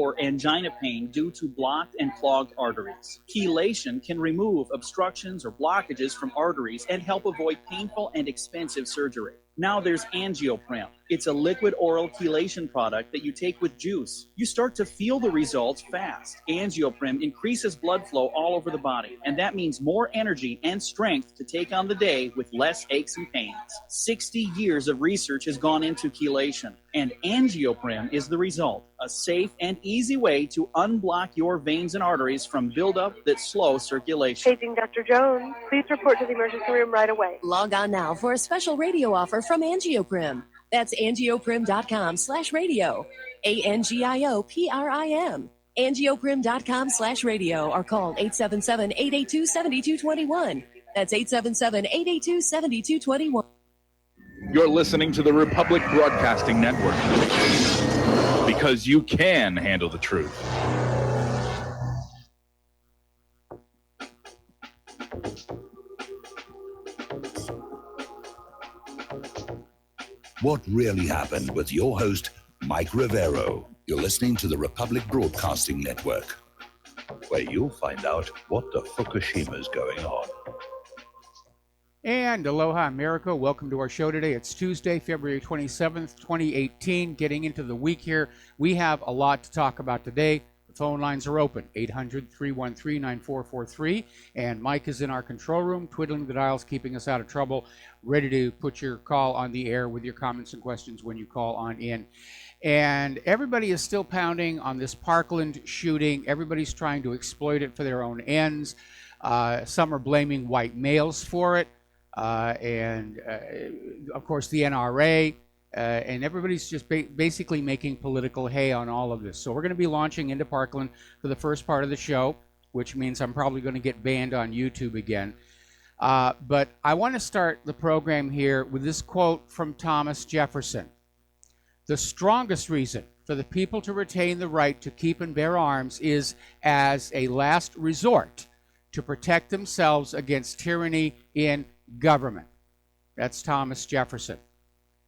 or angina pain due to blocked and clogged arteries. Chelation can remove obstructions or blockages from arteries and help avoid painful and expensive surgery. Now there's Angioprim. It's a liquid oral chelation product that you take with juice. You start to feel the results fast. Angioprim increases blood flow all over the body, and that means more energy and strength to take on the day with less aches and pains. 60 years of research has gone into chelation, and Angioprim is the result. A safe and easy way to unblock your veins and arteries from buildup that slow circulation. Paging Dr. Jones. Please report to the emergency room right away. Log on now for a special radio offer from Angioprim. That's angioprim.com/radio. ANGIOPRIM. Angioprim.com/radio or call 877-882-7221. That's 877-882-7221. You're listening to the Republic Broadcasting Network because you can handle the truth. What really happened with your host, Mike Rivero. You're listening to the Republic Broadcasting Network, where you'll find out what the Fukushima's going on. And aloha, America. Welcome to our show today. It's Tuesday, February 27th, 2018. Getting into the week here. We have a lot to talk about today. The phone lines are open, 800-313-9443. And Mike is in our control room, twiddling the dials, keeping us out of trouble, ready to put your call on the air with your comments and questions when you call on in. And everybody is still pounding on this Parkland shooting. Everybody's trying to exploit it for their own ends. Some are blaming white males for it. And of course, the NRA. And everybody's just basically making political hay on all of this. So we're going to be launching into Parkland for the first part of the show, which means I'm probably going to get banned on YouTube again. But I want to start the program here with this quote from Thomas Jefferson. The strongest reason for the people to retain the right to keep and bear arms is as a last resort to protect themselves against tyranny in government. That's Thomas Jefferson.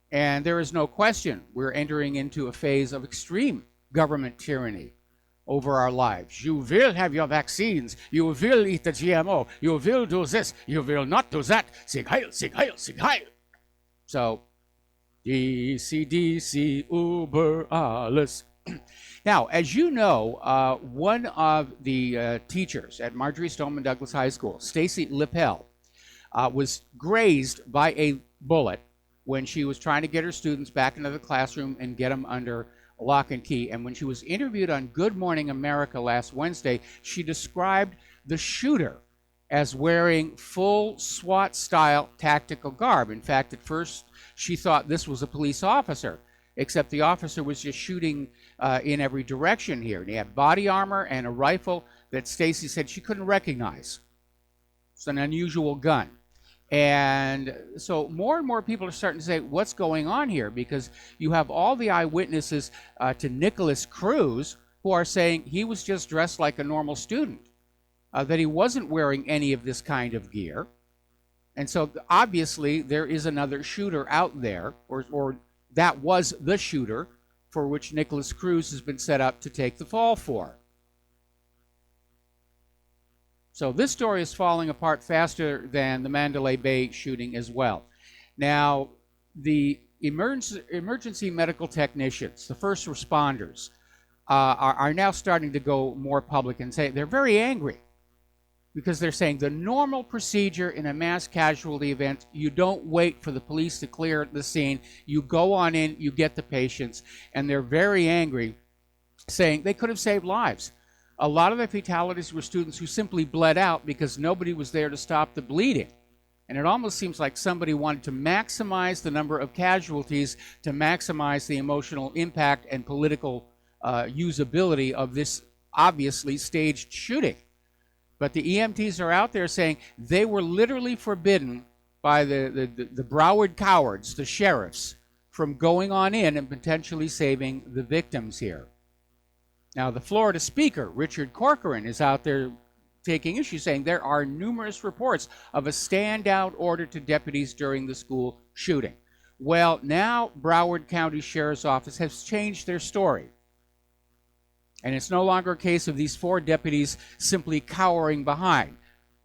And there is no question we're entering into a phase of extreme government tyranny over our lives. You will have your vaccines. You will eat the GMO. You will do this. You will not do that. Sig heil, sig heil, sig heil. So, DC, DC, Uber alles. Now, as you know, one of the teachers at Marjory Stoneman Douglas High School, Stacy Lippel, was grazed by a bullet when she was trying to get her students back into the classroom and get them under lock and key. And when she was interviewed on Good Morning America last Wednesday, she described the shooter as wearing full SWAT-style tactical garb. In fact, at first, she thought this was a police officer, except the officer was just shooting in every direction here. And he had body armor and a rifle that Stacy said she couldn't recognize. It's an unusual gun. And so more and more people are starting to say, what's going on here? Because you have all the eyewitnesses to Nicholas Cruz who are saying he was just dressed like a normal student, that he wasn't wearing any of this kind of gear. And so obviously there is another shooter out there, or that was the shooter for which Nicholas Cruz has been set up to take the fall for. So this story is falling apart faster than the Mandalay Bay shooting as well. Now, the emergency medical technicians, the first responders, are now starting to go more public and say they're very angry because they're saying the normal procedure in a mass casualty event, you don't wait for the police to clear the scene. You go on in, you get the patients, and they're very angry, saying they could have saved lives. A lot of the fatalities were students who simply bled out because nobody was there to stop the bleeding. And it almost seems like somebody wanted to maximize the number of casualties to maximize the emotional impact and political usability of this obviously staged shooting. But the EMTs are out there saying they were literally forbidden by the Broward cowards, the sheriffs, from going on in and potentially saving the victims here. Now, the Florida Speaker, Richard Corcoran, is out there taking issue, saying there are numerous reports of a standout order to deputies during the school shooting. Well, now Broward County Sheriff's Office has changed their story. And it's no longer a case of these 4 deputies simply cowering behind.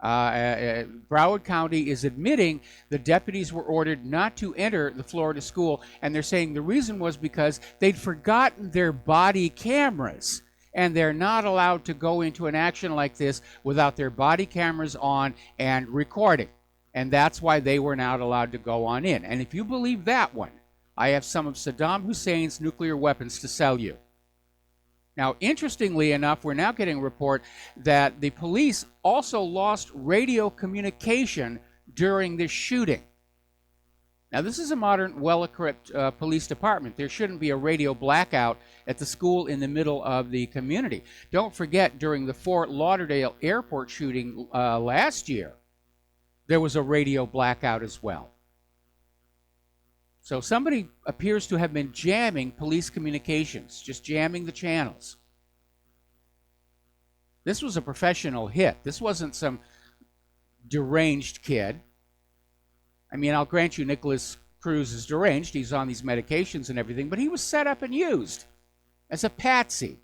Broward County is admitting the deputies were ordered not to enter the Florida school, and they're saying the reason was because they'd forgotten their body cameras, and they're not allowed to go into an action like this without their body cameras on and recording. And that's why they were not allowed to go on in. And if you believe that one, I have some of Saddam Hussein's nuclear weapons to sell you. Now, interestingly enough, we're now getting a report that the police also lost radio communication during this shooting. Now, this is a modern, well-equipped police department. There shouldn't be a radio blackout at the school in the middle of the community. Don't forget, during the Fort Lauderdale airport shooting last year, there was a radio blackout as well. So somebody appears to have been jamming police communications, just jamming the channels. This was a professional hit. This wasn't some deranged kid. I mean, I'll grant you Nicholas Cruz is deranged. He's on these medications and everything, but he was set up and used as a patsy.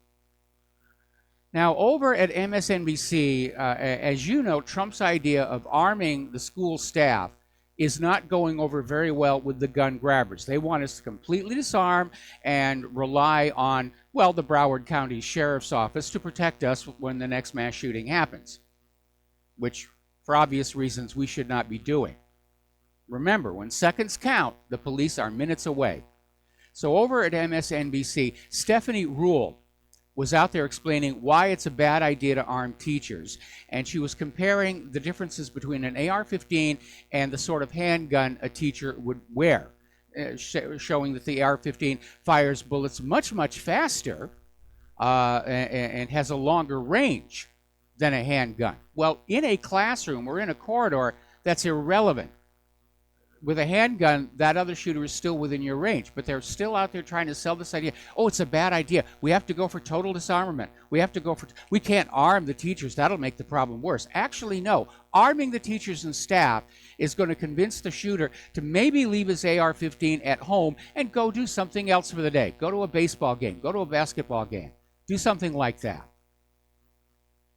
Now, over at MSNBC, as you know, Trump's idea of arming the school staff is not going over very well with the gun grabbers. They want us to completely disarm and rely on, well, the Broward County Sheriff's Office to protect us when the next mass shooting happens, which, for obvious reasons, we should not be doing. Remember, when seconds count, the police are minutes away. So over at MSNBC, Stephanie Ruhle was out there explaining why it's a bad idea to arm teachers. And she was comparing the differences between an AR-15 and the sort of handgun a teacher would wear, showing that the AR-15 fires bullets much, much faster and has a longer range than a handgun. Well, in a classroom or in a corridor, that's irrelevant. With a handgun, that other shooter is still within your range, but they're still out there trying to sell this idea. Oh, it's a bad idea. We have to go for total disarmament. We can't arm the teachers. That'll make the problem worse. Actually, no. Arming the teachers and staff is going to convince the shooter to maybe leave his AR-15 at home and go do something else for the day. Go to a baseball game. Go to a basketball game. Do something like that.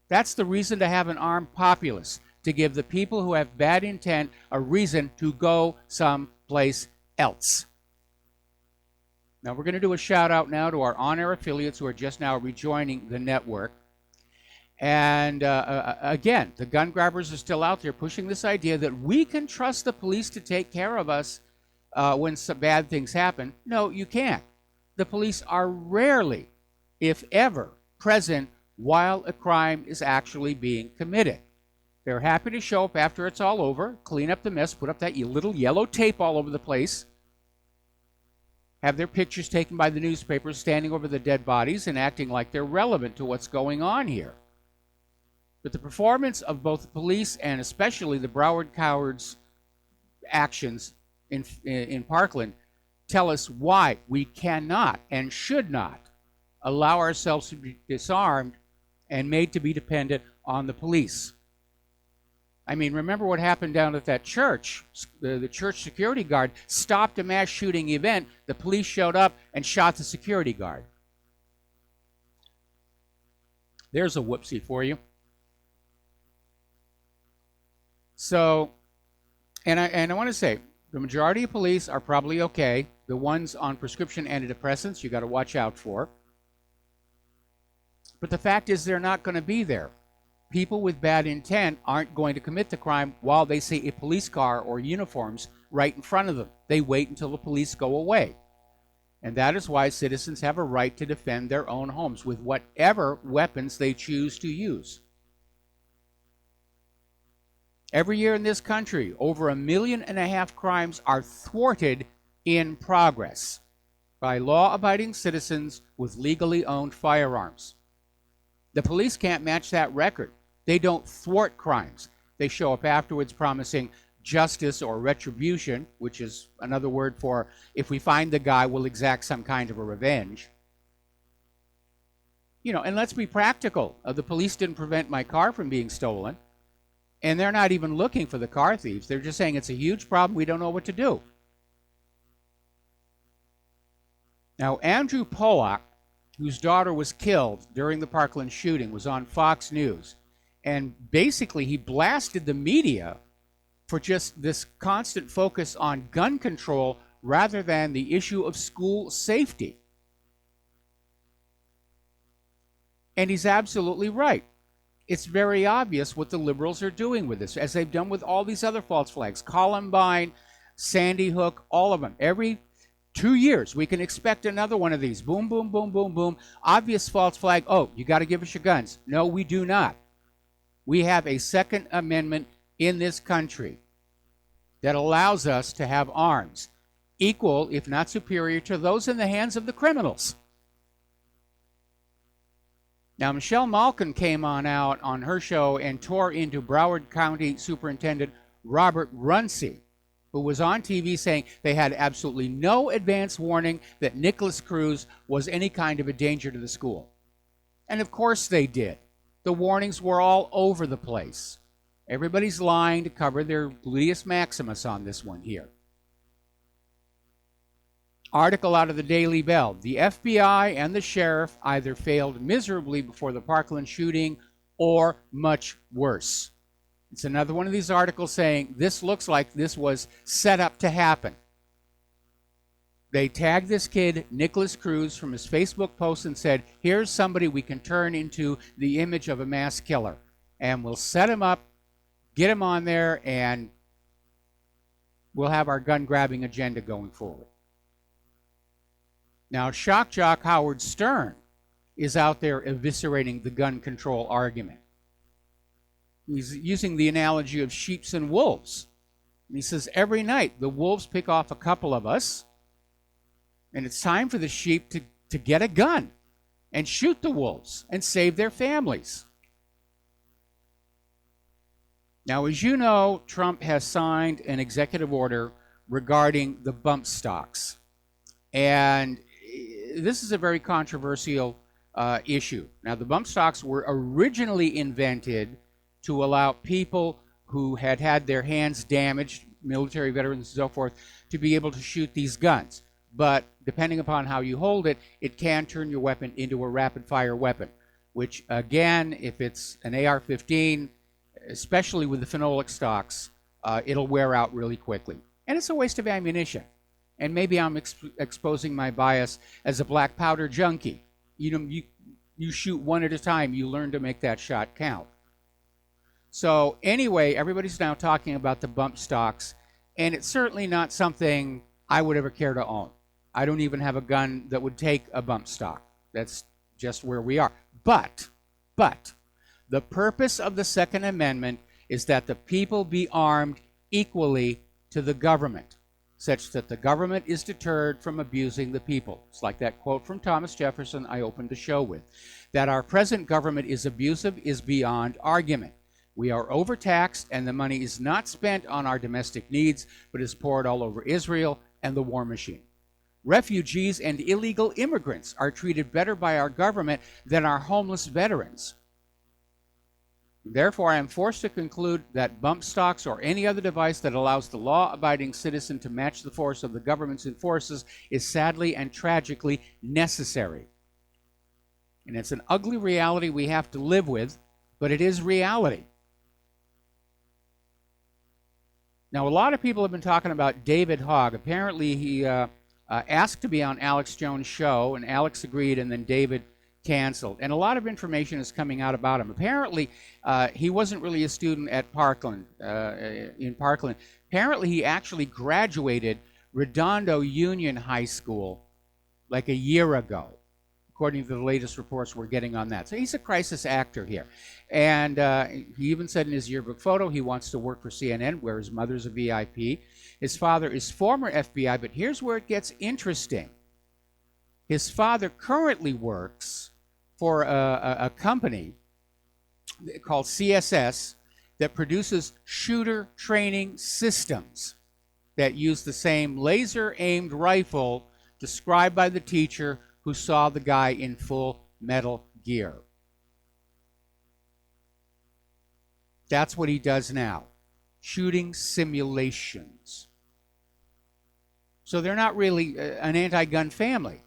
That's the reason to have an armed populace, to give the people who have bad intent a reason to go someplace else. Now, we're going to do a shout out now to our on-air affiliates who are just now rejoining the network. And again, the gun grabbers are still out there pushing this idea that we can trust the police to take care of us when some bad things happen. No, you can't. The police are rarely, if ever, present while a crime is actually being committed. They're happy to show up after it's all over, clean up the mess, put up that little yellow tape all over the place, have their pictures taken by the newspapers standing over the dead bodies and acting like they're relevant to what's going on here. But the performance of both the police and especially the Broward cowards' actions in Parkland tell us why we cannot and should not allow ourselves to be disarmed and made to be dependent on the police. I mean, remember what happened down at that church. The church security guard stopped a mass shooting event. The police showed up and shot the security guard. There's a whoopsie for you. So, and I want to say, the majority of police are probably okay. The ones on prescription antidepressants, you got to watch out for. But the fact is, they're not going to be there. People with bad intent aren't going to commit the crime while they see a police car or uniforms right in front of them. They wait until the police go away. And that is why citizens have a right to defend their own homes with whatever weapons they choose to use. Every year in this country, over 1.5 million crimes are thwarted in progress by law-abiding citizens with legally owned firearms. The police can't match that record. They don't thwart crimes. They show up afterwards promising justice or retribution, which is another word for if we find the guy, we'll exact some kind of a revenge. You know, and let's be practical. The police didn't prevent my car from being stolen, and they're not even looking for the car thieves. They're just saying it's a huge problem. We don't know what to do. Now, Andrew Pollock, whose daughter was killed during the Parkland shooting, was on Fox News. And basically, he blasted the media for just this constant focus on gun control rather than the issue of school safety. And he's absolutely right. It's very obvious what the liberals are doing with this, as they've done with all these other false flags. Columbine, Sandy Hook, all of them. Every 2 years, we can expect another one of these. Boom, boom, boom, boom, boom. Obvious false flag. Oh, you got to give us your guns. No, we do not. We have a Second Amendment in this country that allows us to have arms equal, if not superior, to those in the hands of the criminals. Now, Michelle Malkin came out on her show and tore into Broward County Superintendent Robert Runcie, who was on TV saying they had absolutely no advance warning that Nicholas Cruz was any kind of a danger to the school. And of course they did. The warnings were all over the place. Everybody's lying to cover their gluteus maximus on this one here. Article out of the Daily Bell. The FBI and the sheriff either failed miserably before the Parkland shooting or much worse. It's another one of these articles saying this looks like this was set up to happen. They tagged this kid, Nicholas Cruz, from his Facebook post and said, here's somebody we can turn into the image of a mass killer. And we'll set him up, get him on there, and we'll have our gun-grabbing agenda going forward. Now, shock jock Howard Stern is out there eviscerating the gun control argument. He's using the analogy of sheep and wolves. And he says every night the wolves pick off a couple of us, and it's time for the sheep to get a gun and shoot the wolves and save their families. Now, as you know, Trump has signed an executive order regarding the bump stocks. And this is a very controversial issue. Now, the bump stocks were originally invented to allow people who had had their hands damaged, military veterans and so forth, to be able to shoot these guns. But depending upon how you hold it, it can turn your weapon into a rapid-fire weapon, which, again, if it's an AR-15, especially with the phenolic stocks, it'll wear out really quickly. And it's a waste of ammunition. And maybe I'm exposing my bias as a black powder junkie. You know, you shoot one at a time. You learn to make that shot count. So anyway, everybody's now talking about the bump stocks, and it's certainly not something I would ever care to own. I don't even have a gun that would take a bump stock. That's just where we are. But the purpose of the Second Amendment is that the people be armed equally to the government, such that the government is deterred from abusing the people. It's like that quote from Thomas Jefferson I opened the show with. That our present government is abusive is beyond argument. We are overtaxed, and the money is not spent on our domestic needs, but is poured all over Israel and the war machine. Refugees and illegal immigrants are treated better by our government than our homeless veterans. Therefore, I am forced to conclude that bump stocks or any other device that allows the law-abiding citizen to match the force of the government's forces is sadly and tragically necessary. And it's an ugly reality we have to live with, but it is reality. Now, a lot of people have been talking about David Hogg. Apparently, he asked to be on Alex Jones' show, and Alex agreed, and then David canceled. And a lot of information is coming out about him. Apparently, he wasn't really a student at Parkland, in Parkland. Apparently, he actually graduated Redondo Union High School like a year ago, according to the latest reports we're getting on that. So he's a crisis actor here. And he even said in his yearbook photo he wants to work for CNN, where his mother's a VIP. His father is former FBI, but here's where it gets interesting. His father currently works for a company called CSS that produces shooter training systems that use the same laser-aimed rifle described by the teacher who saw the guy in full metal gear. That's what he does now, shooting simulations. So they're not really an anti-gun family.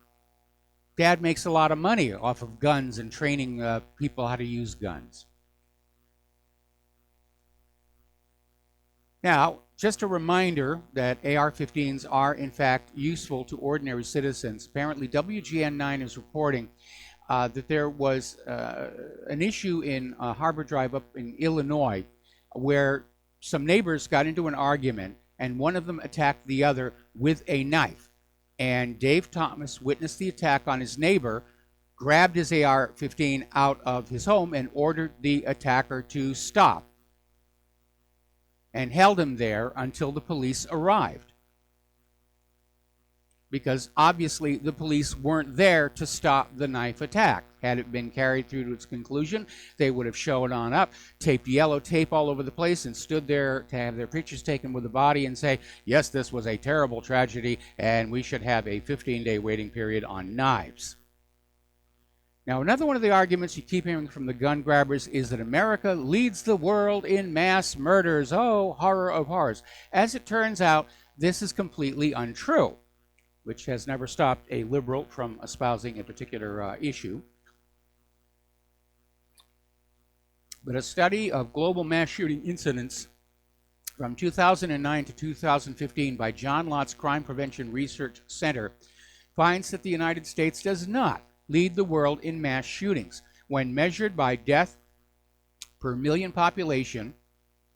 Dad makes a lot of money off of guns and training people how to use guns. Now, just a reminder that AR-15s are, in fact, useful to ordinary citizens. Apparently, WGN9 is reporting that there was an issue in Harbor Drive up in Illinois where some neighbors got into an argument and one of them attacked the other with a knife. And Dave Thomas witnessed the attack on his neighbor, grabbed his AR-15 out of his home and ordered the attacker to stop, and held him there until the police arrived. Because obviously the police weren't there to stop the knife attack. Had it been carried through to its conclusion, they would have shown on up, taped yellow tape all over the place, and stood there to have their pictures taken with the body and say, yes, this was a terrible tragedy, and we should have a 15-day waiting period on knives. Now, another one of the arguments you keep hearing from the gun grabbers is that America leads the world in mass murders. Oh, horror of horrors. As it turns out, this is completely untrue, which has never stopped a liberal from espousing a particular issue. But a study of global mass shooting incidents from 2009 to 2015 by John Lott's Crime Prevention Research Center finds that the United States does not lead the world in mass shootings. When measured by death per million population,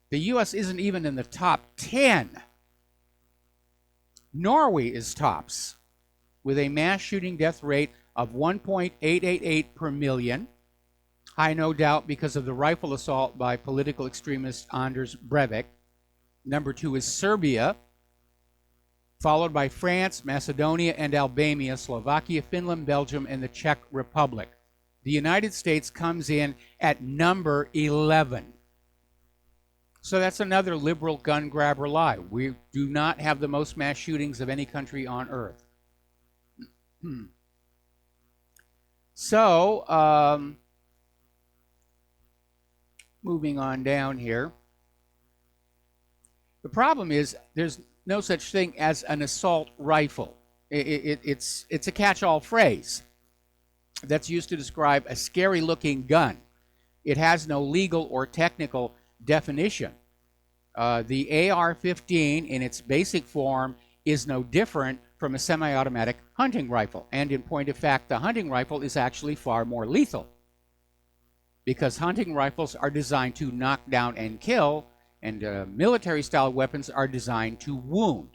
the U.S. isn't even in the top 10. Norway is tops, with a mass shooting death rate of 1.888 per million. High, no doubt, because of the rifle assault by political extremist Anders Breivik. Number 2 is Serbia, followed by France, Macedonia, and Albania, Slovakia, Finland, Belgium, and the Czech Republic. The United States comes in at number 11. So that's another liberal gun grabber lie. We do not have the most mass shootings of any country on earth. So, moving on down here. The problem is there's no such thing as an assault rifle. It's a catch-all phrase that's used to describe a scary-looking gun. It has no legal or technical definition. The AR-15 in its basic form is no different from a semi-automatic hunting rifle. And in point of fact, the hunting rifle is actually far more lethal, because hunting rifles are designed to knock down and kill, and military-style weapons are designed to wound.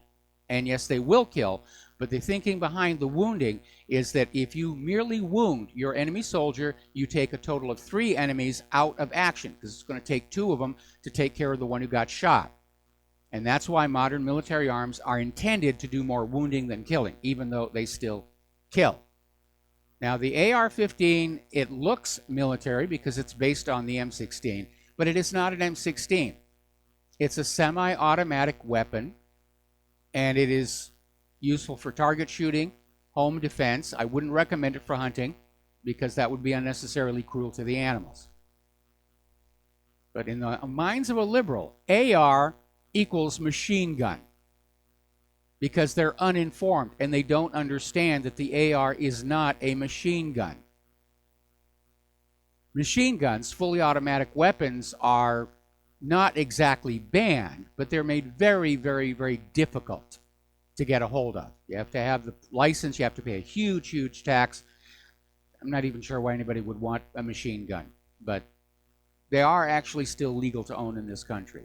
And yes, they will kill, but the thinking behind the wounding is that if you merely wound your enemy soldier, you take a total of 3 enemies out of action, because it's going to take 2 of them to take care of the one who got shot. And that's why modern military arms are intended to do more wounding than killing, even though they still kill. Now, the AR-15, it looks military because it's based on the M16, but it is not an M16. It's a semi-automatic weapon, and it is useful for target shooting, home defense. I wouldn't recommend it for hunting because that would be unnecessarily cruel to the animals. But in the minds of a liberal, AR equals machine gun, because they're uninformed and they don't understand that the AR is not a machine gun. Machine guns, fully automatic weapons, are not exactly banned, but they're made very, very, very difficult to get a hold of. You have to have the license, you have to pay a huge, huge tax. I'm not even sure why anybody would want a machine gun, but they are actually still legal to own in this country.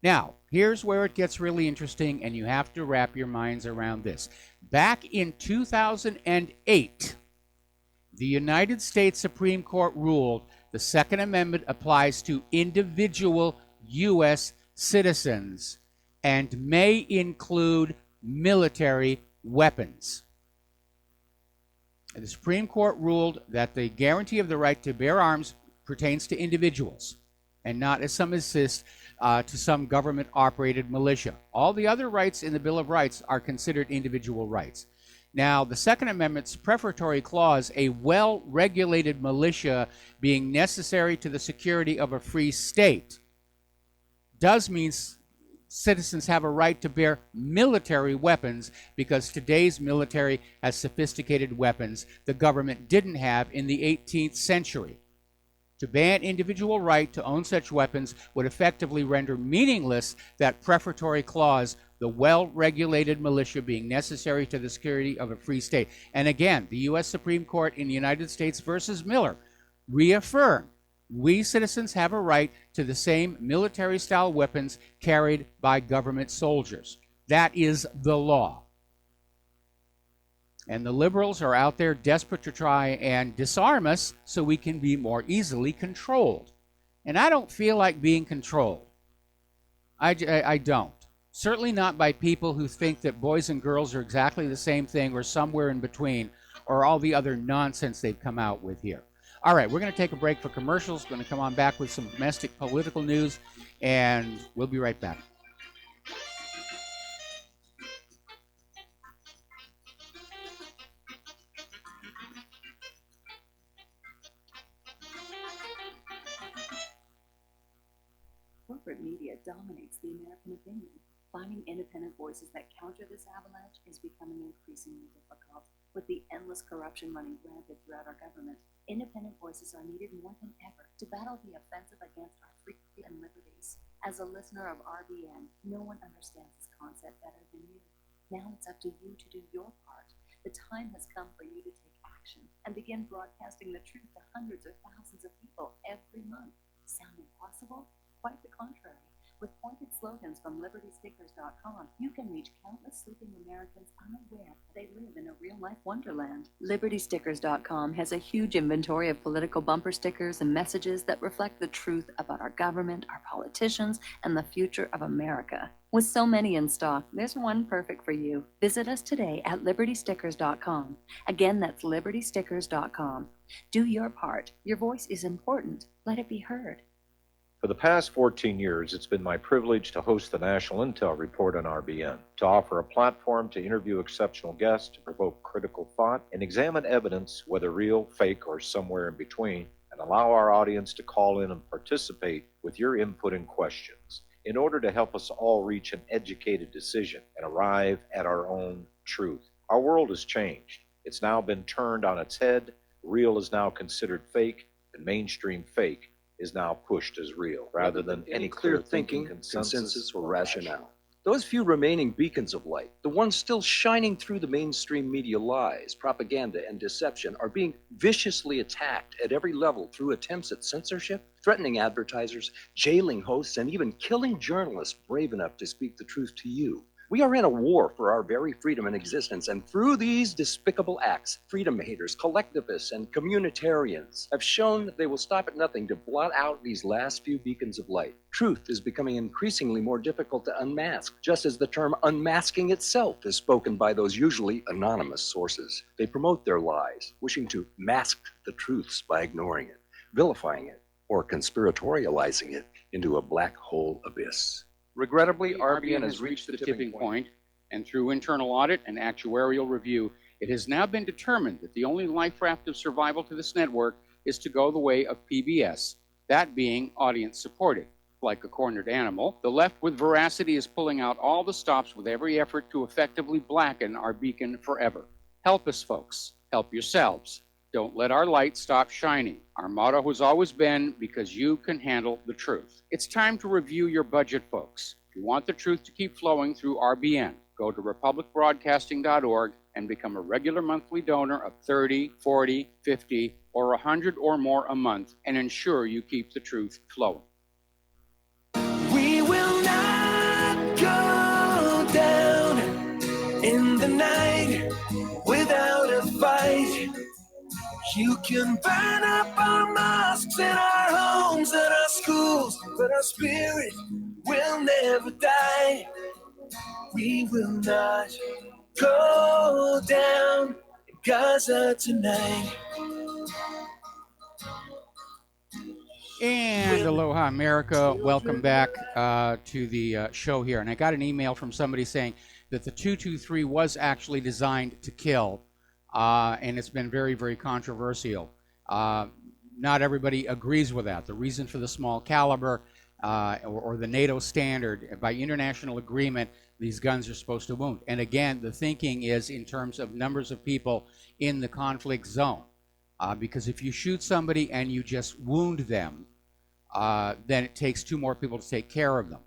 Now, here's where it gets really interesting, and you have to wrap your minds around this. Back in 2008, the United States Supreme Court ruled the Second Amendment applies to individual U.S. citizens and may include military weapons. And the Supreme Court ruled that the guarantee of the right to bear arms pertains to individuals and not, as some insist, to some government-operated militia. All the other rights in the Bill of Rights are considered individual rights. Now, the Second Amendment's prefatory clause, a well-regulated militia being necessary to the security of a free state, does mean citizens have a right to bear military weapons because today's military has sophisticated weapons the government didn't have in the 18th century. To ban individual right to own such weapons would effectively render meaningless that prefatory clause, the well-regulated militia being necessary to the security of a free state. And again, the U.S. Supreme Court in the United States versus Miller reaffirmed we citizens have a right to the same military-style weapons carried by government soldiers. That is the law. And the liberals are out there desperate to try and disarm us so we can be more easily controlled. And I don't feel like being controlled. I don't. Certainly not by people who think that boys and girls are exactly the same thing or somewhere in between, or all the other nonsense they've come out with here. All right, we're going to take a break for commercials. Going to come on back with some domestic political news, and we'll be right back. Corporate media dominates the American opinion. Finding independent voices that counter this avalanche is becoming increasingly difficult. With the endless corruption running rampant throughout our government, independent voices are needed more than ever to battle the offensive against our freedom and liberties. As a listener of RBN, no one understands this concept better than you. Now it's up to you to do your part. The time has come for you to take action and begin broadcasting the truth to hundreds or thousands of people every month. Sound impossible? Quite the contrary. With pointed slogans from LibertyStickers.com, you can reach countless sleeping Americans unaware that they live in a real-life wonderland. LibertyStickers.com has a huge inventory of political bumper stickers and messages that reflect the truth about our government, our politicians, and the future of America. With so many in stock, there's one perfect for you. Visit us today at LibertyStickers.com. Again, that's LibertyStickers.com. Do your part. Your voice is important. Let it be heard. For the past 14 years, it's been my privilege to host the National Intel Report on RBN, to offer a platform to interview exceptional guests, to provoke critical thought, and examine evidence, whether real, fake, or somewhere in between, and allow our audience to call in and participate with your input and questions in order to help us all reach an educated decision and arrive at our own truth. Our world has changed. It's now been turned on its head. Real is now considered fake, and mainstream fake is now pushed as real, rather than any clear thinking, consensus, or rationale. Those few remaining beacons of light, the ones still shining through the mainstream media lies, propaganda, and deception, are being viciously attacked at every level through attempts at censorship, threatening advertisers, jailing hosts, and even killing journalists brave enough to speak the truth to you. We are in a war for our very freedom and existence, and through these despicable acts, freedom haters, collectivists, and communitarians have shown that they will stop at nothing to blot out these last few beacons of light. Truth is becoming increasingly more difficult to unmask, just as the term unmasking itself is spoken by those usually anonymous sources. They promote their lies, wishing to mask the truths by ignoring it, vilifying it, or conspiratorializing it into a black hole abyss. Regrettably, RBN has reached the tipping point, and through internal audit and actuarial review, it has now been determined that the only life raft of survival to this network is to go the way of PBS, that being audience-supported. Like a cornered animal, the left with veracity is pulling out all the stops with every effort to effectively blacken our beacon forever. Help us, folks. Help yourselves. Don't let our light stop shining. Our motto has always been, because you can handle the truth. It's time to review your budget, folks. If you want the truth to keep flowing through RBN, go to republicbroadcasting.org and become a regular monthly donor of $30, $40, $50, or $100 or more a month and ensure you keep the truth flowing. We will not go down in the night without a fight. You can burn up our mosques and our homes and our schools, but our spirit will never die. We will not go down in Gaza tonight. And aloha, America. Welcome back to the show here. And I got an email from somebody saying that the 223 was actually designed to kill. And it's been very, very controversial. Not everybody agrees with that. The reason for the small caliber or the NATO standard. By international agreement, these guns are supposed to wound. And again, the thinking is in terms of numbers of people in the conflict zone. Because if you shoot somebody and you just wound them, then it takes 2 more people to take care of them.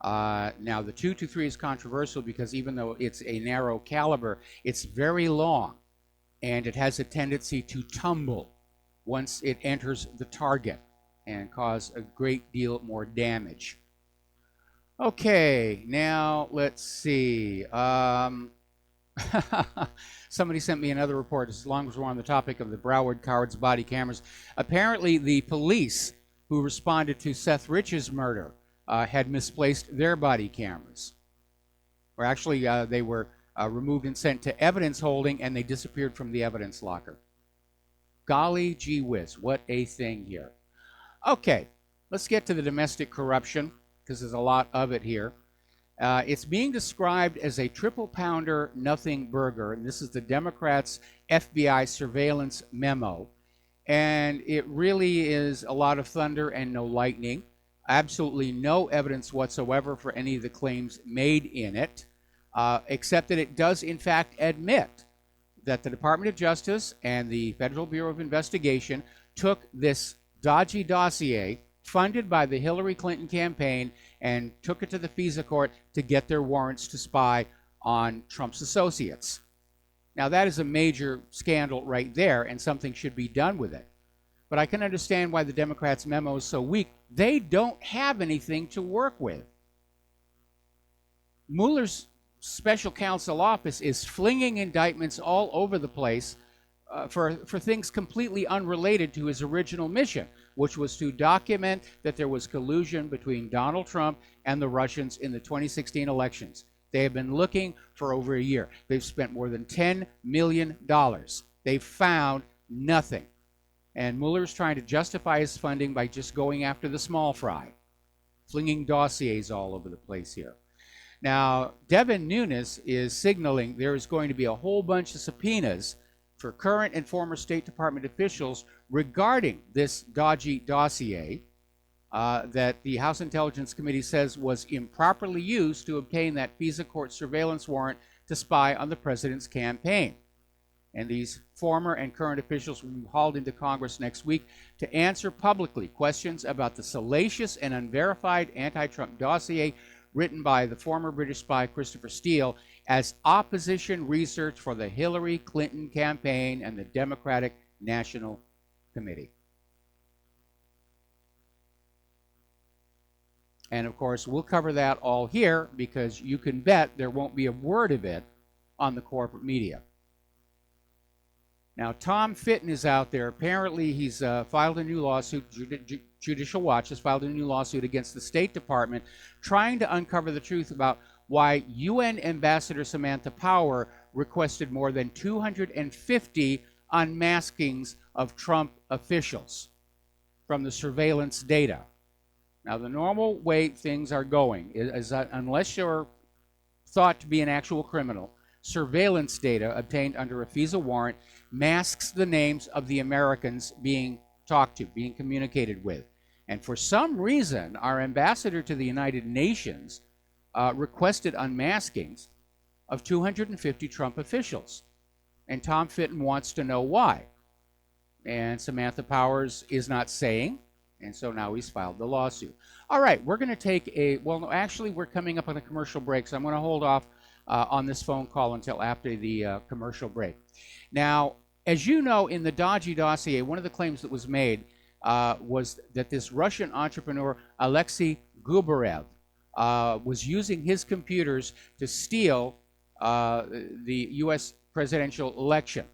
Now, the 223 is controversial because even though it's a narrow caliber, it's very long, and it has a tendency to tumble once it enters the target and cause a great deal more damage. Okay, now let's see. Somebody sent me another report, as long as we're on the topic of the Broward Cowards body cameras. Apparently, the police who responded to Seth Rich's murder had misplaced their body cameras. Or actually, they were removed and sent to evidence holding, and they disappeared from the evidence locker. Golly gee whiz, what a thing here. Okay, let's get to the domestic corruption, because there's a lot of it here. It's being described as a triple pounder nothing burger, and this is the Democrats' FBI surveillance memo. And it really is a lot of thunder and no lightning. Absolutely no evidence whatsoever for any of the claims made in it, except that it does in fact admit that the Department of Justice and the Federal Bureau of Investigation took this dodgy dossier funded by the Hillary Clinton campaign and took it to the FISA court to get their warrants to spy on Trump's associates. Now, that is a major scandal right there, and something should be done with it. But I can understand why the Democrats' memo is so weak. They don't have anything to work with. Mueller's special counsel office is flinging indictments all over the place for things completely unrelated to his original mission, which was to document that there was collusion between Donald Trump and the Russians in the 2016 elections. They have been looking for over a year. They've spent more than $10 million. They've found nothing. And Mueller's trying to justify his funding by just going after the small fry, flinging dossiers all over the place here. Now, Devin Nunes is signaling there is going to be a whole bunch of subpoenas for current and former State Department officials regarding this dodgy dossier that the House Intelligence Committee says was improperly used to obtain that FISA court surveillance warrant to spy on the president's campaign. And these former and current officials will be hauled into Congress next week to answer publicly questions about the salacious and unverified anti-Trump dossier written by the former British spy Christopher Steele as opposition research for the Hillary Clinton campaign and the Democratic National Committee. And of course, we'll cover that all here because you can bet there won't be a word of it on the corporate media. Now, Tom Fitton is out there. Apparently, he's filed a new lawsuit. Judicial Watch has filed a new lawsuit against the State Department trying to uncover the truth about why UN Ambassador Samantha Power requested more than 250 unmaskings of Trump officials from the surveillance data. Now, the normal way things are going is that unless you're thought to be an actual criminal, surveillance data obtained under a FISA warrant masks the names of the Americans being talked to, being communicated with. And for some reason, our ambassador to the United Nations requested unmaskings of 250 Trump officials. And Tom Fitton wants to know why. And Samantha Powers is not saying, and so now he's filed the lawsuit. All right, we're going to take a, well, no, actually, we're coming up on a commercial break, so I'm going to hold off on this phone call until after the commercial break. Now, as you know, in the dodgy dossier, one of the claims that was made was that this Russian entrepreneur, Alexei Gubarev, was using his computers to steal the U.S. presidential election.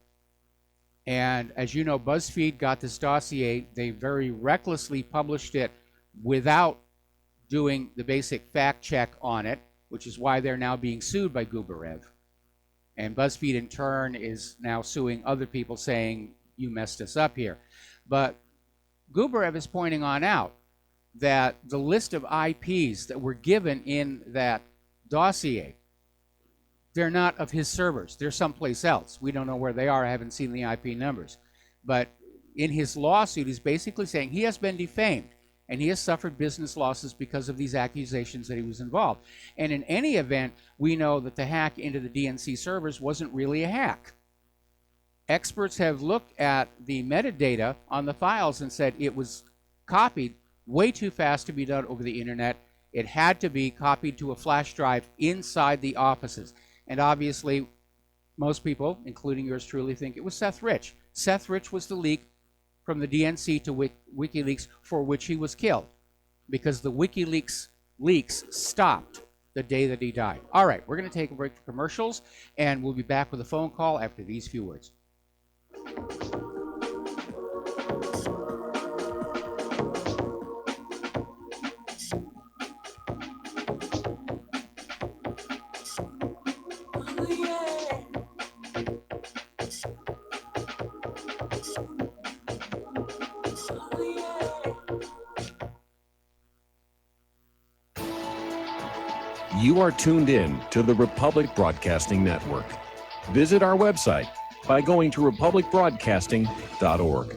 And as you know, BuzzFeed got this dossier. They very recklessly published it without doing the basic fact check on it, which is why they're now being sued by Gubarev. And BuzzFeed, in turn, is now suing other people saying, you messed us up here. But Gubarev is pointing on out that the list of IPs that were given in that dossier, they're not of his servers. They're someplace else. We don't know where they are. I haven't seen the IP numbers. But in his lawsuit, he's basically saying he has been defamed. and he has suffered business losses because of these accusations that he was involved. And in any event, we know that the hack into the DNC servers wasn't really a hack. Experts have looked at the metadata on the files and said it was copied way too fast to be done over the internet. It had to be copied to a flash drive inside the offices. And obviously, most people, including yours truly, think it was Seth Rich. Seth Rich was the leak from the DNC to WikiLeaks for which he was killed, because the WikiLeaks leaks stopped the day that he died. All right, we're going to take a break for commercials, and we'll be back with a phone call after these few words. You are tuned in to the Republic Broadcasting Network. Visit our website by going to republicbroadcasting.org.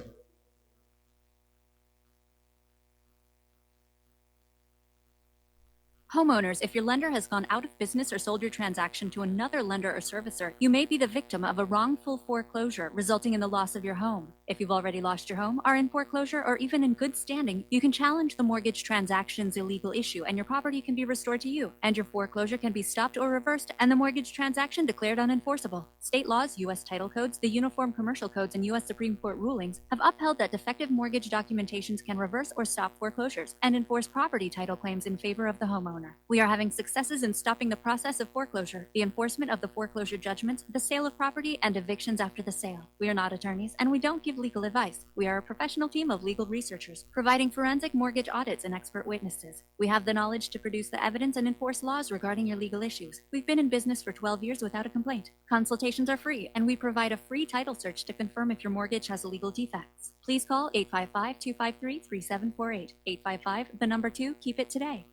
Homeowners, if your lender has gone out of business or sold your transaction to another lender or servicer, you may be the victim of a wrongful foreclosure, resulting in the loss of your home. If you've already lost your home, are in foreclosure, or even in good standing, you can challenge the mortgage transaction's illegal issue, and your property can be restored to you, and your foreclosure can be stopped or reversed, and the mortgage transaction declared unenforceable. State laws, U.S. title codes, the Uniform Commercial Codes, and U.S. Supreme Court rulings have upheld that defective mortgage documentations can reverse or stop foreclosures and enforce property title claims in favor of the homeowner. We are having successes in stopping the process of foreclosure, the enforcement of the foreclosure judgments, the sale of property, and evictions after the sale. We are not attorneys, and we don't give legal advice. We are a professional team of legal researchers, providing forensic mortgage audits and expert witnesses. We have the knowledge to produce the evidence and enforce laws regarding your legal issues. We've been in business for 12 years without a complaint. Consultations are free, and we provide a free title search to confirm if your mortgage has legal defects. Please call 855-253-3748. 855, 2, keep it today.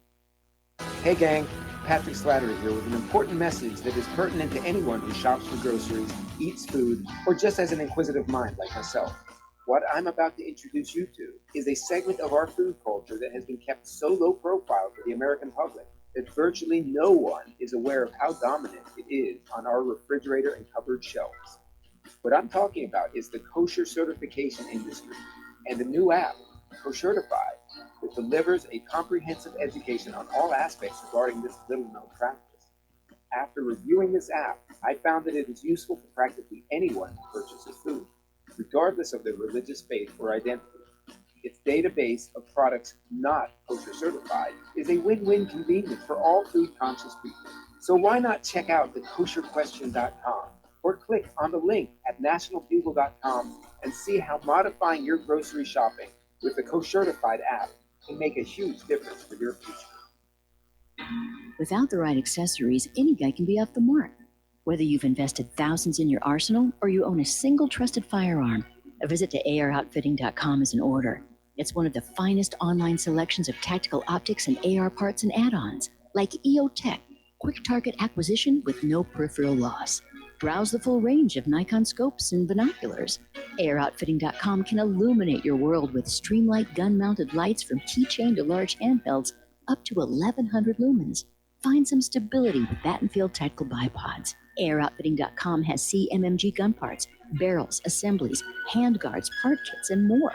Hey gang, Patrick Slattery here with an important message that is pertinent to anyone who shops for groceries, eats food, or just has an inquisitive mind like myself. What I'm about to introduce you to is a segment of our food culture that has been kept so low profile for the American public that virtually no one is aware of how dominant it is on our refrigerator and cupboard shelves. What I'm talking about is the kosher certification industry and the new app, Koshertified, that delivers a comprehensive education on all aspects regarding this little-known practice. After reviewing this app, I found that it is useful for practically anyone who purchases food, regardless of their religious faith or identity. Its database of products not kosher certified is a win-win convenience for all food-conscious people. So why not check out the kosherquestion.com or click on the link at nationalbugle.com and see how modifying your grocery shopping with the Koshertified app can make a huge difference for your future. Without the right accessories, any guy can be off the mark. Whether you've invested thousands in your arsenal or you own a single trusted firearm, a visit to AROutfitting.com is in order. It's one of the finest online selections of tactical optics and AR parts and add-ons, like EOTech, quick target acquisition with no peripheral loss. Browse the full range of Nikon scopes and binoculars. AROutfitting.com can illuminate your world with Streamlight gun-mounted lights from keychain to large handhelds up to 1,100 lumens. Find some stability with Battenfield tactical bipods. AROutfitting.com has CMMG gun parts, barrels, assemblies, handguards, part kits, and more,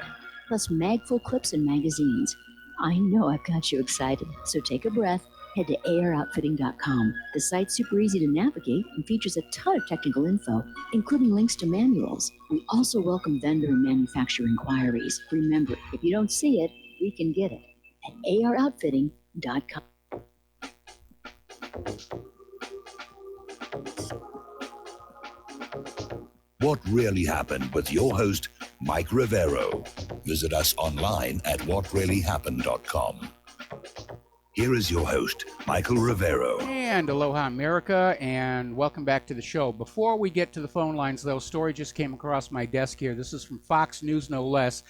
plus mag-full clips and magazines. I know I've got you excited, so take a breath. Head to AROutfitting.com. The site's super easy to navigate and features a ton of technical info, including links to manuals. We also welcome vendor and manufacturer inquiries. Remember, if you don't see it, we can get it at AROutfitting.com. What Really Happened with your host, Mike Rivero. Visit us online at whatreallyhappened.com. Here is your host, Michael Rivero. And aloha, America, and welcome back to the show. Before we get to the phone lines, though, a story just came across my desk here. This is from Fox News, no less.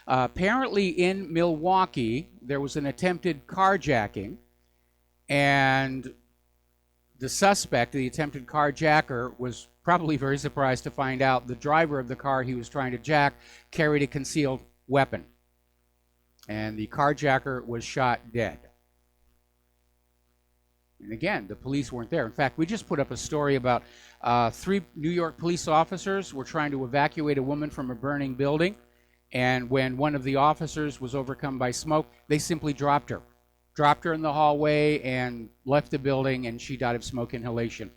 Apparently in Milwaukee, there was an attempted carjacking, and the suspect, the attempted carjacker, was probably very surprised to find out the driver of the car he was trying to jack carried a concealed weapon. and the carjacker was shot dead. And again, the police weren't there. In fact, we just put up a story about 3 New York police officers were trying to evacuate a woman from a burning building. And when one of the officers was overcome by smoke, they simply dropped her in the hallway and left the building, and she died of smoke inhalation.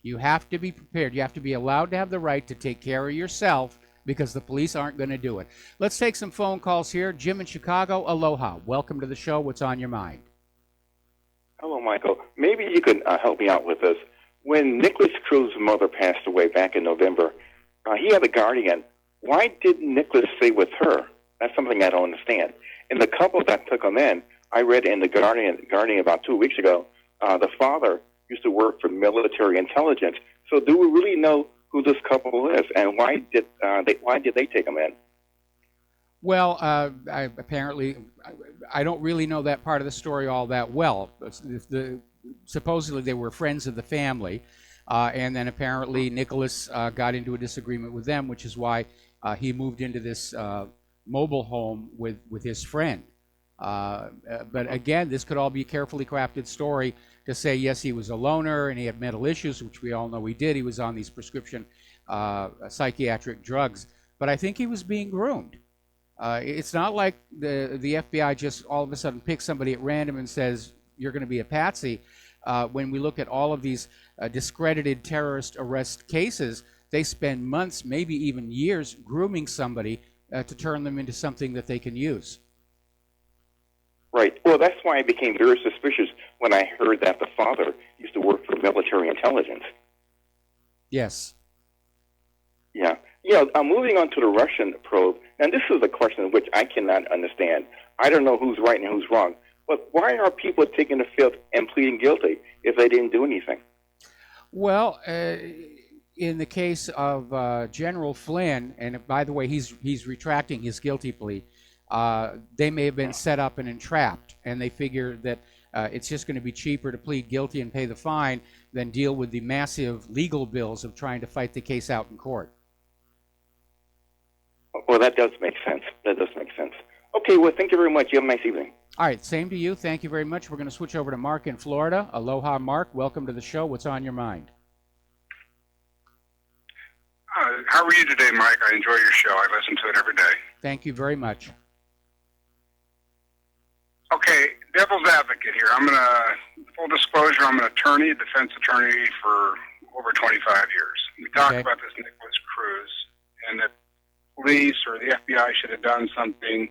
You have to be prepared. You have to be allowed to have the right to take care of yourself, because the police aren't going to do it. Let's take some phone calls here. Jim in Chicago, aloha. Welcome to the show. What's on your mind? Hello, Michael. Maybe you could help me out with this. When Nicholas Cruz's mother passed away back in November, he had a guardian. Why didn't Nicholas stay with her? That's something I don't understand. And the couple that took him in, I read in the Guardian about 2 weeks ago, the father used to work for military intelligence. So do we really know who this couple is, and why did they take him in? Well, I don't really know that part of the story all that well. Supposedly they were friends of the family, and then apparently Nicholas got into a disagreement with them, which is why he moved into this mobile home with his friend. But again, this could all be a carefully crafted story to say, yes, he was a loner and he had mental issues, which we all know he did. He was on these prescription psychiatric drugs. But I think he was being groomed. It's not like the FBI just all of a sudden picks somebody at random and says, you're going to be a patsy. When we look at all of these discredited terrorist arrest cases, they spend months, maybe even years, grooming somebody to turn them into something that they can use. Right. Well, that's why I became very suspicious when I heard that the father used to work for military intelligence. Yes. Yeah. Moving on to the Russian probe, and this is a question which I cannot understand. I don't know who's right and who's wrong, but why are people taking the fifth and pleading guilty if they didn't do anything? Well, in the case of General Flynn, and by the way, he's retracting his guilty plea, they may have been set up and entrapped, and they figure that it's just going to be cheaper to plead guilty and pay the fine than deal with the massive legal bills of trying to fight the case out in court. Well, that does make sense. Okay, well, thank you very much. You have a nice evening. All right, same to you. Thank you very much. We're going to switch over to Mark in Florida. Aloha, Mark. Welcome to the show. What's on your mind? How are you today, Mike? I enjoy your show. I listen to it every day. Thank you very much. Okay, devil's advocate here. Full disclosure, I'm an attorney, a defense attorney for over 25 years. We talked about this Nicholas Cruz, and that police or the FBI should have done something.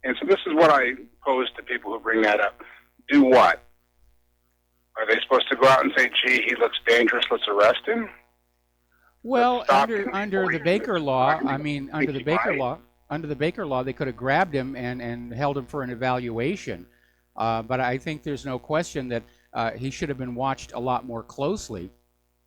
And so this is what I pose to people who bring that up. Do what? Are they supposed to go out and say, gee, he looks dangerous, let's arrest him? Well, under the Baker law, under the Baker law, they could have grabbed him and held him for an evaluation. But I think there's no question that he should have been watched a lot more closely.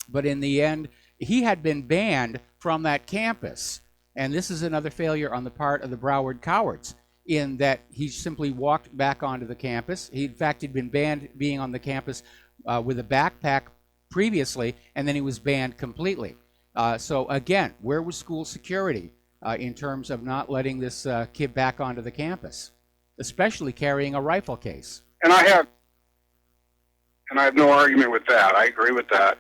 But in the end, he had been banned from that campus. And this is another failure on the part of the Broward cowards, in that he simply walked back onto the campus. In fact, he'd been banned being on the campus with a backpack previously, and then he was banned completely. So again, where was school security in terms of not letting this kid back onto the campus, especially carrying a rifle case? And I have no argument with that. I agree with that.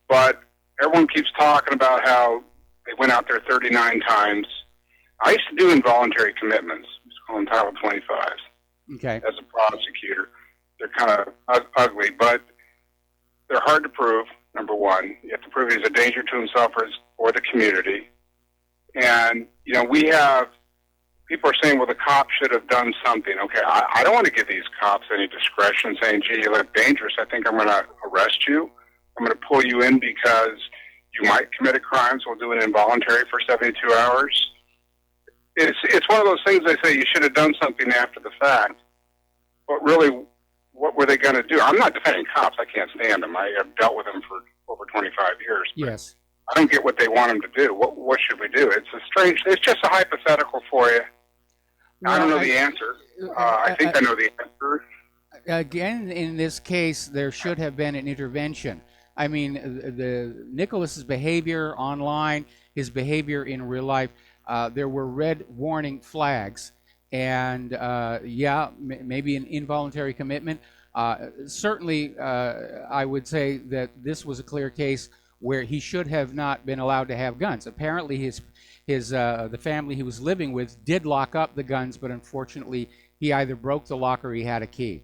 But everyone keeps talking about how they went out there 39 times. I used to do involuntary commitments. It's called Title 25s. Okay. As a prosecutor. They're kind of ugly, but they're hard to prove, number one. You have to prove he's a danger to himself or the community. And, we have people are saying, well, the cops should have done something. Okay, I don't want to give these cops any discretion saying, gee, you look dangerous. I think I'm going to arrest you. I'm going to pull you in because you might commit a crime, so we'll do it involuntary for 72 hours. It's one of those things they say you should have done something after the fact. But really, what were they going to do? I'm not defending cops. I can't stand them. I have dealt with them for over 25 years. Yes. I don't get what they want them to do. What should we do? It's just a hypothetical for you. Well, I don't know the answer. I think I know the answer. Again, in this case, there should have been an intervention. I mean, the Nicholas's behavior online, his behavior in real life, there were red warning flags. And maybe an involuntary commitment. Certainly, I would say that this was a clear case where he should have not been allowed to have guns. Apparently, the family he was living with did lock up the guns, but unfortunately, he either broke the lock or he had a key.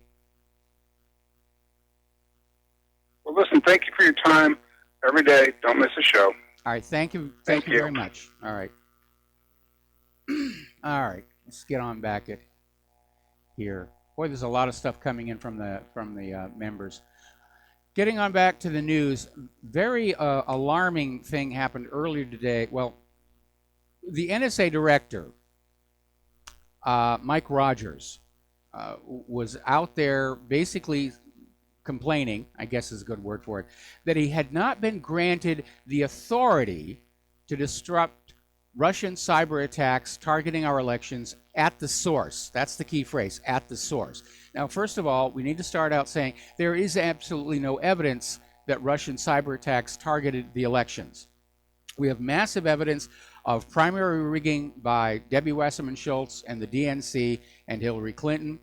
Well, listen, thank you for your time every day. Don't miss a show. All right, thank you very much. All right. All right, let's get on back at here. Boy, there's a lot of stuff coming in from the members. Getting on back to the news, very alarming thing happened earlier today. Well, the NSA director, Mike Rogers, was out there basically complaining, I guess is a good word for it, that he had not been granted the authority to disrupt Russian cyber attacks targeting our elections at the source. That's the key phrase, at the source. Now, first of all, we need to start out saying there is absolutely no evidence that Russian cyber attacks targeted the elections. We have massive evidence of primary rigging by Debbie Wasserman Schultz and the DNC and Hillary Clinton.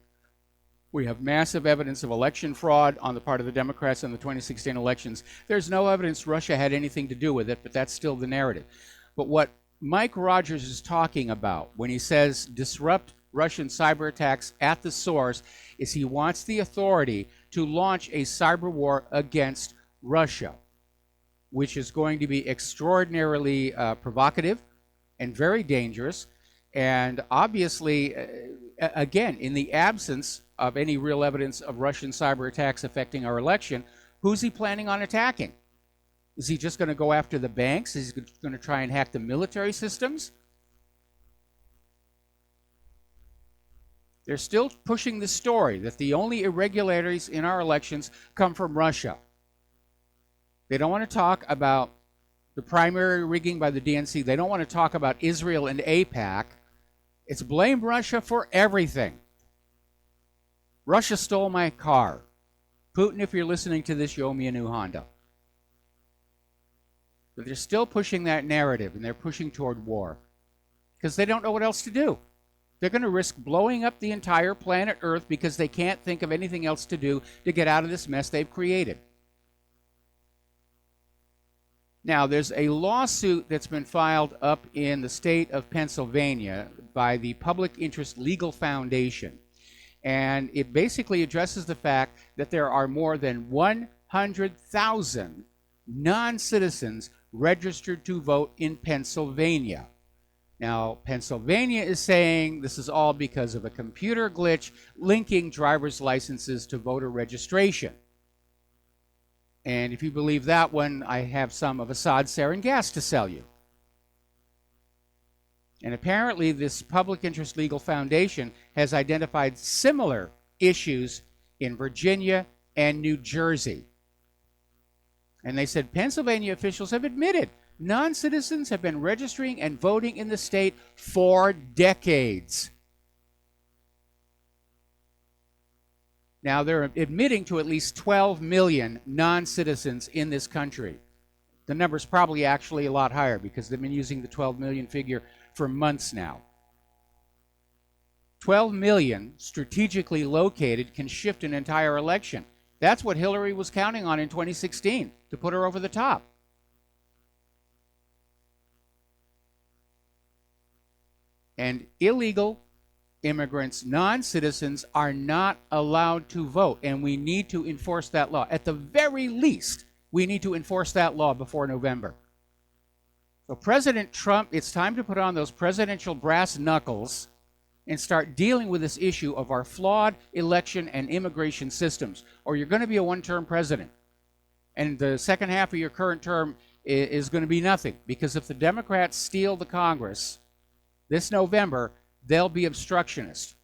We have massive evidence of election fraud on the part of the Democrats in the 2016 elections. There's no evidence Russia had anything to do with it, but that's still the narrative. But what Mike Rogers is talking about when he says disrupt Russian cyber attacks at the source is he wants the authority to launch a cyber war against Russia, which is going to be extraordinarily provocative and very dangerous. And obviously, again, in the absence of any real evidence of Russian cyber attacks affecting our election, who's he planning on attacking? Is he just going to go after the banks? Is he going to try and hack the military systems? They're still pushing the story that the only irregularities in our elections come from Russia. They don't want to talk about the primary rigging by the DNC. They don't want to talk about Israel and AIPAC. It's blame Russia for everything. Russia stole my car. Putin, if you're listening to this, you owe me a new Honda. But they're still pushing that narrative, and they're pushing toward war because they don't know what else to do. They're going to risk blowing up the entire planet Earth because they can't think of anything else to do to get out of this mess they've created. Now, there's a lawsuit that's been filed up in the state of Pennsylvania by the Public Interest Legal Foundation. And it basically addresses the fact that there are more than 100,000 non-citizens registered to vote in Pennsylvania. Now, Pennsylvania is saying this is all because of a computer glitch linking driver's licenses to voter registration. And if you believe that one, I have some of Assad sarin gas to sell you. And apparently this Public Interest Legal Foundation has identified similar issues in Virginia and New Jersey. And they said Pennsylvania officials have admitted non-citizens have been registering and voting in the state for decades. Now, they're admitting to at least 12 million non-citizens in this country. The number's probably actually a lot higher because they've been using the 12 million figure for months now. 12 million strategically located can shift an entire election. That's what Hillary was counting on in 2016 to put her over the top. And illegal immigrants, non-citizens, are not allowed to vote, and we need to enforce that law. At the very least, we need to enforce that law before November. So President Trump, it's time to put on those presidential brass knuckles and start dealing with this issue of our flawed election and immigration systems, or you're going to be a one-term president. And the second half of your current term is going to be nothing, because if the Democrats steal the Congress this November, they'll be obstructionists.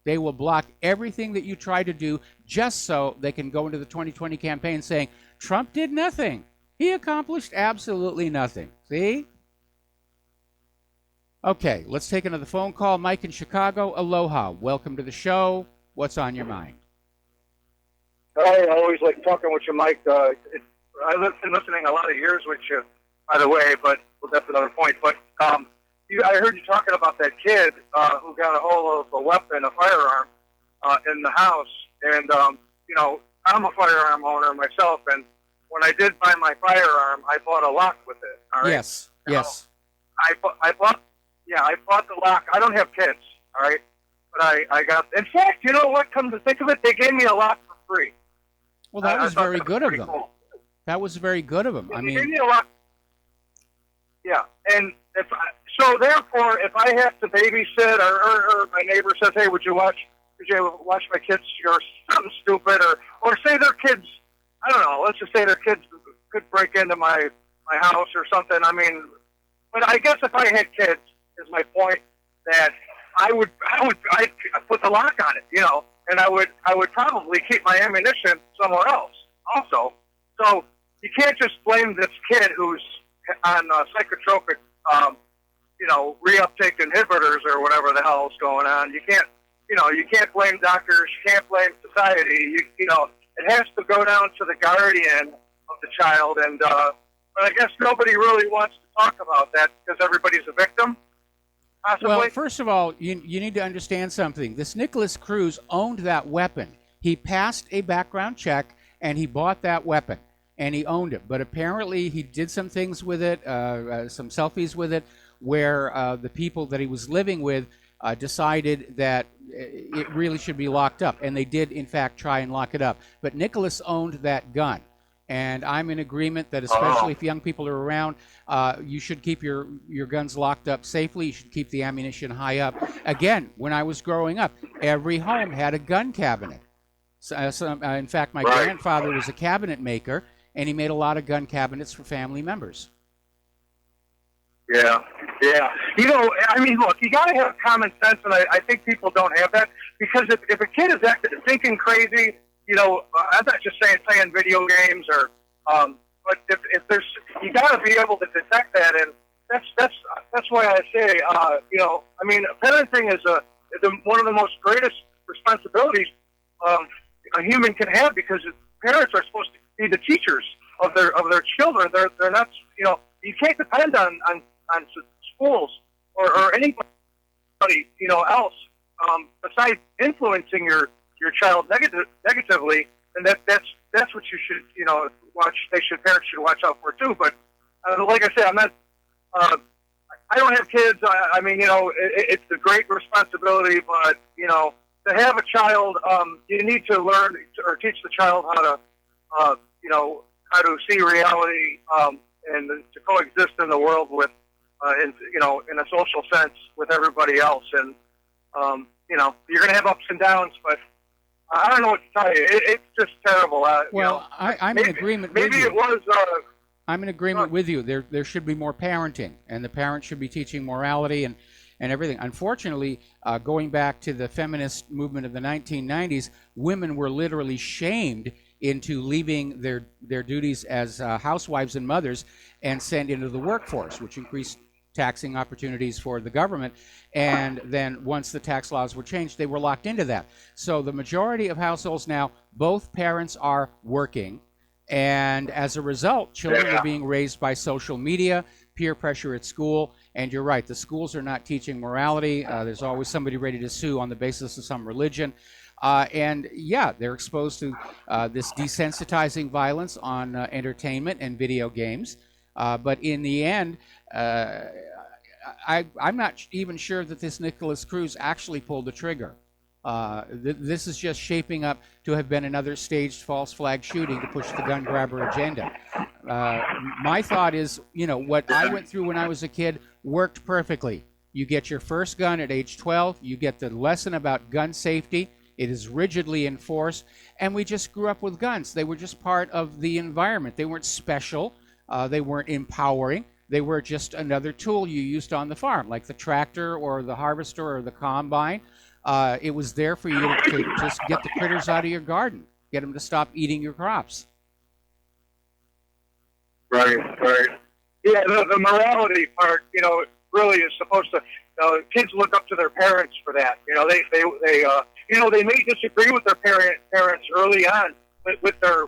They will block everything that you try to do just so they can go into the 2020 campaign saying, Trump did nothing. He accomplished absolutely nothing. See? Okay, let's take another phone call. Mike in Chicago, aloha. Welcome to the show. What's on your mind? I always like talking with you, Mike. I've been listening a lot of years with you, by the way, but well, that's another point. But I heard you talking about that kid who got a hold of a weapon, a firearm, in the house. And, you know, I'm a firearm owner myself, and when I did buy my firearm, I bought a lock with it. All right? Yes, yes. I bought the lock. I don't have kids, all right? But I got, in fact, you know what, come to think of it, they gave me a lock for free. Well, that was very good of them. Cool. That was very good of them. I They gave mean, me a lock. Yeah, and so therefore, if I have to babysit, or my neighbor says, "Hey, would you watch my kids or something stupid," or say their kids, I don't know, let's just say their kids could break into my house or something. I mean, but I guess if I had kids, is my point, that I'd put the lock on it, you know, and I would probably keep my ammunition somewhere else also. So you can't just blame this kid who's on psychotropic, you know, reuptake inhibitors or whatever the hell is going on. You can't blame doctors. You can't blame society. You know, it has to go down to the guardian of the child. And but I guess nobody really wants to talk about that because everybody's a victim. Possibly. well, first of all, you need to understand something. This Nicholas Cruz owned that weapon. He passed a background check, and he bought that weapon, and he owned it. But apparently he did some things with it, some selfies with it, where the people that he was living with decided that it really should be locked up. And they did, in fact, try and lock it up. But Nicholas owned that gun. And I'm in agreement that especially if young people are around, you should keep your guns locked up safely. You should keep the ammunition high up. Again, when I was growing up, every home had a gun cabinet. In fact, my grandfather was a cabinet maker, and he made a lot of gun cabinets for family members. Yeah. You know, I mean, look, you got to have common sense, and I think people don't have that, because if a kid is thinking crazy, you know, I'm not just saying playing video games or, but if there's, you got to be able to detect that, and that's why I say, you know, I mean, parenting is one of the most greatest responsibilities a human can have, because parents are supposed to be the teachers of their children. They're not, you know, you can't depend on schools or anybody, you know, else besides influencing your child negatively, and that's what you should, you know, parents should watch out for too. But like I said, I'm not. I don't have kids. I mean, you know, it's a great responsibility, but you know, to have a child, you need to learn or teach the child how to, you know, how to see reality and to coexist in the world with, you know, in a social sense with everybody else. And you know, you're going to have ups and downs, but I don't know what to tell you. It's just terrible. Well, you know, I'm in agreement with you. Maybe it was. I'm in agreement with you. There should be more parenting, and the parents should be teaching morality and everything. Unfortunately, going back to the feminist movement of the 1990s, women were literally shamed into leaving their duties as housewives and mothers and sent into the workforce, which increased taxing opportunities for the government. And then once the tax laws were changed, they were locked into that. So the majority of households now, both parents are working. And as a result, children are being raised by social media, peer pressure at school. And you're right, the schools are not teaching morality. There's always somebody ready to sue on the basis of some religion. And yeah, they're exposed to this desensitizing violence on entertainment and video games. But in the end, I'm not even sure that this Nicholas Cruz actually pulled the trigger. This is just shaping up to have been another staged false flag shooting to push the gun grabber agenda. My thought is, you know, what I went through when I was a kid worked perfectly. You get your first gun at age 12. You get the lesson about gun safety. It is rigidly enforced. And we just grew up with guns. They were just part of the environment. They weren't special. They weren't empowering. They were just another tool you used on the farm, like the tractor or the harvester or the combine. It was there for you to just get the critters out of your garden, get them to stop eating your crops. Right. Yeah, the morality part, you know, really is supposed to. Kids look up to their parents for that. You know, they you know, they may disagree with their parents early on with their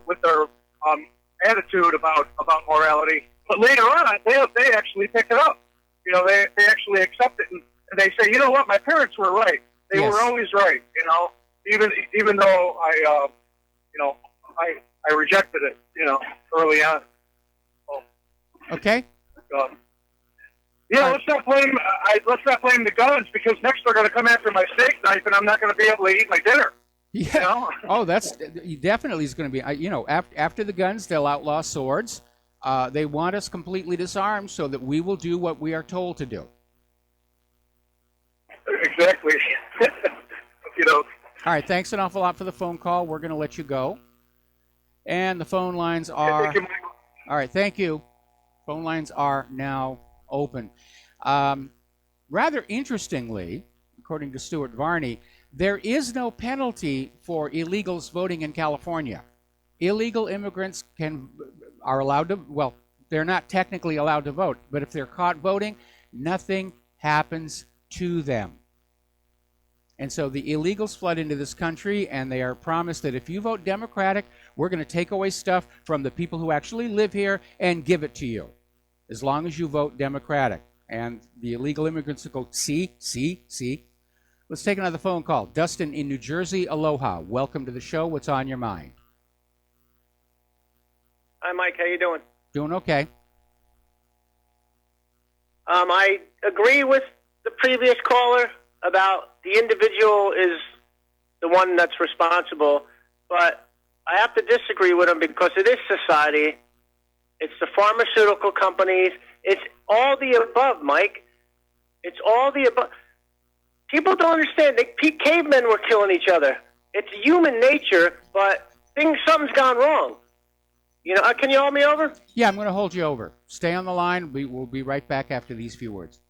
attitude about morality, but later on they actually pick it up. you know, they actually accept it, and they say, you know what, my parents were right. They Yes. were always right, you know, even though I rejected it, you know, early on. Okay. Let's not blame the guns, because next they're going to come after my steak knife, and I'm not going to be able to eat my dinner. Yeah. You know? Oh, that's definitely is going to be. After the guns, they'll outlaw swords. They want us completely disarmed so that we will do what we are told to do. Exactly. You know. All right. Thanks an awful lot for the phone call. We're going to let you go. And the phone lines are. Thank you, Michael. All right. Thank you. Phone lines are now open. Rather interestingly, according to Stuart Varney, there is no penalty for illegals voting in California. Illegal immigrants are allowed to, well, they're not technically allowed to vote, but if they're caught voting, nothing happens to them. And so the illegals flood into this country, and they are promised that if you vote Democratic, we're going to take away stuff from the people who actually live here and give it to you, as long as you vote Democratic. And the illegal immigrants will go, see. Let's take another phone call. Dustin in New Jersey, aloha. Welcome to the show. What's on your mind? Hi, Mike. How you doing? Doing okay. I agree with the previous caller about the individual is the one that's responsible, but I have to disagree with him because it is society. It's the pharmaceutical companies. It's all the above, Mike. It's all the above. People don't understand. Cavemen were killing each other. It's human nature, but something's gone wrong. You know, can you hold me over? Yeah, I'm going to hold you over. Stay on the line. We'll be right back after these few words.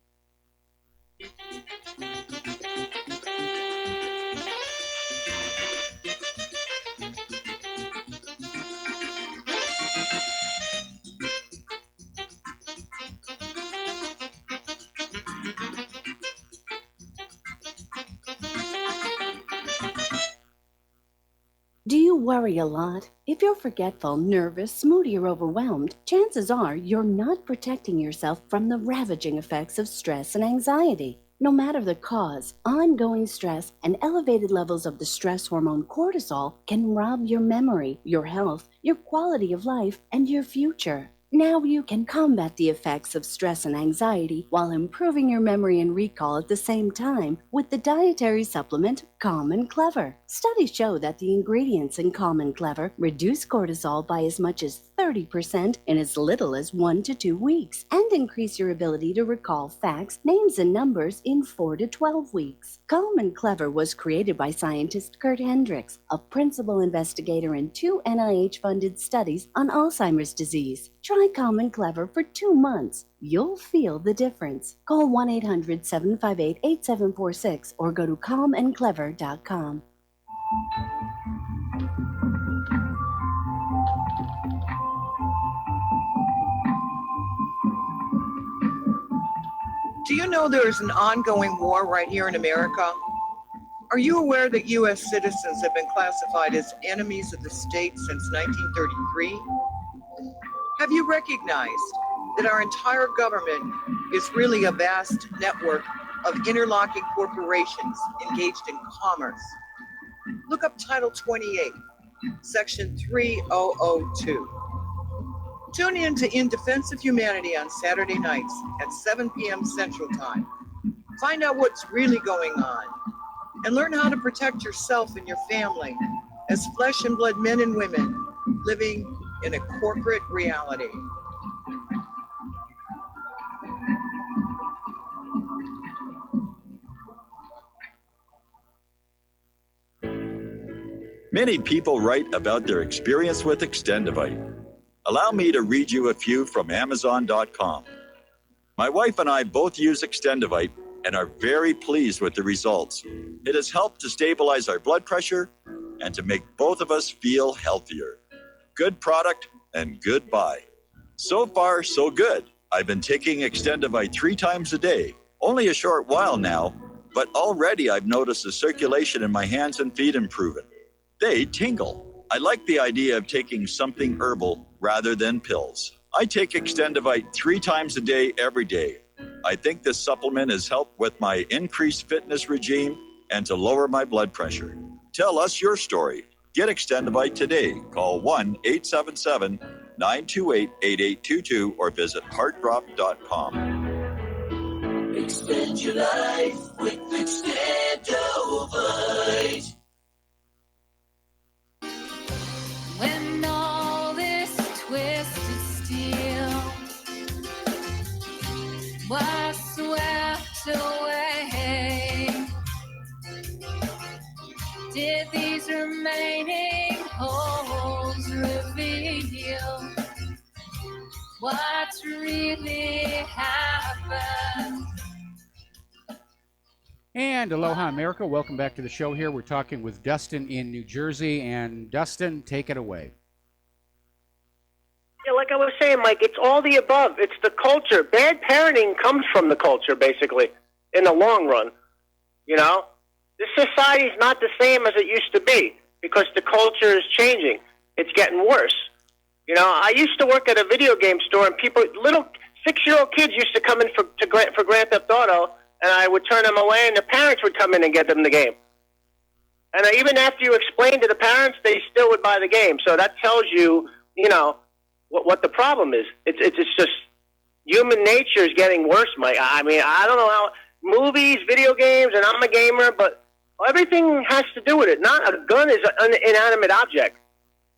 Do you worry a lot? If you're forgetful, nervous, moody, or overwhelmed, chances are you're not protecting yourself from the ravaging effects of stress and anxiety. No matter the cause, ongoing stress and elevated levels of the stress hormone cortisol can rob your memory, your health, your quality of life, and your future. Now you can combat the effects of stress and anxiety while improving your memory and recall at the same time with the dietary supplement Calm and Clever. Studies show that the ingredients in Calm and Clever reduce cortisol by as much as 30% in as little as 1 to 2 weeks and increase your ability to recall facts, names, and numbers in 4 to 12 weeks. Calm and Clever was created by scientist Kurt Hendricks, a principal investigator in 2 NIH-funded studies on Alzheimer's disease. Try Calm and Clever for 2 months. You'll feel the difference. Call 1-800-758-8746 or go to calmandclever.com. Do you know there is an ongoing war right here in America? Are you aware that U.S. citizens have been classified as enemies of the state since 1933? Have you recognized that our entire government is really a vast network of interlocking corporations engaged in commerce? Look up Title 28, Section 3002. Tune in to In Defense of Humanity on Saturday nights at 7 p.m. Central Time. Find out what's really going on and learn how to protect yourself and your family as flesh and blood men and women living in a corporate reality. Many people write about their experience with Extendivite. Allow me to read you a few from Amazon.com. My wife and I both use Extendivite and are very pleased with the results. It has helped to stabilize our blood pressure and to make both of us feel healthier. Good product and good buy. So far, so good. I've been taking Extendivite 3 times a day, only a short while now, but already I've noticed the circulation in my hands and feet improving. They tingle. I like the idea of taking something herbal rather than pills. I take Extendivite 3 times a day, every day. I think this supplement has helped with my increased fitness regime and to lower my blood pressure. Tell us your story. Get Extendivite today. Call 1-877-928-8822 or visit heartdrop.com. Extend your life with Extendovite. When all this twisted steel was swept away, did these remaining holes reveal what really happened? And aloha, America. Welcome back to the show here. We're talking with Dustin in New Jersey. And Dustin, take it away. Yeah, like I was saying, Mike, it's all the above. It's the culture. Bad parenting comes from the culture, basically, in the long run. You know? This society is not the same as it used to be because the culture is changing. It's getting worse. You know, I used to work at a video game store, and little 6-year-old kids used to come in for Grand Theft Auto, and I would turn them away, and the parents would come in and get them the game. And even after you explain to the parents, they still would buy the game. So that tells you, you know, what the problem is. It's just human nature is getting worse, Mike. I mean, I don't know how movies, video games, and I'm a gamer, but everything has to do with it. Not a gun is an inanimate object.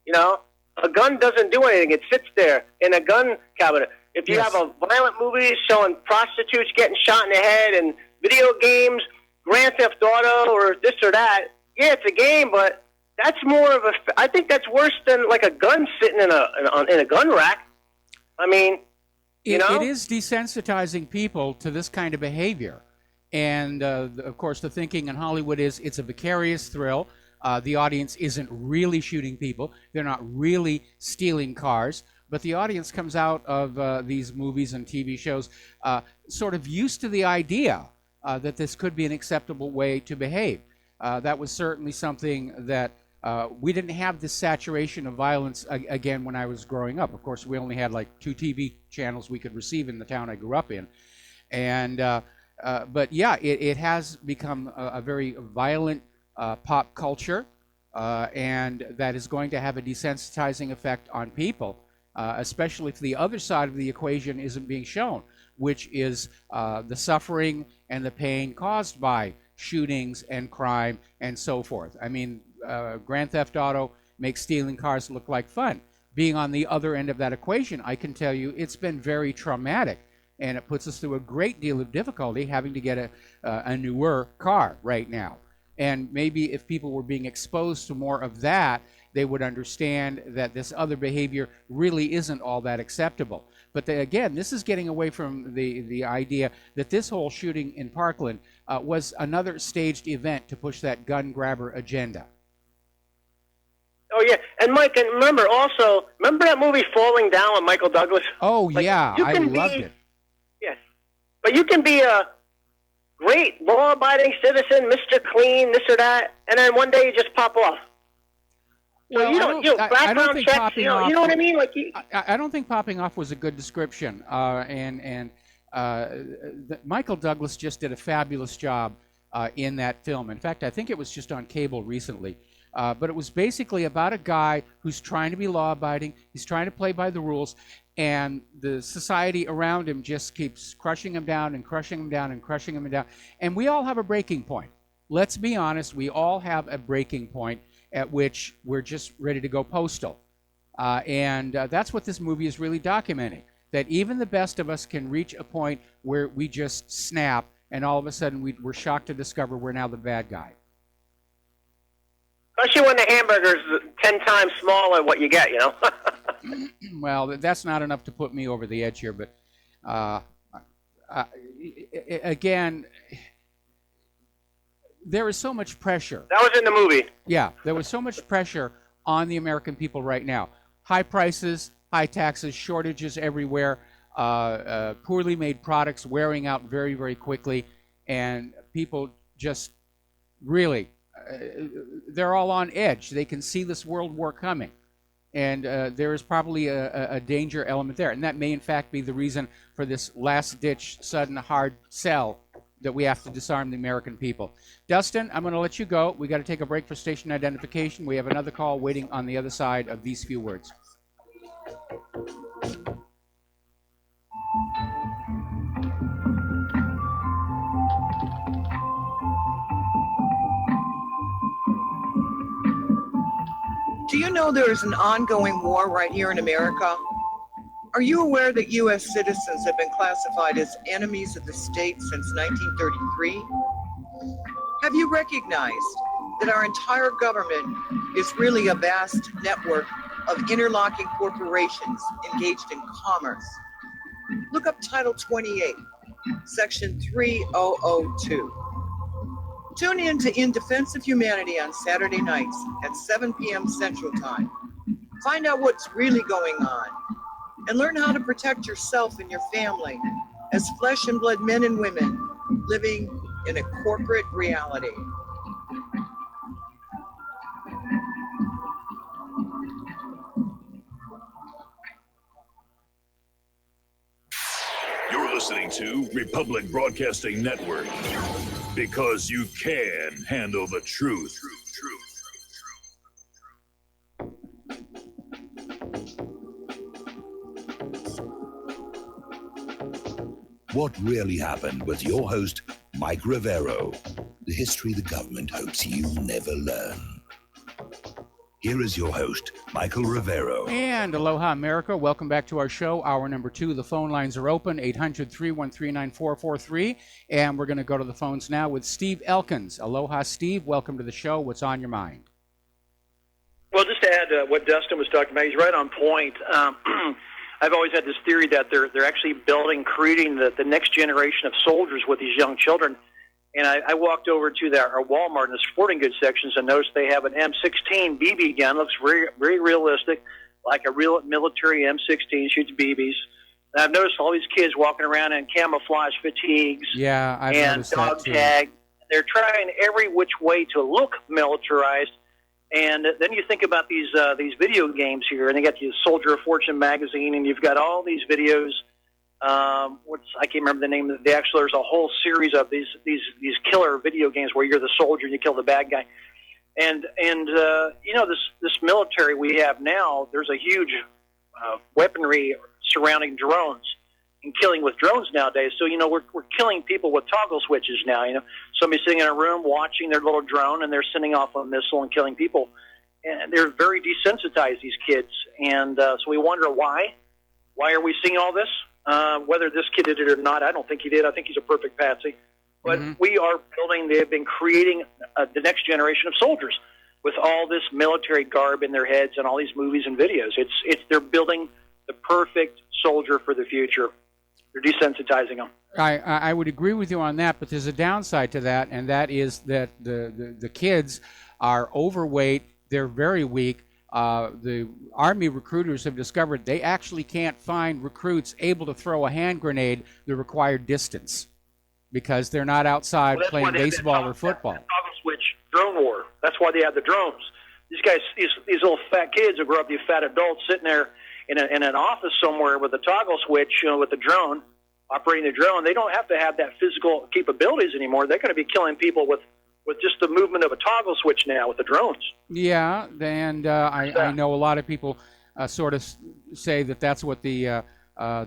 You know, a gun doesn't do anything. It sits there in a gun cabinet. If you have a violent movie showing prostitutes getting shot in the head and video games, Grand Theft Auto or this or that, yeah, it's a game, but that's more of I think that's worse than like a gun sitting in a gun rack. I mean, you know? It is desensitizing people to this kind of behavior. And, of course, the thinking in Hollywood is it's a vicarious thrill. The audience isn't really shooting people. They're not really stealing cars. But the audience comes out of these movies and TV shows sort of used to the idea that this could be an acceptable way to behave. That was certainly something that we didn't have this saturation of violence again when I was growing up. Of course, we only had like 2 TV channels we could receive in the town I grew up in. And but yeah, it has become a very violent pop culture, and that is going to have a desensitizing effect on people. Especially if the other side of the equation isn't being shown, which is the suffering and the pain caused by shootings and crime and so forth. I mean, Grand Theft Auto makes stealing cars look like fun. Being on the other end of that equation, I can tell you it's been very traumatic, and it puts us through a great deal of difficulty having to get a newer car right now. And maybe if people were being exposed to more of that, they would understand that this other behavior really isn't all that acceptable. But again, this is getting away from the idea that this whole shooting in Parkland was another staged event to push that gun grabber agenda. Oh, yeah. And, Mike, and remember that movie Falling Down with Michael Douglas? Oh, yeah. I loved it. Yes. But you can be a great law-abiding citizen, Mr. Clean, this or that, and then one day you just pop off. Well, I don't think popping off. You know what I mean? Like I don't think popping off was a good description. Michael Douglas just did a fabulous job in that film. In fact, I think it was just on cable recently. But it was basically about a guy who's trying to be law-abiding. He's trying to play by the rules, and the society around him just keeps crushing him down and crushing him down and crushing him down. And we all have a breaking point. Let's be honest. We all have a breaking point at which we're just ready to go postal. And that's what this movie is really documenting, that even the best of us can reach a point where we just snap, and all of a sudden we're shocked to discover we're now the bad guy. Especially when the hamburger's 10 times smaller what you get, you know? Well, that's not enough to put me over the edge here, but again, there is so much pressure. That was in the movie. Yeah, there was so much pressure on the American people right now. High prices, high taxes, shortages everywhere, poorly made products wearing out very, very quickly, and people just really, they're all on edge. They can see this world war coming. And there is probably a danger element there. And that may, in fact, be the reason for this last-ditch, sudden, hard sell that we have to disarm the American people. Dustin, I'm going to let you go. We got to take a break for station identification. We have another call waiting on the other side of these few words. Do you know there is an ongoing war right here in America? Are you aware that U.S. citizens have been classified as enemies of the state since 1933? Have you recognized that our entire government is really a vast network of interlocking corporations engaged in commerce? Look up Title 28, Section 3002. Tune in to In Defense of Humanity on Saturday nights at 7 p.m. Central Time. Find out what's really going on and learn how to protect yourself and your family as flesh and blood men and women living in a corporate reality. You're listening to Republic Broadcasting Network, because you can handle the truth. What really happened with your host, Mike Rivero, the history the government hopes you never learn. Here is your host, Michael Rivero. And aloha, America. Welcome back to our show, hour number 2. The phone lines are open, 800-313-9443. And we're going to go to the phones now with Steve Elkins. Aloha, Steve. Welcome to the show. What's on your mind? Well, just to add to what Dustin was talking about, he's right on point. I've always had this theory that they're actually creating the next generation of soldiers with these young children. And I walked over to our Walmart in the sporting goods sections and noticed they have an M16 BB gun. Looks very, very realistic, like a real military M16, shoots BBs. And I've noticed all these kids walking around in camouflage fatigues I've and noticed dog that too. tag. They're trying every which way to look militarized. And then you think about these video games here, and they got the Soldier of Fortune magazine, and you've got all these videos. I can't remember the name of the actual. There's a whole series of these killer video games where you're the soldier and you kill the bad guy. And you know, this military we have now, there's a huge weaponry surrounding drones and killing with drones nowadays. So, you know, we're killing people with toggle switches now. You know, somebody's sitting in a room watching their little drone and they're sending off a missile and killing people. And they're very desensitized, these kids. And so we wonder why. Why are we seeing all this? Whether this kid did it or not, I don't think he did. I think he's a perfect patsy. But we are they've been creating the next generation of soldiers with all this military garb in their heads and all these movies and videos. They're building the perfect soldier for the future. They're desensitizing them. I would agree with you on that, but there's a downside to that, and that is that the kids are overweight, they're very weak. The Army recruiters have discovered they actually can't find recruits able to throw a hand grenade the required distance because they're not outside playing baseball or football. Toggle switch drone war. That's why they have the drones. These guys, these little fat kids who grow up, these fat adults sitting there in an office somewhere with a toggle switch, you know, with the drone, operating the drone. They don't have to have that physical capabilities anymore. They're going to be killing people with just the movement of a toggle switch now with the drones. Yeah, and I know a lot of people sort of say that that's what the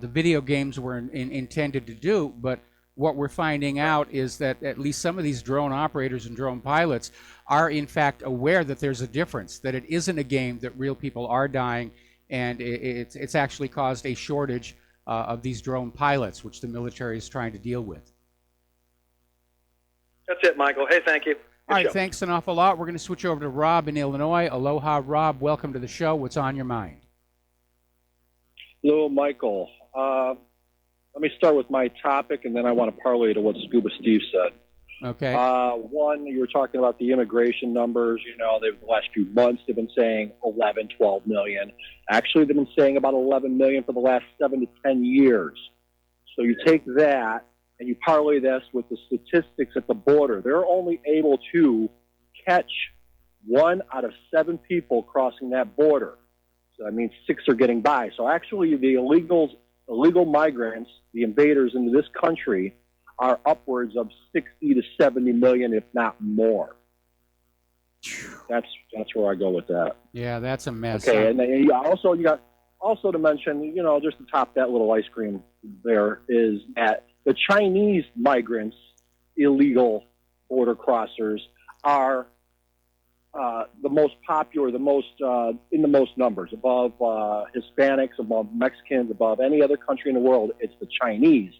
video games were intended to do, but what we're finding out is that at least some of these drone operators and drone pilots are in fact aware that there's a difference, that it isn't a game, that real people are dying, and it's actually caused a shortage of these drone pilots, which the military is trying to deal with. That's it, Michael. Hey, thank you. All right, thanks an awful lot. We're going to switch over to Rob in Illinois. Aloha, Rob. Welcome to the show. What's on your mind? Hello, Michael. Let me start with my topic, and then I want to parlay to what Scuba Steve said. Okay. One, you were talking about the immigration numbers. You know, the last few months they've been saying 11, 12 million. Actually, they've been saying about 11 million for the last 7 to 10 years. So you take that and you parlay this with the statistics at the border. They're only able to catch 1 out of 7 people crossing that border. So that means 6 are getting by. So actually, the illegal migrants, the invaders into this country, are upwards of 60 to 70 million, if not more. That's where I go with that. Yeah, that's a mess. Okay, and then you got to mention, just to top that little ice cream there, is that the Chinese migrants, illegal border crossers, are the most popular, in the most numbers, above Hispanics, above Mexicans, above any other country in the world. It's the Chinese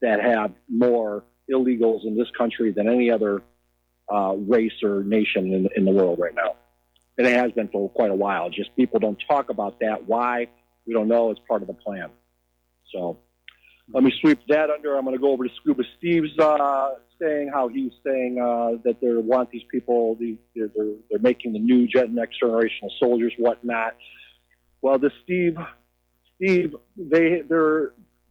that have more illegals in this country than any other race or nation in the world right now. And it has been for quite a while. Just people don't talk about that. Why? We don't know. It's part of the plan. So let me sweep that under. I'm going to go over to Scuba Steve's saying how he's saying that they want these people, they're making the new next generational soldiers, whatnot. Well,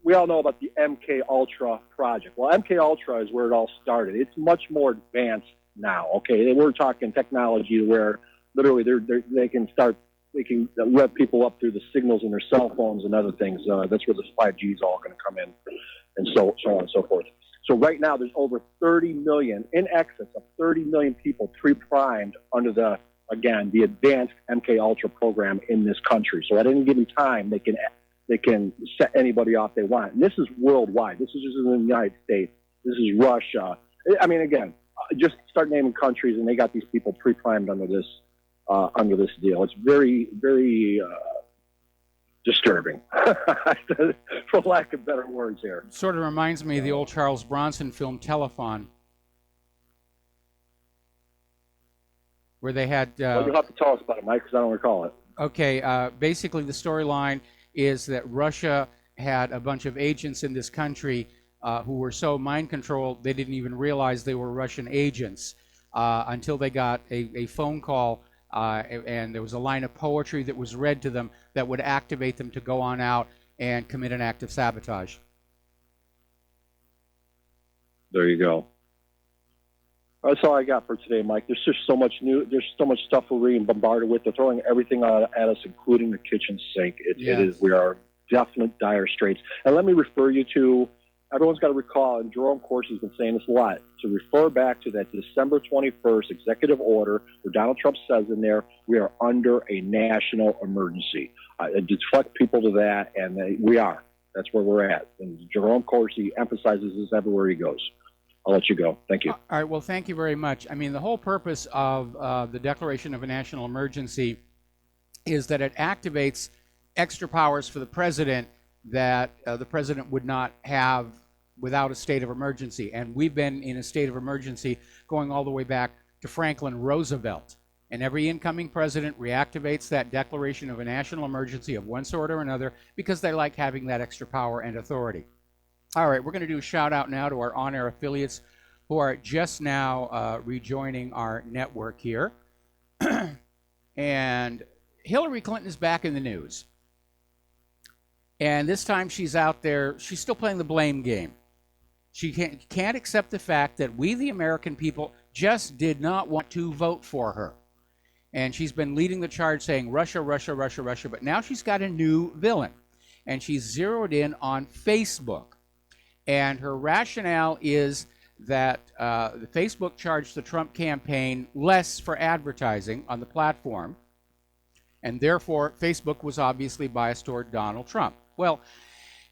we all know about the MK Ultra project. Well, MK Ultra is where it all started. It's much more advanced now. Okay, we're talking technology where literally they can rev people up through the signals in their cell phones and other things. That's where the 5G is all going to come in, and so on and so forth. So right now, there's over 30 million, in excess of 30 million people pre-primed under the advanced MK Ultra program in this country. So at any given time, they can set anybody off they want. And this is worldwide. This is just in the United States. This is Russia. I mean, again, just start naming countries, and they got these people pre-primed under this deal. It's very, very disturbing, for lack of better words here. Sort of reminds me of the old Charles Bronson film Telethon, where they had... well, you'll have to tell us about it, Mike, because I don't recall it. Okay, basically the storyline is that Russia had a bunch of agents in this country who were so mind-controlled they didn't even realize they were Russian agents until they got a phone call and there was a line of poetry that was read to them that would activate them to go on out and commit an act of sabotage. There you go. That's all I got for today, Mike. There's just so much there's so much stuff we're being bombarded with. They're throwing everything at us, including the kitchen sink. We are definite dire straits. And let me refer you to, everyone's got to recall, and Jerome Corsi has been saying this a lot, to refer back to that December 21st executive order where Donald Trump says in there, we are under a national emergency. Deflect people to that, and we are. That's where we're at. And Jerome Corsi emphasizes this everywhere he goes. I'll let you go. Thank you. All right. Well, thank you very much. I mean, the whole purpose of the declaration of a national emergency is that it activates extra powers for the president that the president would not have without a state of emergency. And we've been in a state of emergency going all the way back to Franklin Roosevelt. And every incoming president reactivates that declaration of a national emergency of one sort or another because they like having that extra power and authority. All right, we're going to do a shout out now to our on-air affiliates who are just now rejoining our network here. And Hillary Clinton is back in the news. And this time she's out there, she's still playing the blame game. She can't accept the fact that we, the American people, just did not want to vote for her. And she's been leading the charge saying Russia, Russia, Russia, Russia. But now she's got a new villain. And she's zeroed in on Facebook. And her rationale is that Facebook charged the Trump campaign less for advertising on the platform. And therefore, Facebook was obviously biased toward Donald Trump. Well,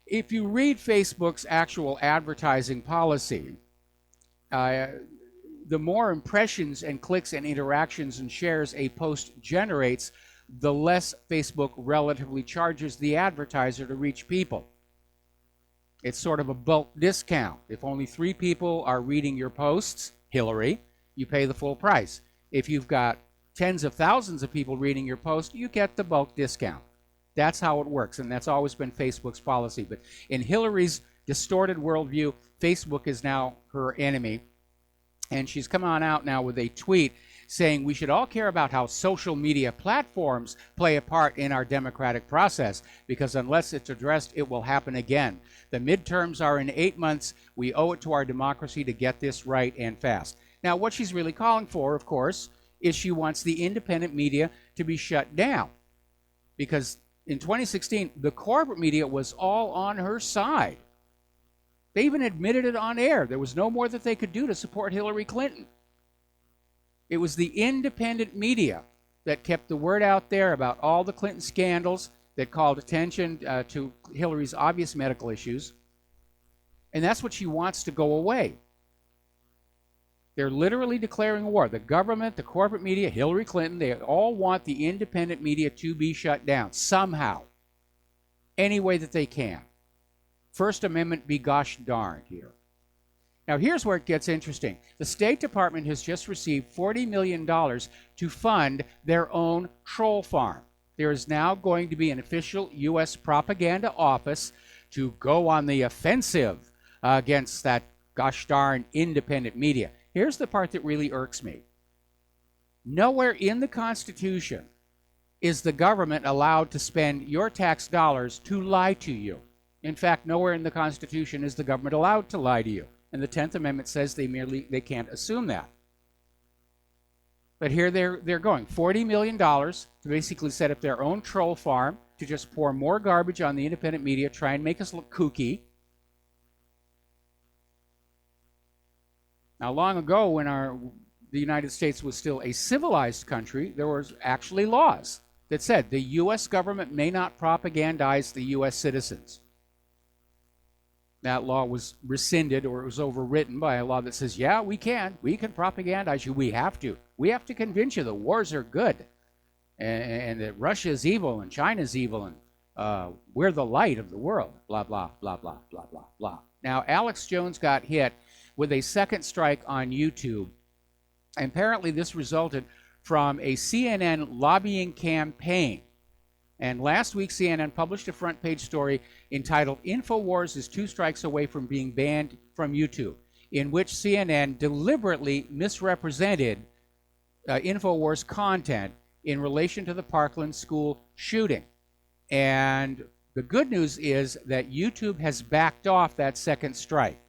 if you read Facebook's actual advertising policy, the more impressions and clicks and interactions and shares a post generates, the less Facebook relatively charges the advertiser to reach people. It's sort of a bulk discount. If only 3 people are reading your posts, Hillary, you pay the full price. If you've got tens of thousands of people reading your post, you get the bulk discount. That's how it works, and that's always been Facebook's policy. But in Hillary's distorted worldview, Facebook is now her enemy. And she's come on out now with a tweet saying we should all care about how social media platforms play a part in our democratic process, because unless it's addressed, it will happen again. The midterms are in 8 months. We owe it to our democracy to get this right and fast. Now, what she's really calling for, of course, is she wants the independent media to be shut down, because in 2016, the corporate media was all on her side. They even admitted it on air. There was no more that they could do to support Hillary Clinton. It was the independent media that kept the word out there about all the Clinton scandals, that called attention to Hillary's obvious medical issues. And that's what she wants to go away. They're literally declaring war. The government, the corporate media, Hillary Clinton, they all want the independent media to be shut down somehow, any way that they can. First Amendment be gosh darned here. Now here's where it gets interesting. The State Department has just received $40 million to fund their own troll farm. There is now going to be an official U.S. propaganda office to go on the offensive against that gosh darn independent media. Here's the part that really irks me. Nowhere in the Constitution is the government allowed to spend your tax dollars to lie to you. In fact, nowhere in the Constitution is the government allowed to lie to you. And the 10th Amendment says they can't assume that. But here they're going. $40 million to basically set up their own troll farm, to just pour more garbage on the independent media, try and make us look kooky. Now, long ago, when the United States was still a civilized country, there was actually laws that said the U.S. government may not propagandize the U.S. citizens. That law was rescinded, or it was overwritten by a law that says, yeah, we can propagandize you. We have to convince you the wars are good, and that Russia is evil and China is evil, and we're the light of the world, blah, blah, blah, blah, blah, blah, blah. Now, Alex Jones got hit with a second strike on YouTube. And apparently this resulted from a CNN lobbying campaign. And last week, CNN published a front page story entitled "InfoWars is 2 strikes away from being banned from YouTube," in which CNN deliberately misrepresented InfoWars content in relation to the Parkland school shooting. And the good news is that YouTube has backed off that second strike,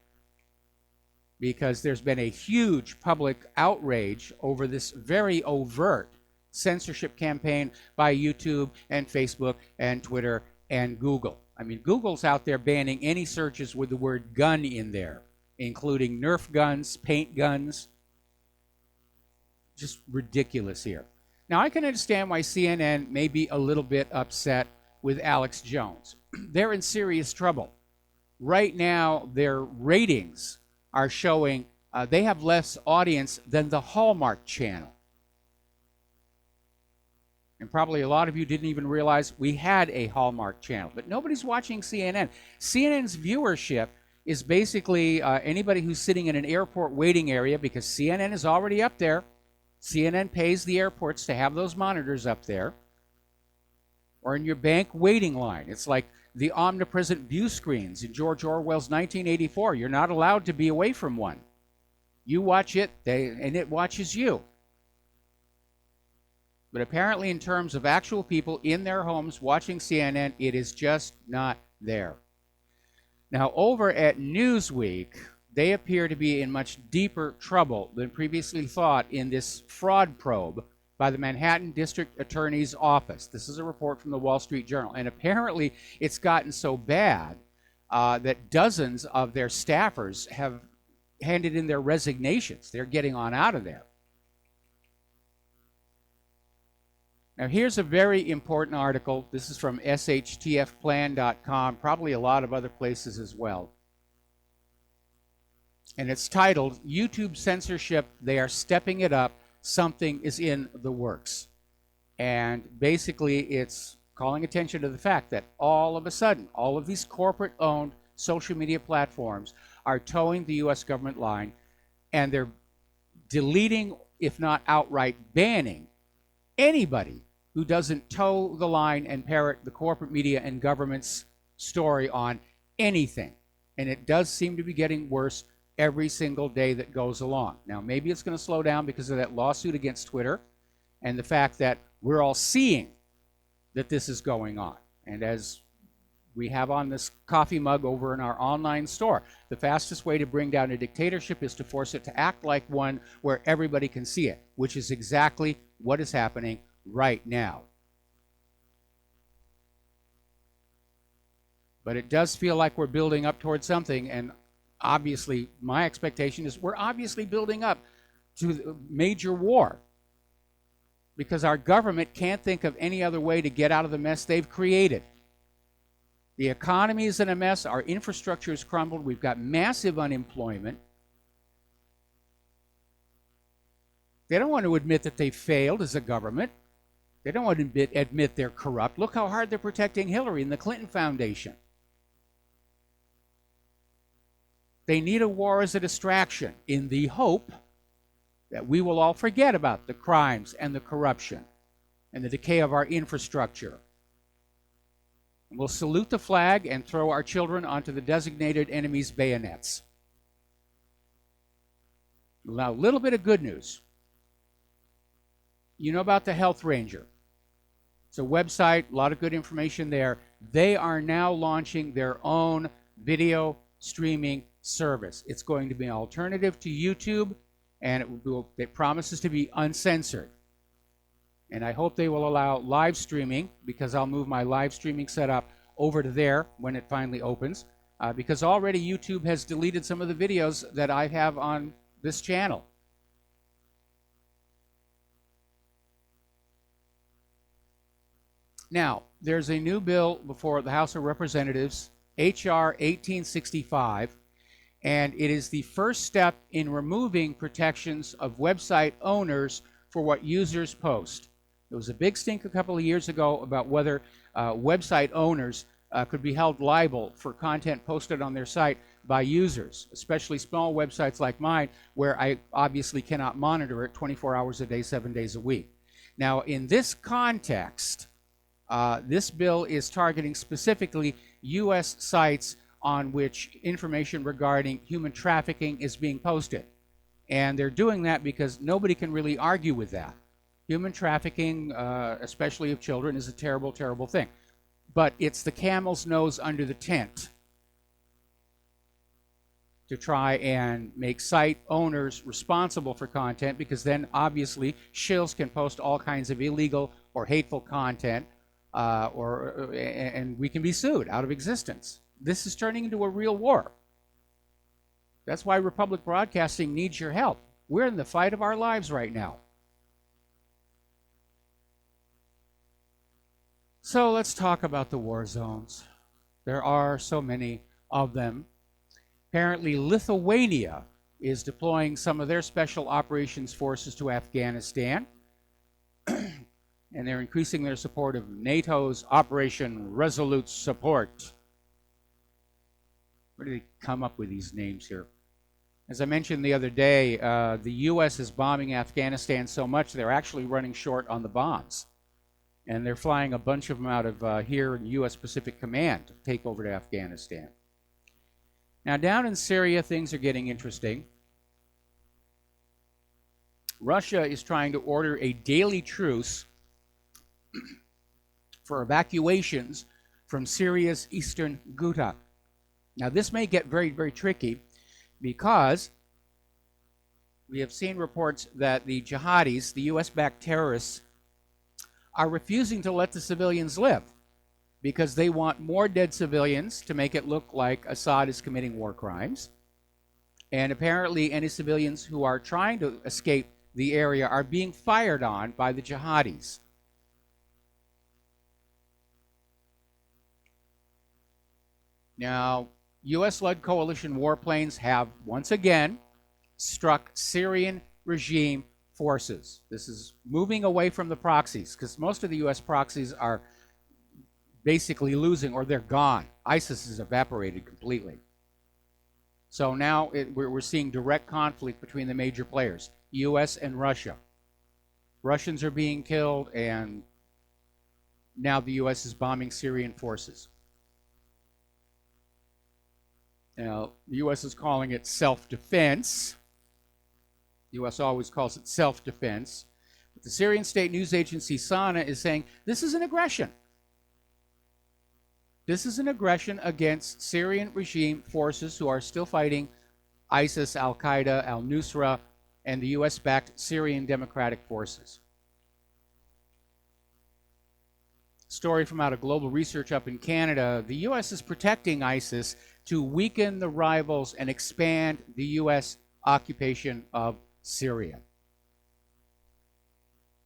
because there's been a huge public outrage over this very overt censorship campaign by YouTube and Facebook and Twitter and Google. I mean, Google's out there banning any searches with the word gun in there, including Nerf guns, paint guns. Just ridiculous here. Now, I can understand why CNN may be a little bit upset with Alex Jones. They're in serious trouble. Right now, their ratings are showing they have less audience than the Hallmark Channel. And probably a lot of you didn't even realize we had a Hallmark Channel, but nobody's watching CNN. CNN's viewership is basically anybody who's sitting in an airport waiting area, because CNN is already up there. CNN pays the airports to have those monitors up there. Or in your bank waiting line. It's like the omnipresent view screens in George Orwell's 1984. You're not allowed to be away from one. You watch it, and it watches you. But apparently, in terms of actual people in their homes watching CNN, it is just not there. Now, over at Newsweek, they appear to be in much deeper trouble than previously thought in this fraud probe by the Manhattan District Attorney's Office. This is a report from the Wall Street Journal. And apparently, it's gotten so bad that dozens of their staffers have handed in their resignations. They're getting on out of there. Now, here's a very important article. This is from shtfplan.com, probably a lot of other places as well. And it's titled, "YouTube Censorship, They Are Stepping It Up. Something is in the works." And basically, it's calling attention to the fact that all of a sudden, all of these corporate-owned social media platforms are towing the U.S. government line, and they're deleting, if not outright banning, anybody who doesn't toe the line and parrot the corporate media and government's story on anything. And it does seem to be getting worse every single day that goes along. Now, maybe it's going to slow down because of that lawsuit against Twitter and the fact that we're all seeing that this is going on. And as we have on this coffee mug over in our online store, the fastest way to bring down a dictatorship is to force it to act like one where everybody can see it, which is exactly what is happening right now. But it does feel like we're building up towards something, and obviously my expectation is we're obviously building up to a major war, because our government can't think of any other way to get out of the mess they've created. The economy is in a mess. Our infrastructure is crumbled. We've got massive unemployment. They don't want to admit that they failed as a government. They don't want to admit they're corrupt. Look how hard they're protecting Hillary and the Clinton Foundation. They need a war as a distraction in the hope that we will all forget about the crimes and the corruption and the decay of our infrastructure. And we'll salute the flag and throw our children onto the designated enemy's bayonets. Now, a little bit of good news. You know about the Health Ranger. It's a website, a lot of good information there. They are now launching their own video streaming service. It's going to be an alternative to YouTube, and it promises to be uncensored. And I hope they will allow live streaming, because I'll move my live streaming setup over to there when it finally opens, because already YouTube has deleted some of the videos that I have on this channel. Now, there's a new bill before the House of Representatives, H.R. 1865, and it is the first step in removing protections of website owners for what users post. There was a big stink a couple of years ago about whether website owners could be held liable for content posted on their site by users, especially small websites like mine, where I obviously cannot monitor it 24 hours a day, 7 days a week. Now, in this context, this bill is targeting specifically U.S. sites on which information regarding human trafficking is being posted. And they're doing that because nobody can really argue with that. Human trafficking, especially of children, is a terrible, terrible thing. But it's the camel's nose under the tent to try and make site owners responsible for content, because then obviously shills can post all kinds of illegal or hateful content, and we can be sued out of existence. This is turning into a real war. That's why Republic Broadcasting needs your help. We're in the fight of our lives right now. So let's talk about the war zones. There are so many of them. Apparently, Lithuania is deploying some of their special operations forces to Afghanistan. And they're increasing their support of NATO's Operation Resolute Support. Where do they come up with these names here? As I mentioned the other day, the U.S. is bombing Afghanistan so much they're actually running short on the bombs. And they're flying a bunch of them out of here in U.S. Pacific Command to take over to Afghanistan. Now, down in Syria, things are getting interesting. Russia is trying to order a daily truce for evacuations from Syria's eastern Ghouta. Now, this may get very, very tricky, because we have seen reports that the jihadis, the U.S.-backed terrorists, are refusing to let the civilians live because they want more dead civilians to make it look like Assad is committing war crimes. And apparently any civilians who are trying to escape the area are being fired on by the jihadis. Now, U.S.-led coalition warplanes have once again struck Syrian regime forces. This is moving away from the proxies, because most of the U.S. proxies are basically losing, or they're gone. ISIS has evaporated completely. So now we're seeing direct conflict between the major players, U.S. and Russia. Russians are being killed, and now the U.S. is bombing Syrian forces. Now, the U.S. is calling it self-defense. The U.S. always calls it self-defense. But the Syrian state news agency SANA is saying this is an aggression. This is an aggression against Syrian regime forces who are still fighting ISIS, Al-Qaeda, al-Nusra, and the U.S.-backed Syrian Democratic Forces. story from out of Global Research up in Canada. The U.S. is protecting ISIS to weaken the rivals and expand the U.S. occupation of Syria.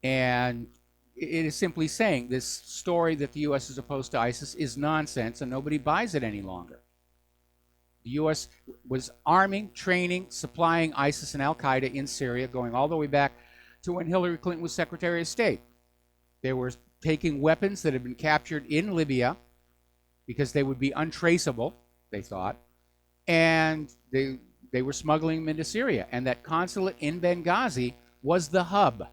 And it is simply saying this story that the U.S. is opposed to ISIS is nonsense, and nobody buys it any longer. The U.S. was arming, training, supplying ISIS and al-Qaeda in Syria, going all the way back to when Hillary Clinton was Secretary of State. They were taking weapons that had been captured in Libya because they would be untraceable, they thought, and they were smuggling them into Syria. And that consulate in Benghazi was the hub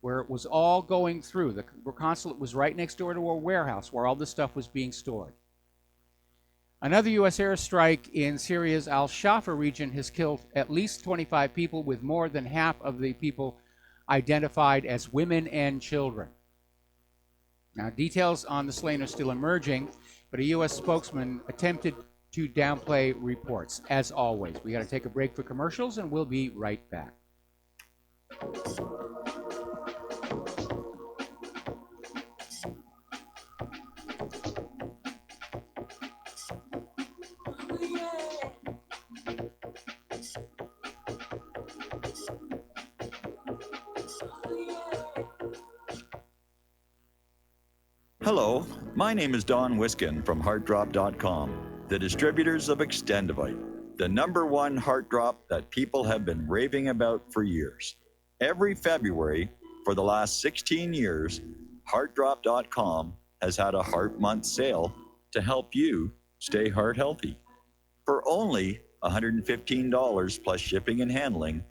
where it was all going through. The consulate was right next door to a warehouse where all this stuff was being stored. Another U.S. airstrike in Syria's al-Shafaa region has killed at least 25 people, with more than half of the people identified as women and children. Now, details on the slain are still emerging, but a U.S. spokesman attempted to downplay reports. As always, we got to take a break for commercials, and we'll be right back. Hello, my name is Don Wiskin from HeartDrop.com, the distributors of Extendivite, the #1 heart drop that people have been raving about for years. Every February for the last 16 years, HeartDrop.com has had a Heart Month sale to help you stay heart healthy. For only $115 plus shipping and handling,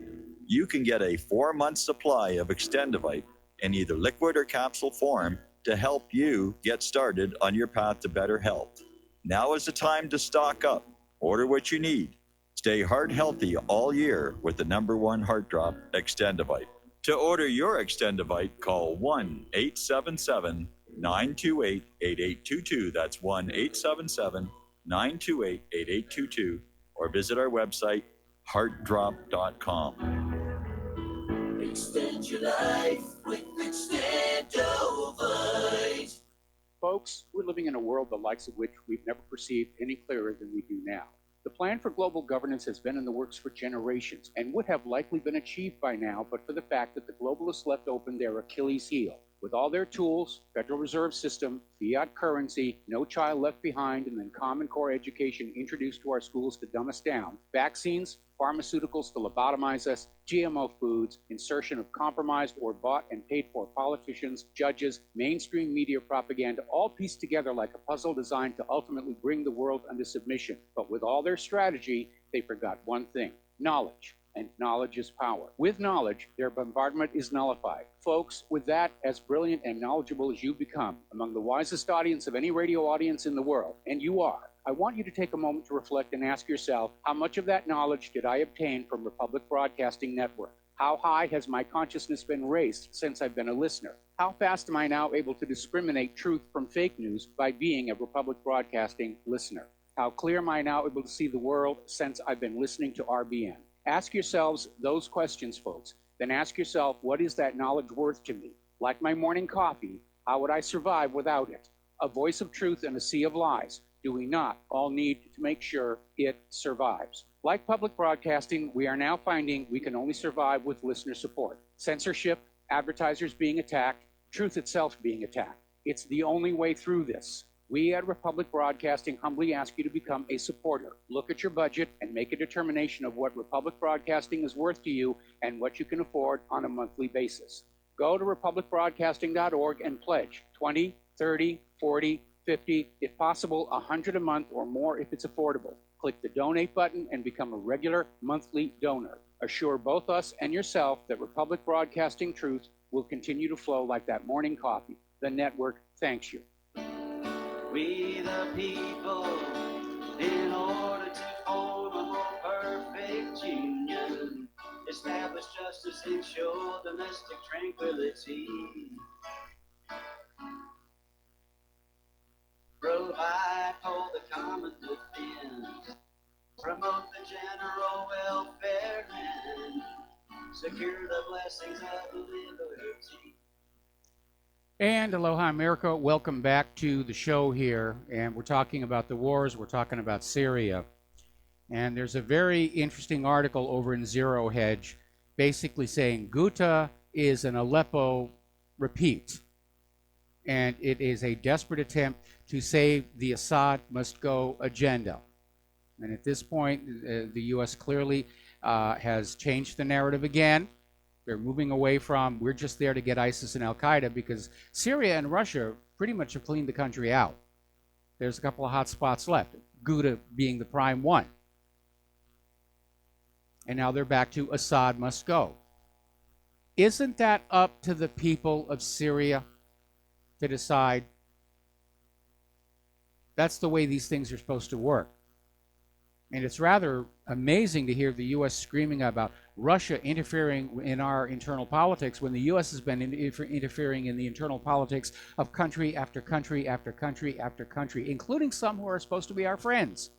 you can get a 4-month supply of Extendivite in either liquid or capsule form to help you get started on your path to better health. Now is the time to stock up. Order what you need. Stay heart healthy all year with the #1 heart drop, Extendivite. To order your Extendivite, call 1-877-928-8822. That's 1-877-928-8822. Or visit our website, heartdrop.com. Extend your life with Extendovite. Folks, we're living in a world the likes of which we've never perceived any clearer than we do now. The plan for global governance has been in the works for generations and would have likely been achieved by now, but for the fact that the globalists left open their Achilles heel. With all their tools, Federal Reserve System, fiat currency, no child left behind, and then Common Core education introduced to our schools to dumb us down, vaccines, pharmaceuticals to lobotomize us, GMO foods, insertion of compromised or bought and paid for politicians, judges, mainstream media propaganda, all pieced together like a puzzle designed to ultimately bring the world under submission. But with all their strategy, they forgot one thing: knowledge. And knowledge is power. With knowledge, their bombardment is nullified. Folks, with that, as brilliant and knowledgeable as you become, among the wisest audience of any radio audience in the world, and you are, I want you to take a moment to reflect and ask yourself, how much of that knowledge did I obtain from Republic Broadcasting Network? How high has my consciousness been raised since I've been a listener? How fast am I now able to discriminate truth from fake news by being a Republic Broadcasting listener? How clear am I now able to see the world since I've been listening to RBN? Ask yourselves those questions, folks. Then ask yourself, what is that knowledge worth to me? Like my morning coffee, how would I survive without it? A voice of truth in a sea of lies. Do we not all need to make sure it survives? Like public broadcasting, we are now finding we can only survive with listener support. Censorship, advertisers being attacked, truth itself being attacked. It's the only way through this. We at Republic Broadcasting humbly ask you to become a supporter. Look at your budget and make a determination of what Republic Broadcasting is worth to you and what you can afford on a monthly basis. Go to republicbroadcasting.org and pledge $20, $30, $40, $50, if possible, $100 a month or more if it's affordable. Click the donate button and become a regular monthly donor. Assure both us and yourself that Republic Broadcasting truth will continue to flow like that morning coffee. The network thanks you. We the people, in order to form a more perfect union, establish justice, ensure domestic tranquility, provide for the common defense, promote the general welfare, and secure the blessings of liberty. And aloha America, welcome back to the show here. And we're talking about the wars, we're talking about Syria. And there's a very interesting article over in Zero Hedge basically saying Ghouta is an Aleppo repeat. And it is a desperate attempt to save the Assad must go agenda. And at this point, the U.S. clearly has changed the narrative again. They're moving away from, we're just there to get ISIS and Al-Qaeda, because Syria and Russia pretty much have cleaned the country out. There's a couple of hot spots left, Ghouta being the prime one. And now they're back to Assad must go. Isn't that up to the people of Syria to decide? That's the way these things are supposed to work. And it's rather amazing to hear the U.S. screaming about Russia interfering in our internal politics when the U.S. has been interfering in the internal politics of country after country after country after country, including some who are supposed to be our friends.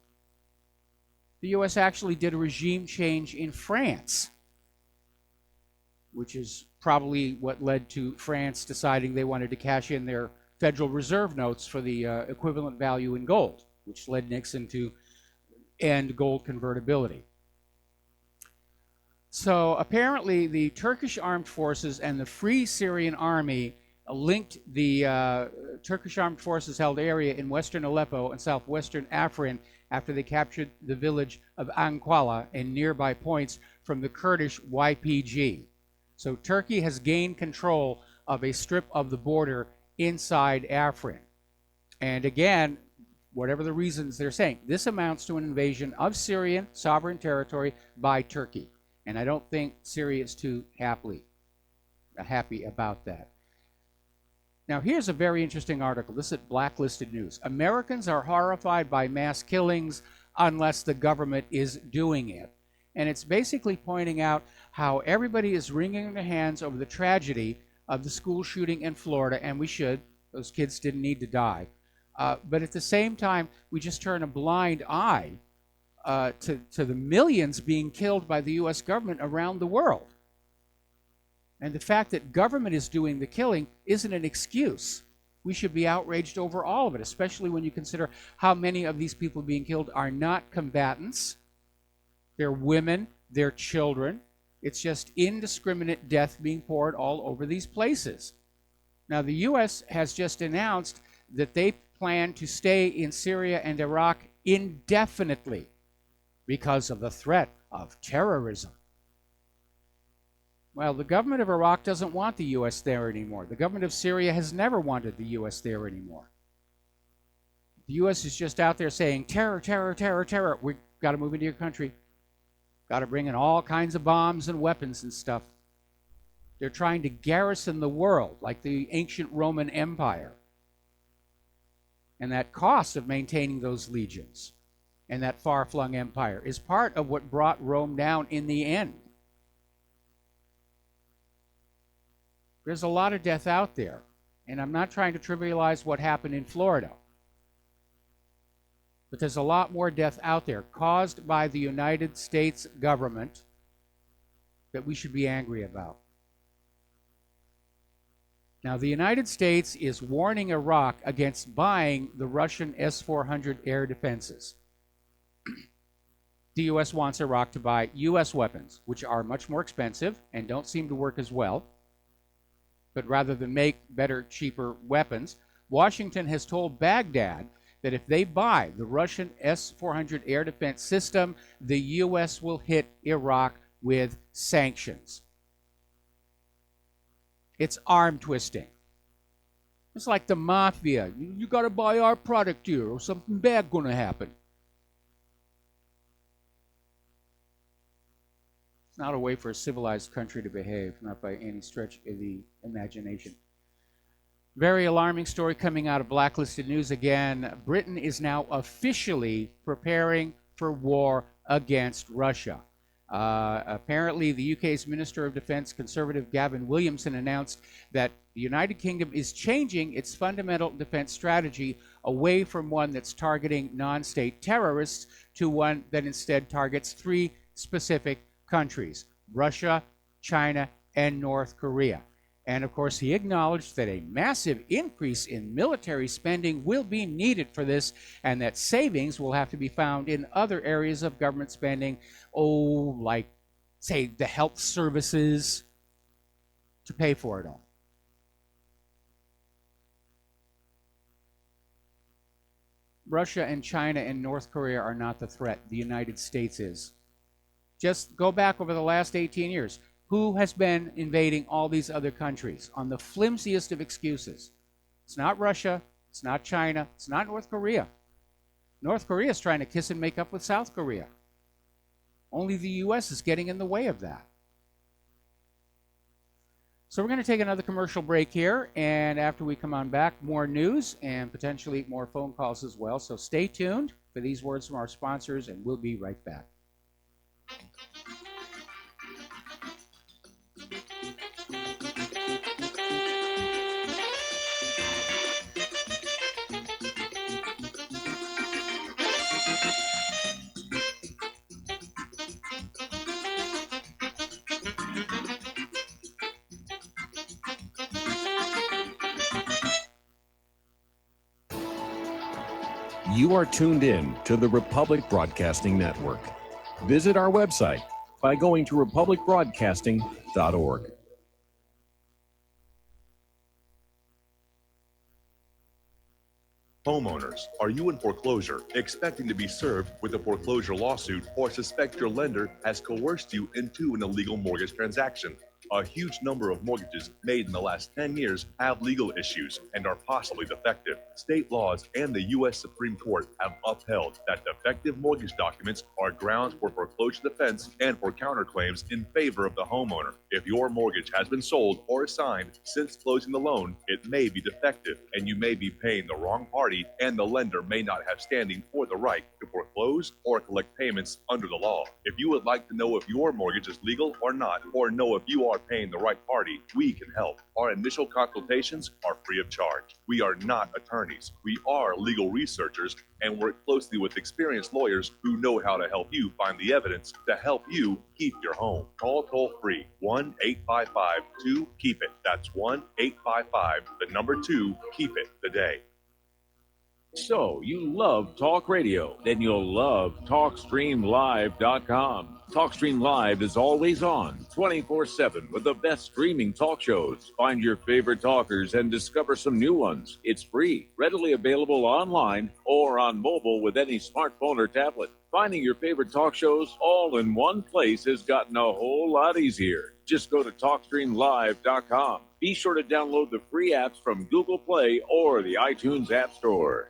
The U.S. actually did a regime change in France, which is probably what led to France deciding they wanted to cash in their Federal Reserve notes for the equivalent value in gold, which led Nixon to end gold convertibility. So apparently the Turkish armed forces and the Free Syrian Army linked the Turkish armed forces held area in western Aleppo and southwestern Afrin after they captured the village of Anqala and nearby points from the Kurdish YPG. So Turkey has gained control of a strip of the border inside Afrin. And again, whatever the reasons they're saying, this amounts to an invasion of Syrian sovereign territory by Turkey. And I don't think Syria is too happy about that. Now, here's a very interesting article. This is at Blacklisted News. Americans are horrified by mass killings unless the government is doing it. And it's basically pointing out how everybody is wringing their hands over the tragedy of the school shooting in Florida, and we should. Those kids didn't need to die. But at the same time, we just turn a blind eye to the millions being killed by the U.S. government around the world. And the fact that government is doing the killing isn't an excuse. We should be outraged over all of it, especially when you consider how many of these people being killed are not combatants. They're women, they're children. It's just indiscriminate death being poured all over these places. Now, the U.S. has just announced that they plan to stay in Syria and Iraq indefinitely because of the threat of terrorism. Well, the government of Iraq doesn't want the U.S. there anymore. The government of Syria has never wanted the U.S. there anymore. The U.S. is just out there saying, terror, terror, terror, terror. We've got to move into your country. Got to bring in all kinds of bombs and weapons and stuff. They're trying to garrison the world like the ancient Roman Empire. And that cost of maintaining those legions and that far-flung empire is part of what brought Rome down in the end. There's a lot of death out there, and I'm not trying to trivialize what happened in Florida. But there's a lot more death out there caused by the United States government that we should be angry about. Now, the United States is warning Iraq against buying the Russian S-400 air defenses. The U.S. wants Iraq to buy U.S. weapons, which are much more expensive and don't seem to work as well. But rather than make better, cheaper weapons, Washington has told Baghdad that if they buy the Russian S-400 air defense system, the U.S. will hit Iraq with sanctions. It's arm twisting. It's like the mafia. You got to buy our product here or something bad going to happen. It's not a way for a civilized country to behave, not by any stretch of the imagination. Very alarming story coming out of Blacklisted News again. Britain is now officially preparing for war against Russia. Apparently, the UK's Minister of Defence, Conservative Gavin Williamson, announced that the United Kingdom is changing its fundamental defence strategy away from one that's targeting non-state terrorists to one that instead targets three specific countries: Russia, China, and North Korea. And of course, he acknowledged that a massive increase in military spending will be needed for this, and that savings will have to be found in other areas of government spending, like, say, the health services, to pay for it all. Russia and China and North Korea are not the threat. The United States is. Just go back over the last 18 years. Who has been invading all these other countries on the flimsiest of excuses? It's not Russia. It's not China. It's not North Korea. North Korea is trying to kiss and make up with South Korea. Only the U.S. is getting in the way of that. So we're going to take another commercial break here, and after we come on back, more news and potentially more phone calls as well. So stay tuned for these words from our sponsors, and we'll be right back. You are tuned in to the Republic Broadcasting Network. Visit our website by going to republicbroadcasting.org. Homeowners, are you in foreclosure, expecting to be served with a foreclosure lawsuit, or suspect your lender has coerced you into an illegal mortgage transaction? A huge number of mortgages made in the last 10 years have legal issues and are possibly defective. State laws and the U.S. Supreme Court have upheld that defective mortgage documents are grounds for foreclosure defense and for counterclaims in favor of the homeowner. If your mortgage has been sold or assigned since closing the loan, it may be defective, and you may be paying the wrong party, and the lender may not have standing or the right to foreclose or collect payments under the law. If you would like to know if your mortgage is legal or not, or know if you are paying the right party, we can help. Our initial consultations are free of charge. We are not attorneys. We are legal researchers and work closely with experienced lawyers who know how to help you find the evidence to help you keep your home. Call toll-free 1-855-2-KEEP-IT. That's 1-855-2-KEEP-IT today. So, you love talk radio? Then you'll love TalkStreamLive.com. TalkStream Live is always on, 24/7, with the best streaming talk shows. Find your favorite talkers and discover some new ones. It's free, readily available online or on mobile with any smartphone or tablet. Finding your favorite talk shows all in one place has gotten a whole lot easier. Just go to TalkStreamLive.com. Be sure to download the free apps from Google Play or the iTunes App Store.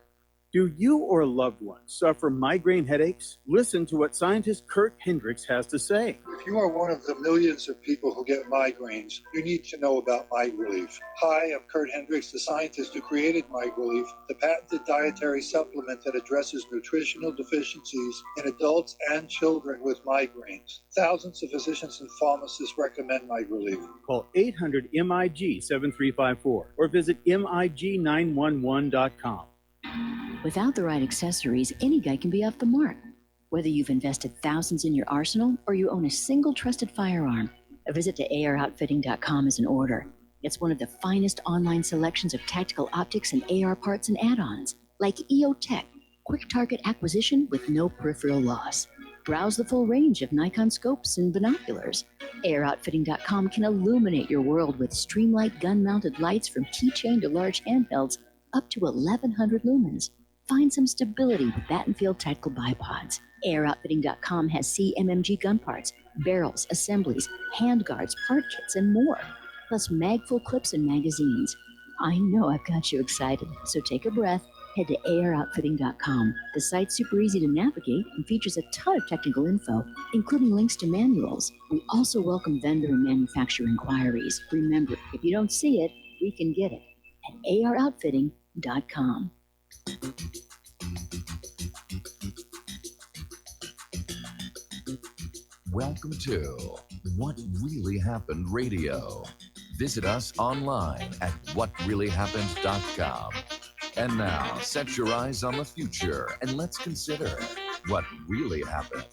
Do you or a loved one suffer migraine headaches? Listen to what scientist Kurt Hendricks has to say. If you are one of the millions of people who get migraines, you need to know about MigRelief. Hi, I'm Kurt Hendricks, the scientist who created MigRelief, the patented dietary supplement that addresses nutritional deficiencies in adults and children with migraines. Thousands of physicians and pharmacists recommend MigRelief. Call 800-MIG-7354 or visit MIG911.com. Without the right accessories, any guy can be off the mark. Whether you've invested thousands in your arsenal or you own a single trusted firearm, a visit to AROutfitting.com is in order. It's one of the finest online selections of tactical optics and AR parts and add-ons, like EOTech, quick target acquisition with no peripheral loss. Browse the full range of Nikon scopes and binoculars. AROutfitting.com can illuminate your world with Streamlight gun-mounted lights from keychain to large handhelds up to 1,100 lumens. Find some stability with Battenfield tactical bipods. AirOutfitting.com has CMMG gun parts, barrels, assemblies, handguards, part kits, and more. Plus magful clips and magazines. I know I've got you excited, so take a breath. Head to AirOutfitting.com. The site's super easy to navigate and features a ton of technical info, including links to manuals. We also welcome vendor and manufacturer inquiries. Remember, if you don't see it, we can get it at AirOutfitting.com. Welcome to What Really Happened Radio. Visit us online at whatreallyhappened.com. And now, set your eyes on the future and let's consider what really happened.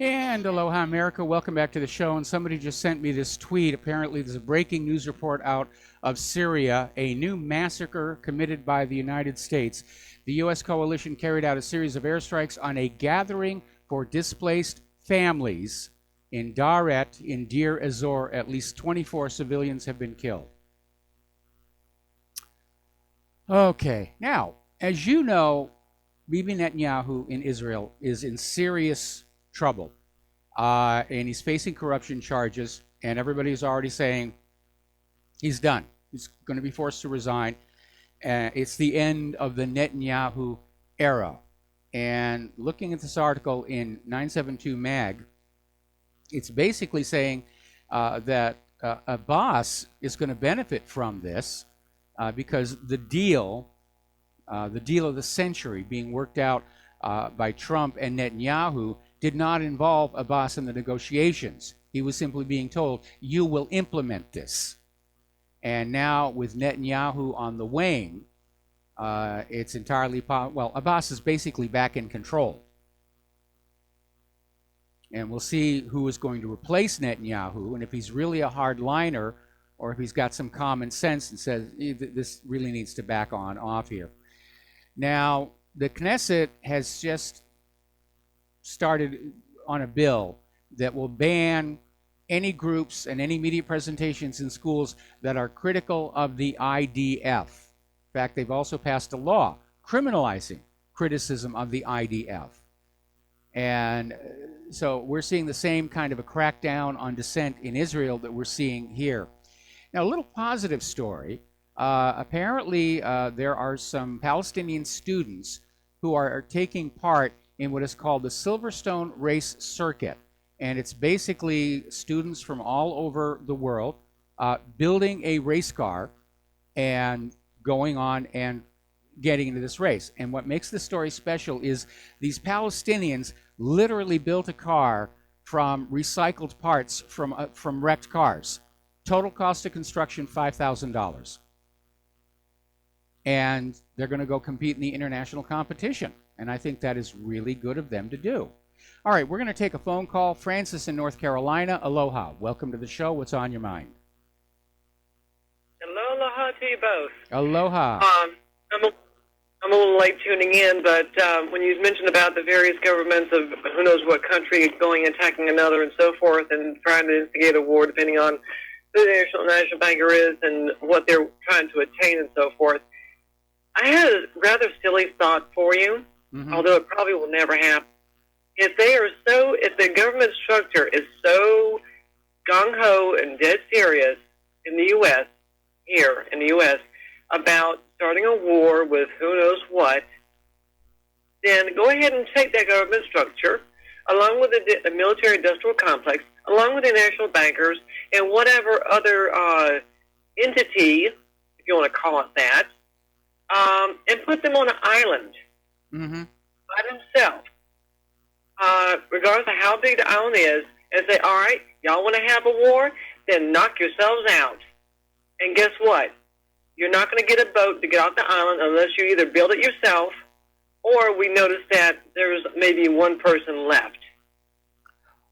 And aloha, America. Welcome back to the show. And somebody just sent me this tweet. Apparently, there's a breaking news report out of Syria, a new massacre committed by the United States. The U.S. coalition carried out a series of airstrikes on a gathering for displaced families in Daret in Deir ez-Zor. At least 24 civilians have been killed. Okay, now, as you know, Bibi Netanyahu in Israel is in serious trouble, and he's facing corruption charges, and everybody's already saying he's done. He's going to be forced to resign. It's the end of the Netanyahu era. And looking at this article in 972 Mag, it's basically saying that Abbas is going to benefit from this because the deal of the century being worked out by Trump and Netanyahu did not involve Abbas in the negotiations. He was simply being told, you will implement this. And now with Netanyahu on the wane, it's entirely well, Abbas is basically back in control. And we'll see who is going to replace Netanyahu, and if he's really a hardliner, or if he's got some common sense and says, this really needs to back on off here. Now, the Knesset has just started on a bill that will ban any groups and any media presentations in schools that are critical of the IDF. In fact, they've also passed a law criminalizing criticism of the IDF. And so we're seeing the same kind of a crackdown on dissent in Israel that we're seeing here. Now, a little positive story. Apparently, there are some Palestinian students who are taking part in what is called the Silverstone Race Circuit. And it's basically students from all over the world building a race car and going on and getting into this race. And what makes this story special is these Palestinians literally built a car from recycled parts from wrecked cars. Total cost of construction, $5,000. And they're going to go compete in the international competition. And I think that is really good of them to do. All right, we're going to take a phone call. Francis in North Carolina. Aloha. Welcome to the show. What's on your mind? Aloha to you both. Aloha. I'm a little late tuning in, but when you mentioned about the various governments of who knows what country going and attacking another and so forth and trying to instigate a war depending on who the national banker is and what they're trying to attain and so forth, I had a rather silly thought for you, although it probably will never happen. If the government structure is so gung-ho and dead serious in the U.S., here in the U.S., about starting a war with who knows what, then go ahead and take that government structure, along with the military-industrial complex, along with the national bankers, and whatever other entity, if you want to call it that, and put them on an island by themselves, regardless of how big the island is, and say, all right, y'all want to have a war? Then knock yourselves out. And guess what? You're not going to get a boat to get off the island unless you either build it yourself or we notice that there's maybe one person left.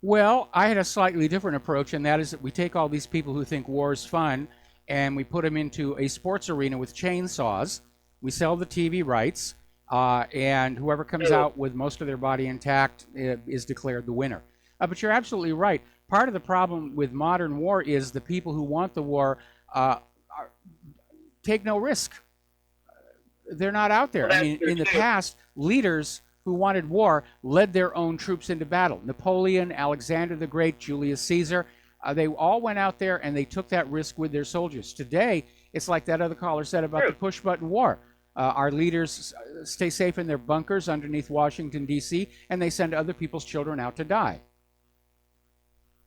Well, I had a slightly different approach, and that is that we take all these people who think war is fun and we put them into a sports arena with chainsaws. We sell the TV rights, and whoever comes out with most of their body intact is declared the winner. But you're absolutely right. Part of the problem with modern war is the people who want the war take no risk. They're not out there. I mean, in the past, leaders who wanted war led their own troops into battle. Napoleon, Alexander the Great, Julius Caesar, they all went out there and they took that risk with their soldiers. Today, it's like that other caller said about the push-button war. Our leaders stay safe in their bunkers underneath Washington, D.C., and they send other people's children out to die.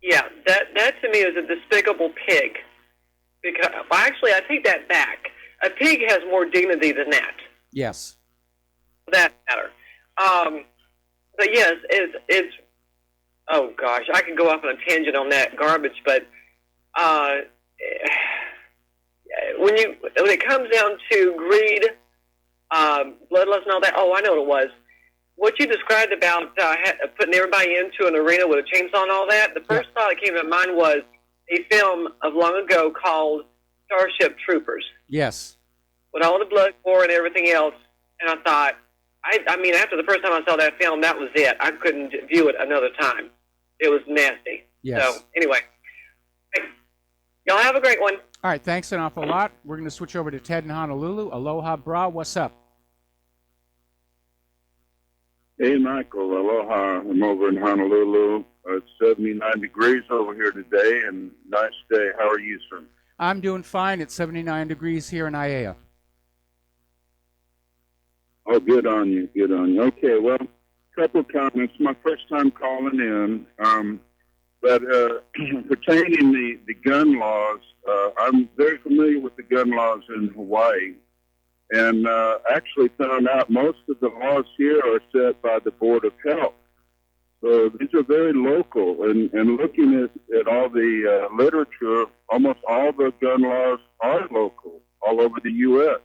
Yeah, that to me is a despicable pig. Because, well, actually, I take that back. A pig has more dignity than that. Yes. For that matter. But yes, it's oh gosh, I could go off on a tangent on that garbage, but when it comes down to greed, bloodlust and all that, oh, I know what it was. what you described about putting everybody into an arena with a chainsaw and all that, the first thought that came to mind was a film of long ago called Starship Troopers. Yes. With all the blood, gore, and everything else. And I thought, I mean, after the first time I saw that film, that was it. I couldn't view it another time. It was nasty. Yes. So, anyway. Y'all have a great one. All right, thanks an awful lot. We're going to switch over to Ted in Honolulu. Aloha, brah. What's up? Hey, Michael. Aloha. I'm over in Honolulu. It's 79 degrees over here today, and nice day. How are you, sir? I'm doing fine. It's 79 degrees here in Aiea. Oh, good on you. Good on you. Okay, well, a couple of comments. My first time calling in. But pertaining the gun laws, I'm very familiar with the gun laws in Hawaii. And actually found out most of the laws here are set by the Board of Health. So these are very local. And looking at all the literature, almost all the gun laws are local all over the U.S.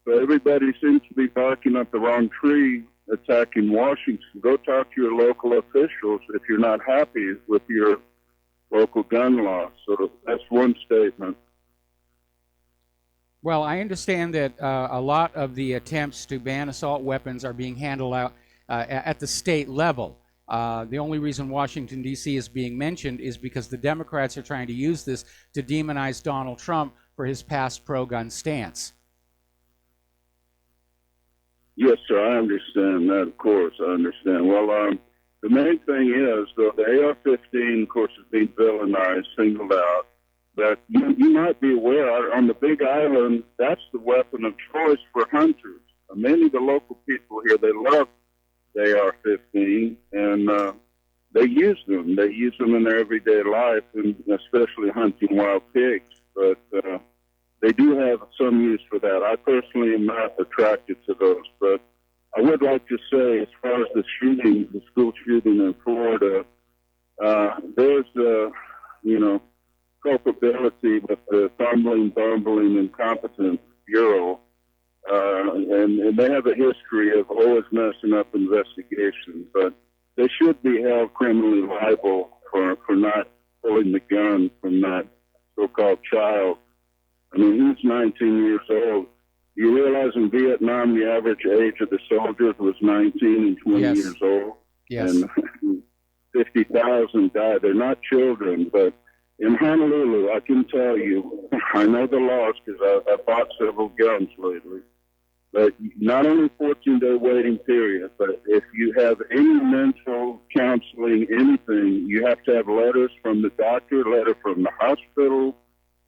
So everybody seems to be barking up the wrong tree, attacking Washington. Go talk to your local officials if you're not happy with your local gun law. So that's one statement. Well, I understand that a lot of the attempts to ban assault weapons are being handled out at the state level. The only reason Washington, D.C. is being mentioned is because the Democrats are trying to use this to demonize Donald Trump for his past pro-gun stance. Yes, sir, I understand that, of course, I understand. Well, the main thing is, though, the AR-15, of course, is being villainized, singled out. That you might be aware, on the Big Island, that's the weapon of choice for hunters. Many of the local people here, they love the AR-15, and they use them. They use them in their everyday life, and especially hunting wild pigs. But they do have some use for that. I personally am not attracted to those. But I would like to say, as far as the shooting, the school shooting in Florida, there's, culpability with the bumbling, incompetent Bureau. And they have a history of always messing up investigations, but they should be held criminally liable for not pulling the gun from that so-called child. I mean, he's 19 years old. You realize in Vietnam, the average age of the soldiers was 19 and 20 years old? Yes. And 50,000 died. They're not children, but in Honolulu, I can tell you, I know the laws because I bought several guns lately. But not only 14-day waiting period, but if you have any mental counseling, anything, you have to have letters from the doctor, letter from the hospital.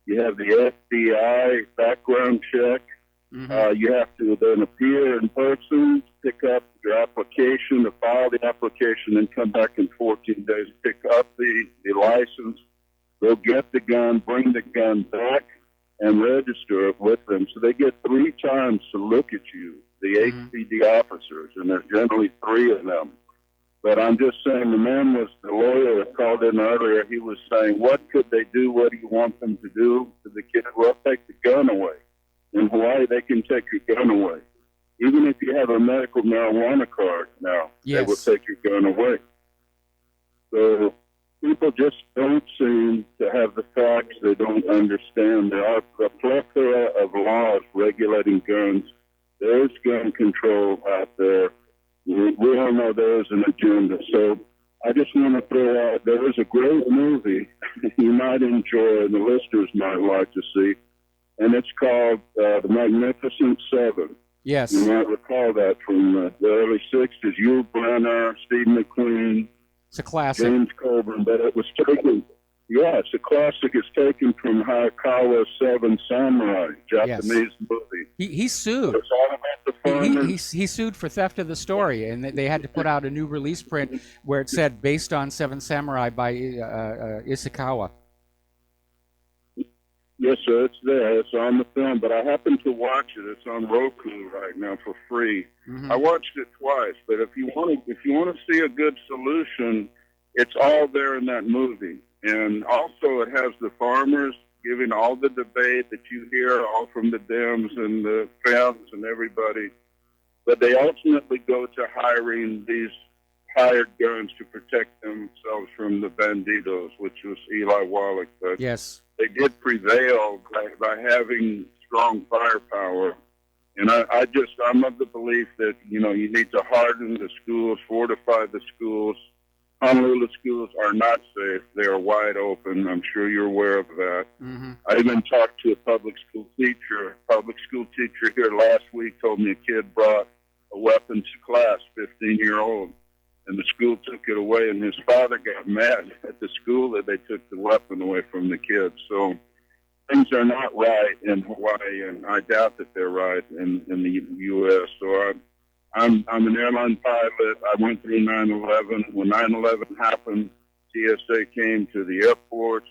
You have the FBI background check. You have to then appear in person, pick up your application, to file the application, and come back in 14 days, pick up the license, go get the gun, bring the gun back, and register it with them. So they get 3 times to look at you, the HPD officers, and there's generally 3 of them. But I'm just saying, the lawyer that called in earlier, he was saying, what could they do? What do you want them to do to the kid? Well, take the gun away. In Hawaii, they can take your gun away. Even if you have a medical marijuana card now, they will take your gun away. So people just don't seem to have the facts. They don't understand. There are a plethora of laws regulating guns. There is gun control out there. We all know there is an agenda. So I just want to throw out, there is a great movie you might enjoy and the listeners might like to see, and it's called The Magnificent Seven. Yes. You might recall that from the early 60s. Yul Brynner, Steve McQueen. It's a classic. James Coburn, but it was taken, it's a classic. It's taken from Hayakawa's Seven Samurai, Japanese movie. He sued. It's all about the farmers. He sued for theft of the story, and they had to put out a new release print where it said based on Seven Samurai by Ishikawa. Yes, sir, it's there. It's on the film, but I happen to watch it. It's on Roku right now for free. I watched it twice, but if you want to see a good solution, it's all there in that movie. And also, it has the farmers giving all the debate that you hear, all from the Dems and the Dems and everybody. but they ultimately go to hiring these hired guns to protect themselves from the banditos, which was Eli Wallach. But Yes. they did prevail by having strong firepower. And I'm of the belief that, you need to harden the schools, fortify the schools. Honolulu schools are not safe. They are wide open. I'm sure you're aware of that. Mm-hmm. I even talked to a public school teacher. A public school teacher here last week told me a kid brought a weapon to class, 15-year-old, and the school took it away, and his father got mad at the school that they took the weapon away from the kids. So things are not right in Hawaii, and I doubt that they're right in the U.S. So I'm an airline pilot. I went through 9/11. When 9/11 happened, TSA came to the airports.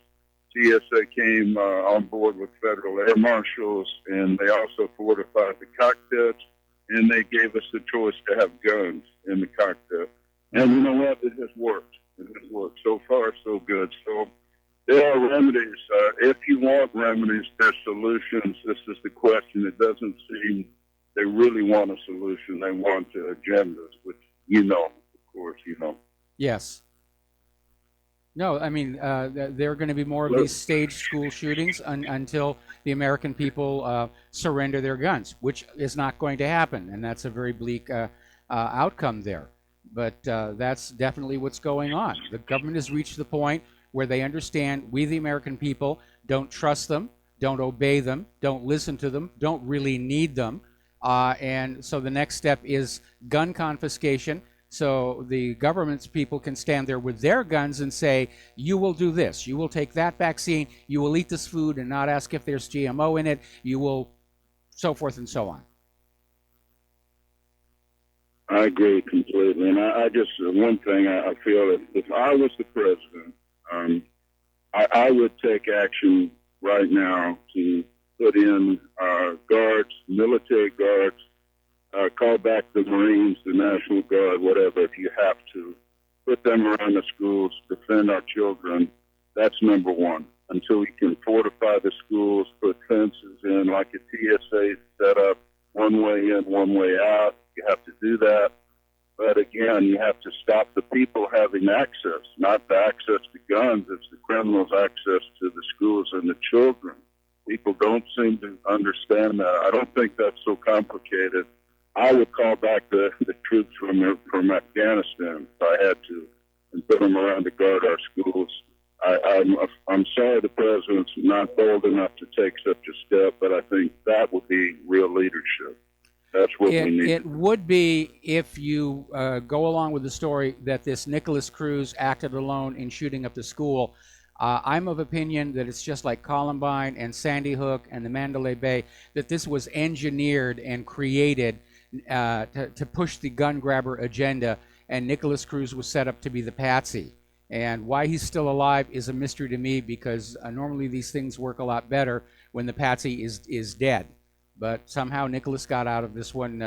TSA came on board with federal air marshals, and they also fortified the cockpits, and they gave us the choice to have guns in the cockpit. And you know what? It has worked. It has worked. So far, so good. So there are remedies. If you want remedies, there's solutions. This is the question. It doesn't seem they really want a solution. They want agendas, which of course, Yes. No, I mean, there are going to be more of these staged school shootings until the American people surrender their guns, which is not going to happen, and that's a very bleak outcome there. But that's definitely what's going on. The government has reached the point where they understand we, the American people, don't trust them, don't obey them, don't listen to them, don't really need them. And so the next step is gun confiscation. So the government's people can stand there with their guns and say, you will do this, you will take that vaccine, you will eat this food and not ask if there's GMO in it, you will so forth and so on. I agree completely. And I just, one thing I feel, if I was the president, I would take action right now to put in guards, military guards, call back the Marines, the National Guard, whatever, if you have to. Put them around the schools, defend our children. That's number one. Until we can fortify the schools, put fences in like a TSA set up, one way in, one way out. You have to do that. But again, you have to stop the people having access, not the access to guns. It's the criminals' access to the schools and the children. People don't seem to understand that. I don't think that's so complicated. I would call back the troops from Afghanistan if I had to, and put them around to guard our schools. I'm sorry the president's not bold enough to take such a step, but I think that would be real leadership. That's what we need. It would be if you go along with the story that this Nicholas Cruz acted alone in shooting up the school. I'm of opinion that it's just like Columbine and Sandy Hook and the Mandalay Bay, that this was engineered and created to push the gun grabber agenda, and Nicholas Cruz was set up to be the patsy. And why he's still alive is a mystery to me, because normally these things work a lot better when the patsy is dead. But somehow Nicholas got out of this one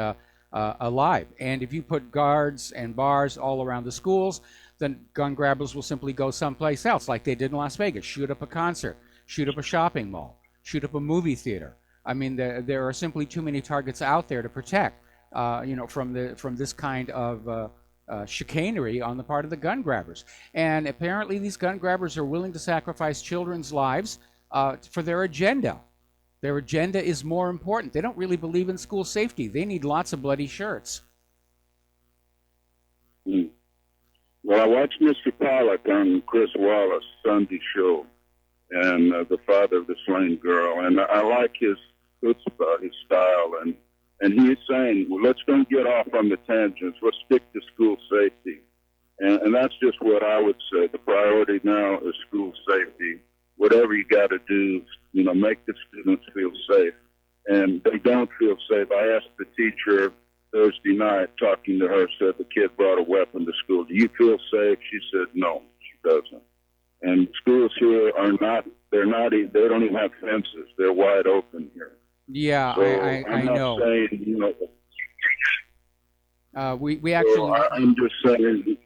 alive. And if you put guards and bars all around the schools, then gun grabbers will simply go someplace else, like they did in Las Vegas, shoot up a concert, shoot up a shopping mall, shoot up a movie theater. I mean, there are simply too many targets out there to protect, from this kind of chicanery on the part of the gun grabbers. And apparently these gun grabbers are willing to sacrifice children's lives for their agenda. Their agenda is more important. They don't really believe in school safety. They need lots of bloody shirts. Well, I watched Mr. Pollack on Chris Wallace' Sunday show, and the father of the slain girl, and I like his chutzpah, his style, and he's saying, well, let's don't get off on the tangents. Let's stick to school safety. And that's just what I would say. The priority now is school safety. Whatever you got to do, make the students feel safe. And they don't feel safe. I asked the teacher Thursday night, talking to her, said the kid brought a weapon to school. Do you feel safe? She said, no, she doesn't. And schools here they don't even have fences. They're wide open here. Yeah, so I know. Saying, we actually. So I'm just saying,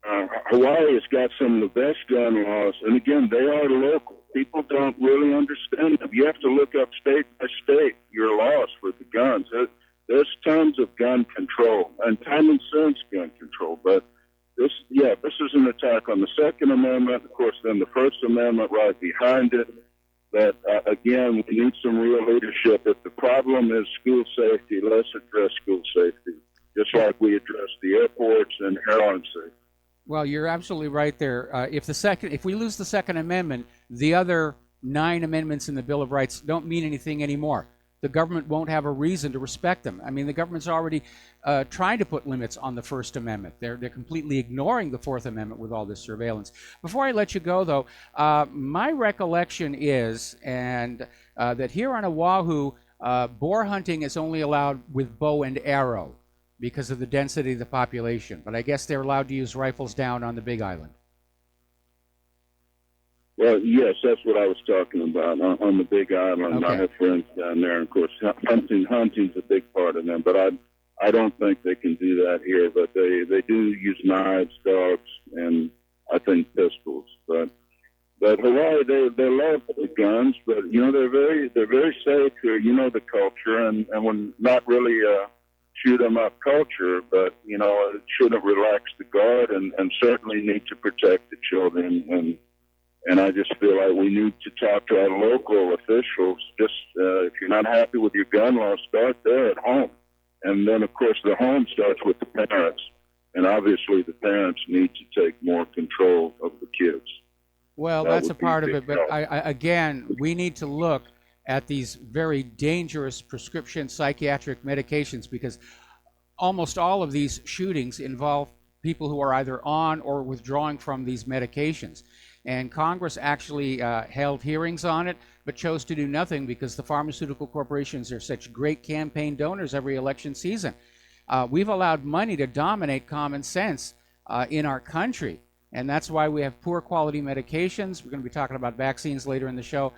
Hawaii has got some of the best gun laws, and again, they are local. People don't really understand them. You have to look up state by state your laws for the guns. control, and common sense gun control. But this is an attack on the Second Amendment, of course, then the First Amendment right behind it. That, again, we need some real leadership. If the problem is school safety, let's address school safety, just like we address the airports and airline safety. Well, you're absolutely right there. If we lose the Second Amendment, the other 9 amendments in the Bill of Rights don't mean anything anymore. The government won't have a reason to respect them. I mean, the government's already trying to put limits on the First Amendment. They're completely ignoring the Fourth Amendment with all this surveillance. Before I let you go, though, my recollection is that here on Oahu, boar hunting is only allowed with bow and arrow because of the density of the population. But I guess they're allowed to use rifles down on the Big Island. Well, yes, that's what I was talking about on the Big Island. Okay. I have friends down there, and of course, hunting's a big part of them. But I don't think they can do that here. But they do use knives, dogs, and I think pistols. But Hawaii, they love the guns, but they're very safe here. The culture, and we're not really shoot 'em up culture, but it shouldn't relax the guard, and certainly need to protect the children. And I just feel like we need to talk to our local officials. Just if you're not happy with your gun law, start there at home. And then, of course, the home starts with the parents. And obviously the parents need to take more control of the kids. Well, that's a part of it. But again, we need to look at these very dangerous prescription psychiatric medications, because almost all of these shootings involve people who are either on or withdrawing from these medications. And Congress actually held hearings on it, but chose to do nothing because the pharmaceutical corporations are such great campaign donors every election season. We've allowed money to dominate common sense in our country, and that's why we have poor quality medications. We're going to be talking about vaccines later in the show.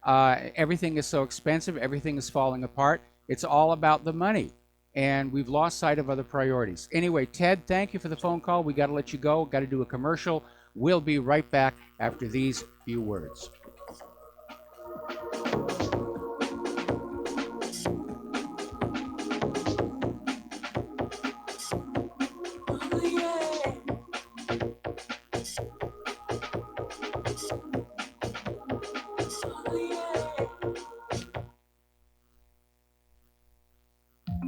Everything is so expensive. Everything is falling apart. It's all about the money, and we've lost sight of other priorities. Anyway, Ted, thank you for the phone call. We got to let you go. Got to do a commercial. We'll be right back after these few words.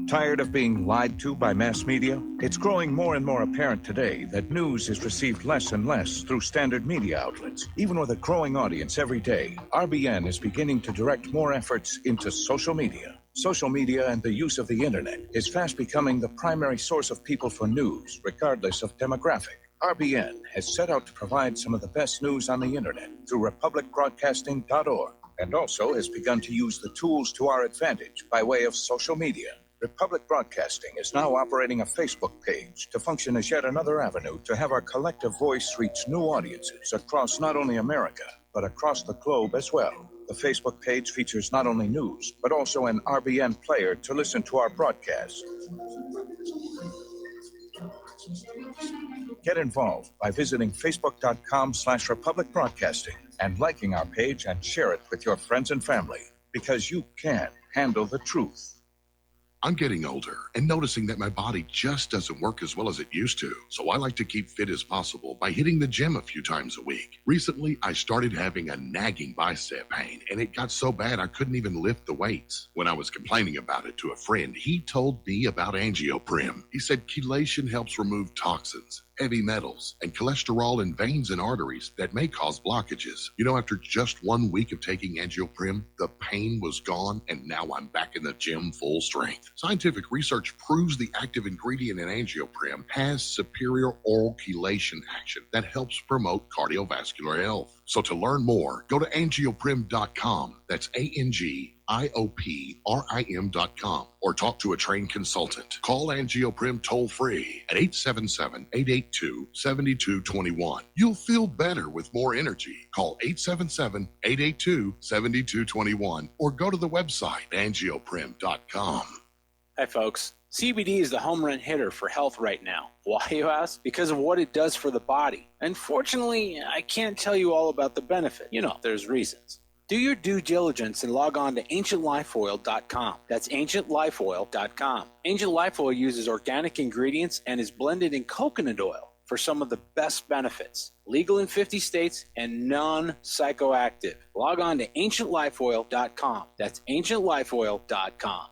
Tired of being lied to by mass media? It's growing more and more apparent today that news is received less and less through standard media outlets. Even with a growing audience every day, RBN is beginning to direct more efforts into social media. Social media and the use of the internet is fast becoming the primary source of people for news, regardless of demographic. RBN has set out to provide some of the best news on the internet through republicbroadcasting.org, and also has begun to use the tools to our advantage by way of social media. Republic Broadcasting is now operating a Facebook page to function as yet another avenue to have our collective voice reach new audiences across not only America, but across the globe as well. The Facebook page features not only news, but also an RBN player to listen to our broadcasts. Get involved by visiting facebook.com/Republic Broadcasting and liking our page and share it with your friends and family, because you can handle the truth. I'm getting older and noticing that my body just doesn't work as well as it used to. So I like to keep fit as possible by hitting the gym a few times a week. Recently, I started having a nagging bicep pain, and it got so bad I couldn't even lift the weights. When I was complaining about it to a friend, he told me about AngioPrim. He said chelation helps remove toxins, heavy metals, and cholesterol in veins and arteries that may cause blockages. After just 1 week of taking AngioPrim, the pain was gone, and now I'm back in the gym full strength. Scientific research proves the active ingredient in AngioPrim has superior oral chelation action that helps promote cardiovascular health. So to learn more, go to angioprim.com. That's ANGIOPRIM.com, or talk to a trained consultant. Call AngioPrim toll-free at 877-882-7221. You'll feel better with more energy. Call 877-882-7221 or go to the website angioprim.com. Hi, folks. CBD is the home run hitter for health right now. Why, you ask? Because of what it does for the body. Unfortunately, I can't tell you all about the benefit. There's reasons. Do your due diligence and log on to ancientlifeoil.com. That's ancientlifeoil.com. Ancient Life Oil uses organic ingredients and is blended in coconut oil for some of the best benefits. Legal in 50 states and non-psychoactive. Log on to ancientlifeoil.com. That's ancientlifeoil.com.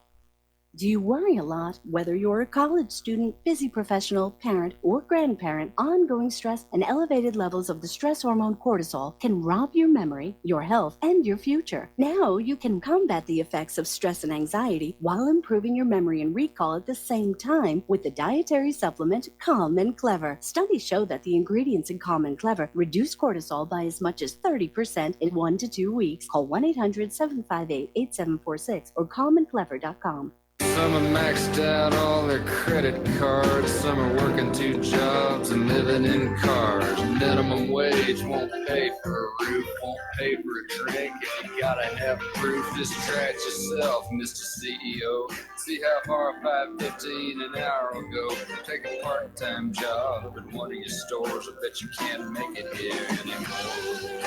Do you worry a lot? Whether you're a college student, busy professional, parent, or grandparent, ongoing stress and elevated levels of the stress hormone cortisol can rob your memory, your health, and your future. Now you can combat the effects of stress and anxiety while improving your memory and recall at the same time with the dietary supplement Calm and Clever. Studies show that the ingredients in Calm and Clever reduce cortisol by as much as 30% in 1 to 2 weeks. Call 1-800-758-8746 or calmandclever.com. Some are maxed out all their credit cards. Some are working 2 jobs and living in cars. Minimum wage won't pay for a roof, won't pay for a drink. If you gotta have proof, distract yourself, Mr. CEO. See how far $5.15 an hour will go. Take a part-time job at one of your stores. I bet you can't make it here anymore.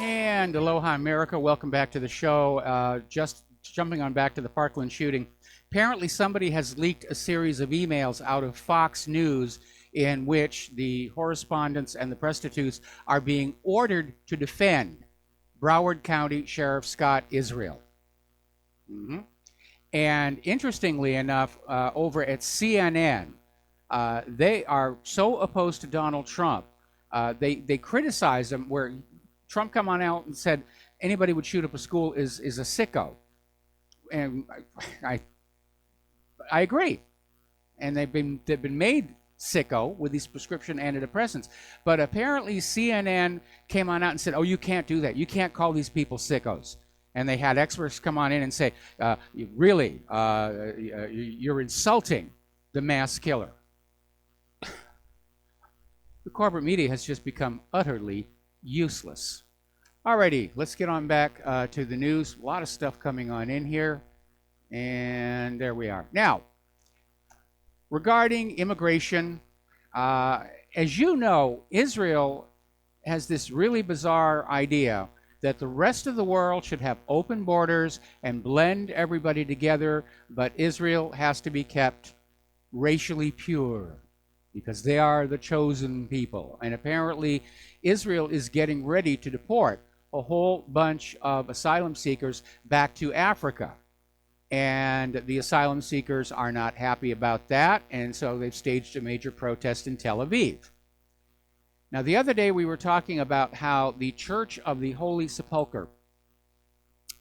And aloha, America. Welcome back to the show. Just jumping on back to the Parkland shooting. Apparently somebody has leaked a series of emails out of Fox News in which the correspondents and the prostitutes are being ordered to defend Broward County Sheriff Scott Israel. And interestingly enough, over at CNN, they are so opposed to Donald Trump. They criticize him, where Trump come on out and said anybody would shoot up a school is a sicko. And I agree. And they've been made sicko with these prescription antidepressants. But apparently CNN came on out and said, oh, you can't do that. You can't call these people sickos. And they had experts come on in and say, really, you're insulting the mass killer. The corporate media has just become utterly useless. Alrighty, let's get on back to the news. A lot of stuff coming on in here. And there we are. Now, regarding immigration, as you know, Israel has this really bizarre idea that the rest of the world should have open borders and blend everybody together, but Israel has to be kept racially pure because they are the chosen people. And apparently, Israel is getting ready to deport a whole bunch of asylum seekers back to Africa. And the asylum seekers are not happy about that, and so they've staged a major protest in Tel Aviv. Now, the other day we were talking about how the Church of the Holy Sepulchre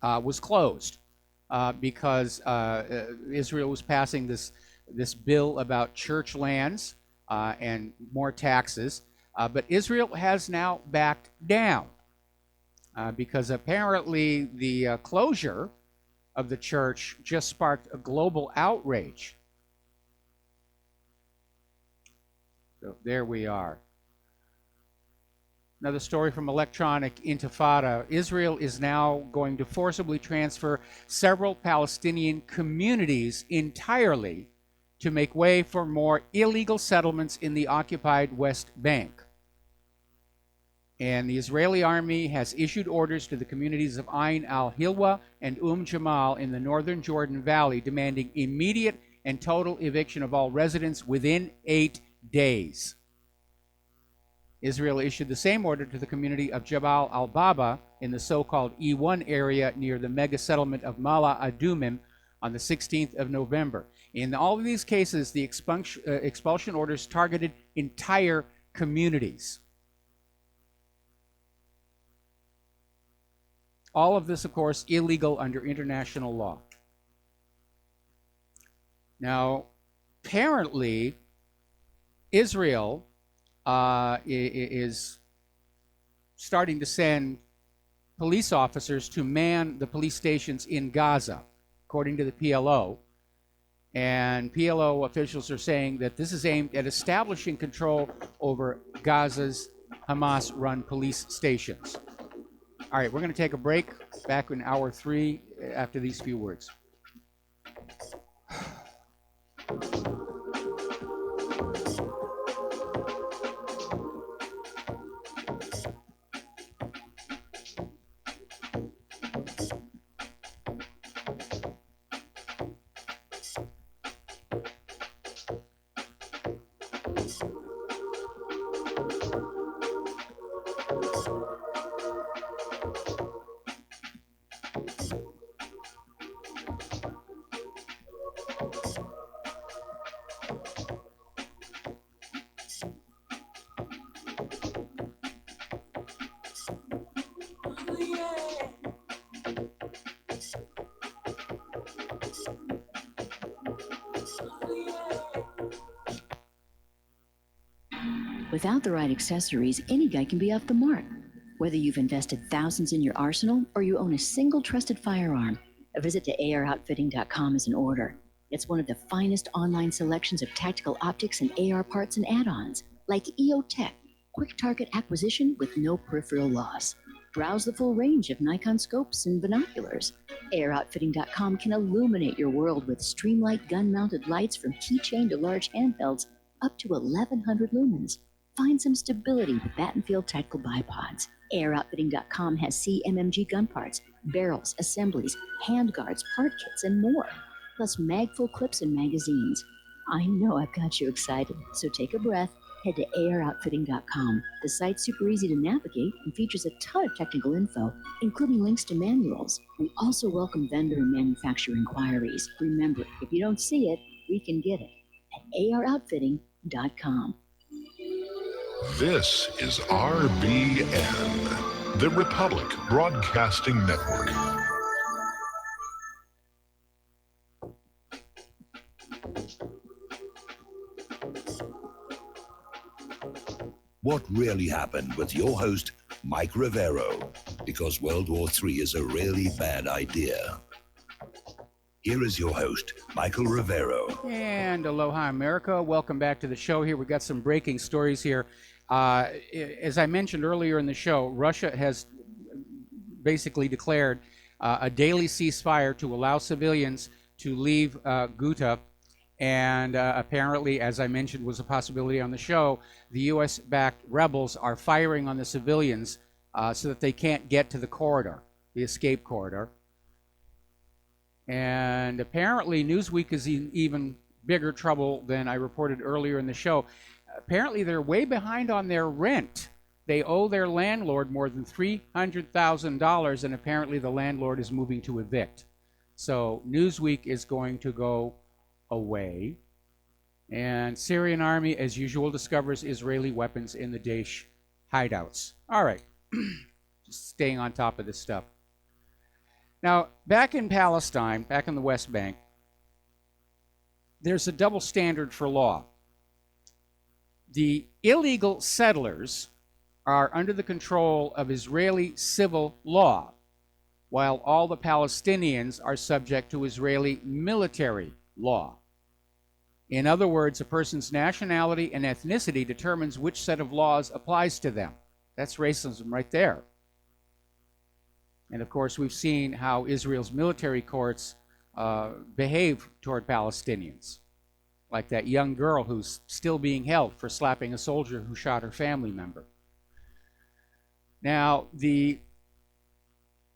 was closed because Israel was passing this bill about church lands and more taxes, but Israel has now backed down. Because apparently the closure of the church just sparked a global outrage. So there we are. Another story from Electronic Intifada. Israel is now going to forcibly transfer several Palestinian communities entirely to make way for more illegal settlements in the occupied West Bank. And the Israeli army has issued orders to the communities of Ain al-Hilwa and Jamal in the northern Jordan Valley, demanding immediate and total eviction of all residents within 8 days. Israel issued the same order to the community of Jabal al-Baba in the so-called E1 area near the mega settlement of Mala Adumim on the 16th of November. In all of these cases, the expulsion orders targeted entire communities. All of this, of course, illegal under international law. Now, apparently, Israel is starting to send police officers to man the police stations in Gaza, according to the PLO. And PLO officials are saying that this is aimed at establishing control over Gaza's Hamas-run police stations. All right, we're going to take a break. Back in hour 3 after these few words. Without the right accessories, any guy can be off the mark. Whether you've invested thousands in your arsenal or you own a single trusted firearm, a visit to AROutfitting.com is in order. It's one of the finest online selections of tactical optics and AR parts and add-ons, like EOTech, quick target acquisition with no peripheral loss. Browse the full range of Nikon scopes and binoculars. AROutfitting.com can illuminate your world with Streamlight gun-mounted lights from keychain to large handhelds up to 1,100 lumens. Find some stability with Battenfield tactical bipods. AirOutfitting.com has CMMG gun parts, barrels, assemblies, handguards, part kits, and more. Plus mag-full clips and magazines. I know I've got you excited, so take a breath. Head to AirOutfitting.com. The site's super easy to navigate and features a ton of technical info, including links to manuals. We also welcome vendor and manufacturer inquiries. Remember, if you don't see it, we can get it at AirOutfitting.com. This is RBN, the Republic Broadcasting Network. What really happened with your host, Mike Rivero, because World War III is a really bad idea. Here is your host, Michael Rivero. And aloha, America. Welcome back to the show here. We've got some breaking stories here. As I mentioned earlier in the show, Russia has basically declared a daily ceasefire to allow civilians to leave Ghouta. And apparently, as I mentioned, was a possibility on the show, the U.S.-backed rebels are firing on the civilians so that they can't get to the corridor, the escape corridor. And apparently, Newsweek is in even bigger trouble than I reported earlier in the show. Apparently, they're way behind on their rent. They owe their landlord more than $300,000, and apparently the landlord is moving to evict. So Newsweek is going to go away. And Syrian army, as usual, discovers Israeli weapons in the Daesh hideouts. All right, just staying on top of this stuff. Now, back in Palestine, back in the West Bank, there's a double standard for law. The illegal settlers are under the control of Israeli civil law, while all the Palestinians are subject to Israeli military law. In other words, a person's nationality and ethnicity determines which set of laws applies to them. That's racism right there. And of course, we've seen how Israel's military courts behave toward Palestinians, like that young girl who's still being held for slapping a soldier who shot her family member. Now, the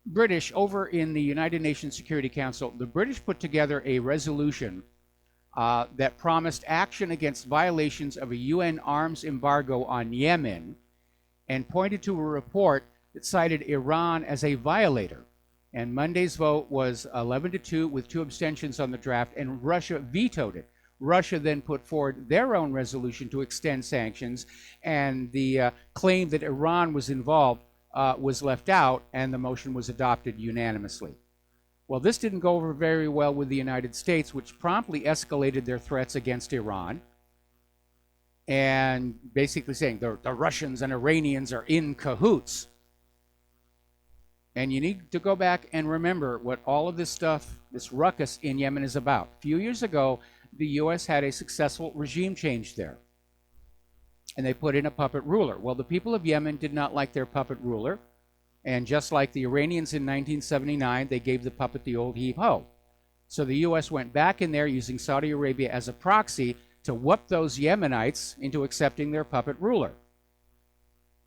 British, over in the United Nations Security Council, the British put together a resolution that promised action against violations of a UN arms embargo on Yemen and pointed to a report that cited Iran as a violator. And Monday's vote was 11-2 with 2 abstentions on the draft, and Russia vetoed it. Russia then put forward their own resolution to extend sanctions, and the claim that Iran was involved was left out, and the motion was adopted unanimously. Well, this didn't go over very well with the United States, which promptly escalated their threats against Iran, and basically saying the Russians and Iranians are in cahoots. And you need to go back and remember what all of this stuff, this ruckus in Yemen is about. A few years ago, the U.S. had a successful regime change there, and they put in a puppet ruler. Well, the people of Yemen did not like their puppet ruler, and just like the Iranians in 1979, they gave the puppet the old heave-ho. So the U.S. went back in there using Saudi Arabia as a proxy to whoop those Yemenites into accepting their puppet ruler.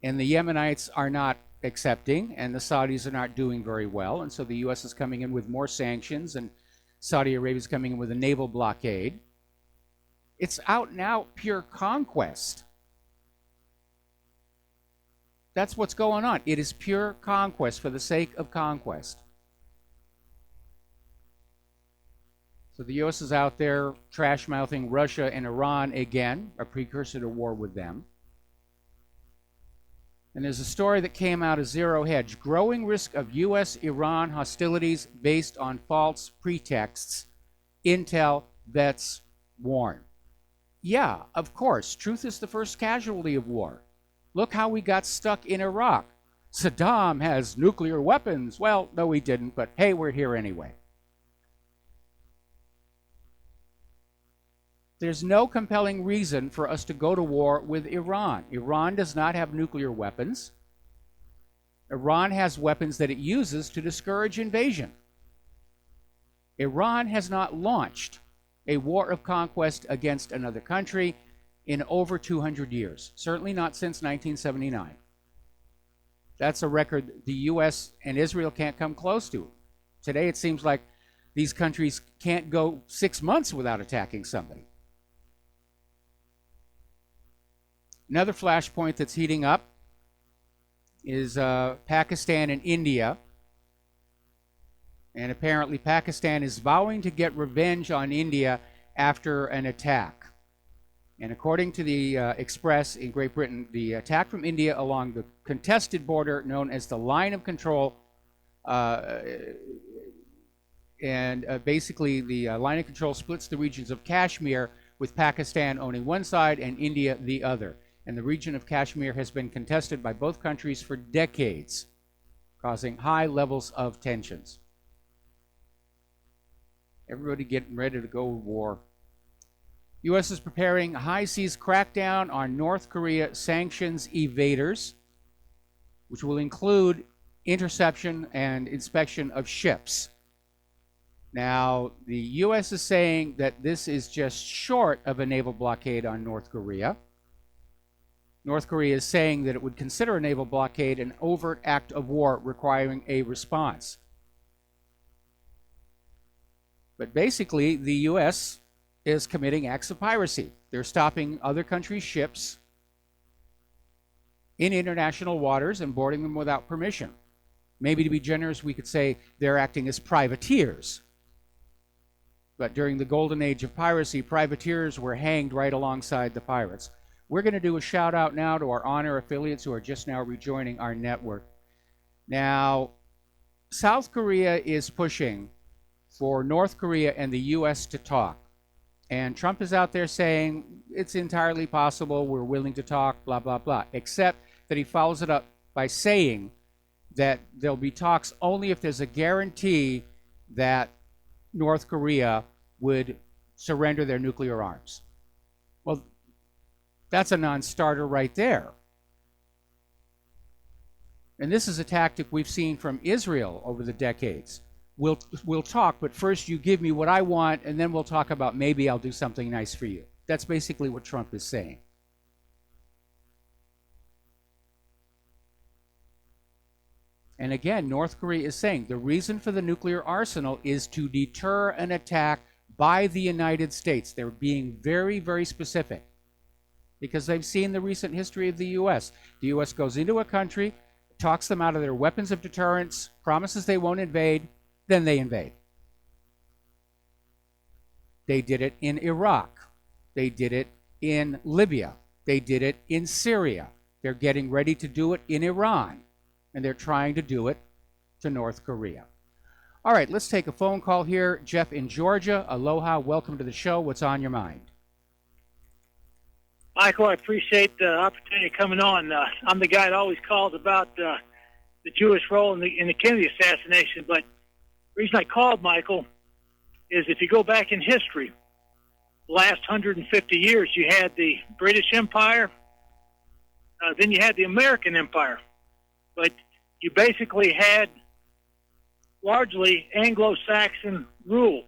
And the Yemenites are not accepting, and the Saudis are not doing very well, and so the U.S. is coming in with more sanctions, and Saudi Arabia is coming in with a naval blockade. It's out and out pure conquest. That's what's going on. It is pure conquest for the sake of conquest. So the U.S. is out there trash-mouthing Russia and Iran again, a precursor to war with them. And there's a story that came out of Zero Hedge. Growing risk of U.S.-Iran hostilities based on false pretexts. Intel vets warn. Yeah, of course, truth is the first casualty of war. Look how we got stuck in Iraq. Saddam has nuclear weapons. Well, no, he didn't, but hey, we're here anyway. There's no compelling reason for us to go to war with Iran. Iran does not have nuclear weapons. Iran has weapons that it uses to discourage invasion. Iran has not launched a war of conquest against another country in over 200 years, certainly not since 1979. That's a record the U.S. and Israel can't come close to. Today it seems like these countries can't go 6 months without attacking somebody. Another flashpoint that's heating up is Pakistan and India. And apparently Pakistan is vowing to get revenge on India after an attack. And according to the Express in Great Britain, the attack from India along the contested border known as the Line of Control, basically the Line of Control splits the regions of Kashmir, with Pakistan owning one side and India the other. And the region of Kashmir has been contested by both countries for decades, causing high levels of tensions. Everybody getting ready to go to war. U.S. is preparing a high seas crackdown on North Korea sanctions evaders, which will include interception and inspection of ships. Now, the U.S. is saying that this is just short of a naval blockade on North Korea. North Korea is saying that it would consider a naval blockade an overt act of war requiring a response. But basically, the U.S. is committing acts of piracy. They're stopping other countries' ships in international waters and boarding them without permission. Maybe to be generous, we could say they're acting as privateers. But during the golden age of piracy, privateers were hanged right alongside the pirates. We're going to do a shout out now to our Honor affiliates who are just now rejoining our network. Now, South Korea is pushing for North Korea and the U.S. to talk. And Trump is out there saying it's entirely possible, we're willing to talk, blah, blah, blah. Except that he follows it up by saying that there'll be talks only if there's a guarantee that North Korea would surrender their nuclear arms. Well, that's a non-starter right there. And this is a tactic we've seen from Israel over the decades. We'll talk, but first you give me what I want, and then we'll talk about maybe I'll do something nice for you. That's basically what Trump is saying. And again, North Korea is saying the reason for the nuclear arsenal is to deter an attack by the United States. They're being very, very specific because they've seen the recent history of the U.S. The U.S. goes into a country, talks them out of their weapons of deterrence, promises they won't invade, then they invade. They did it in Iraq. They did it in Libya. They did it in Syria. They're getting ready to do it in Iran. And they're trying to do it to North Korea. All right, let's take a phone call here. Jeff in Georgia. Aloha, welcome to the show. What's on your mind? Michael, I appreciate the opportunity of coming on. I'm the guy that always calls about the Jewish role in the Kennedy assassination. But the reason I called, Michael, is if you go back in history, the last 150 years, you had the British Empire, then you had the American Empire. But you basically had largely Anglo-Saxon rule.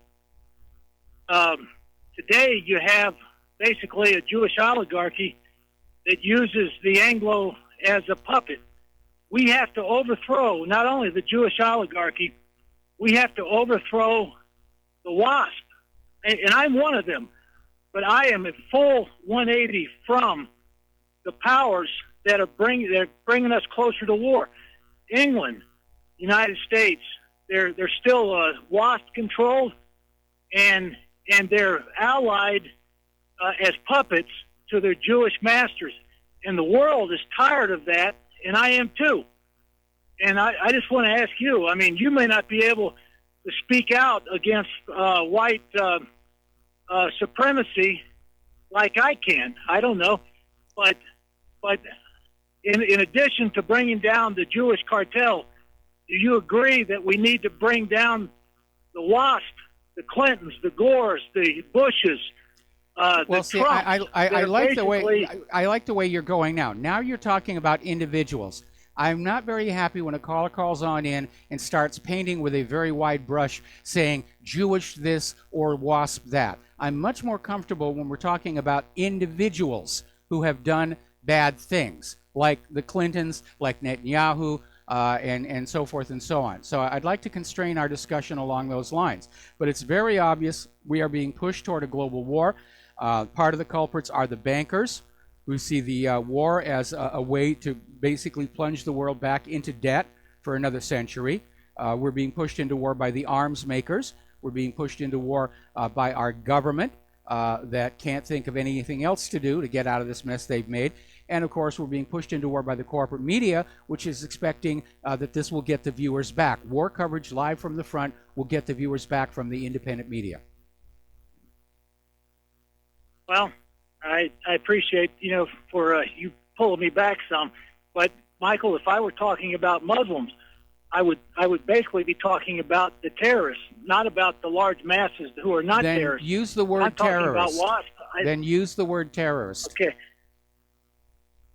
Today you have basically a Jewish oligarchy that uses the Anglo as a puppet. We have to overthrow not only the Jewish oligarchy, we have to overthrow the WASP. And I'm one of them. But I am a full 180 from the powers that are bringing us closer to war. England, United States, they're still WASP controlled, and they're allied as puppets to their Jewish masters. And the world is tired of that, and I am too. And I just want to ask you, I mean, you may not be able to speak out against white supremacy like I can. I don't know, but in addition to bringing down the Jewish cartel, do you agree that we need to bring down the WASP, the Clintons, the Gores, the Bushes? Well, see, I like the way you're going now. Now you're talking about individuals. I'm not very happy when a caller calls on in and starts painting with a very wide brush, saying Jewish this or WASP that. I'm much more comfortable when we're talking about individuals who have done bad things, like the Clintons, like Netanyahu, and so forth and so on. So I'd like to constrain our discussion along those lines. But it's very obvious we are being pushed toward a global war. Part of the culprits are the bankers, who see the war as a way to basically plunge the world back into debt for another century. We're being pushed into war by the arms makers. We're being pushed into war by our government that can't think of anything else to do to get out of this mess they've made. And of course, we're being pushed into war by the corporate media, which is expecting that this will get the viewers back. War coverage live from the front will get the viewers back from the independent media. Well, I appreciate, for you pulling me back some. But, Michael, if I were talking about Muslims, I would basically be talking about the terrorists, not about the large masses who are not then terrorists. Use the word I'm talking terrorist. about WASP. Then use the word terrorist. Okay.